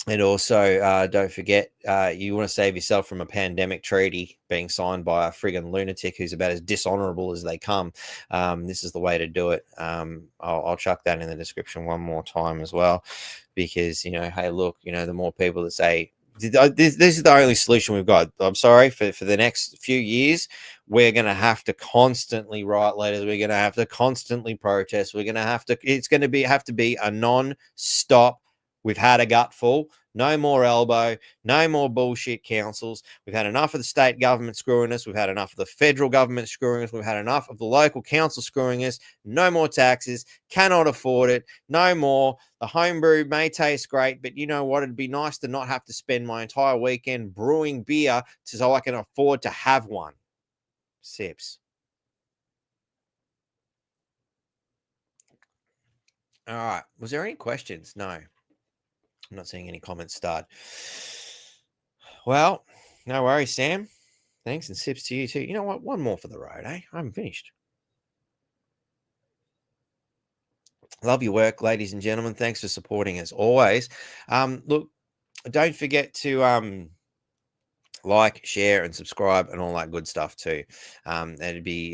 And also, don't forget, you want to save yourself from a pandemic treaty being signed by a friggin' lunatic who's about as dishonorable as they come. This is the way to do it. I'll chuck that in the description one more time as well, because, you know, hey, look, you know, the more people that say, this is the only solution we've got. I'm sorry, for the next few years, we're going to have to constantly write letters. We're going to have to constantly protest. We're going to have to, it's going to have to be a non-stop. We've had a gutful. No more elbow. No more bullshit councils. We've had enough of the state government screwing us. We've had enough of the federal government screwing us. We've had enough of the local council screwing us. No more taxes. Cannot afford it. No more. The homebrew may taste great, but you know what? It'd be nice to not have to spend my entire weekend brewing beer so I can afford to have one. Sips. All right. Was there any questions? No. I'm not seeing any comments start. Well, no worries, Sam. Thanks, and sips to you too. You know what? One more for the road, eh? I haven't finished. Love your work, ladies and gentlemen. Thanks for supporting as always. Look, don't forget to like, share, and subscribe, and all that good stuff too. It'd be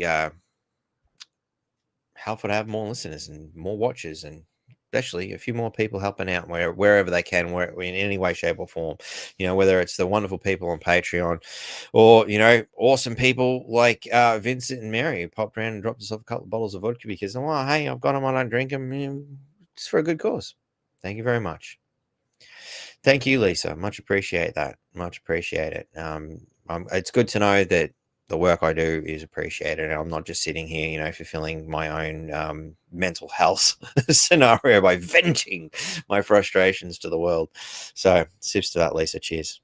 helpful to have more listeners and more watchers, and especially a few more people helping out wherever they can, in any way, shape, or form. You know, whether it's the wonderful people on Patreon, or, you know, awesome people like Vincent and Mary, who popped around and dropped us off a couple of bottles of vodka because, oh, hey, I've got them, I don't drink them. You know, it's for a good cause. Thank you very much. Thank you, Lisa. Much appreciate that. Much appreciate it. It's good to know that the work I do is appreciated, and I'm not just sitting here, you know, fulfilling my own mental health scenario by venting my frustrations to the world. So, sips to that, Lisa. Cheers.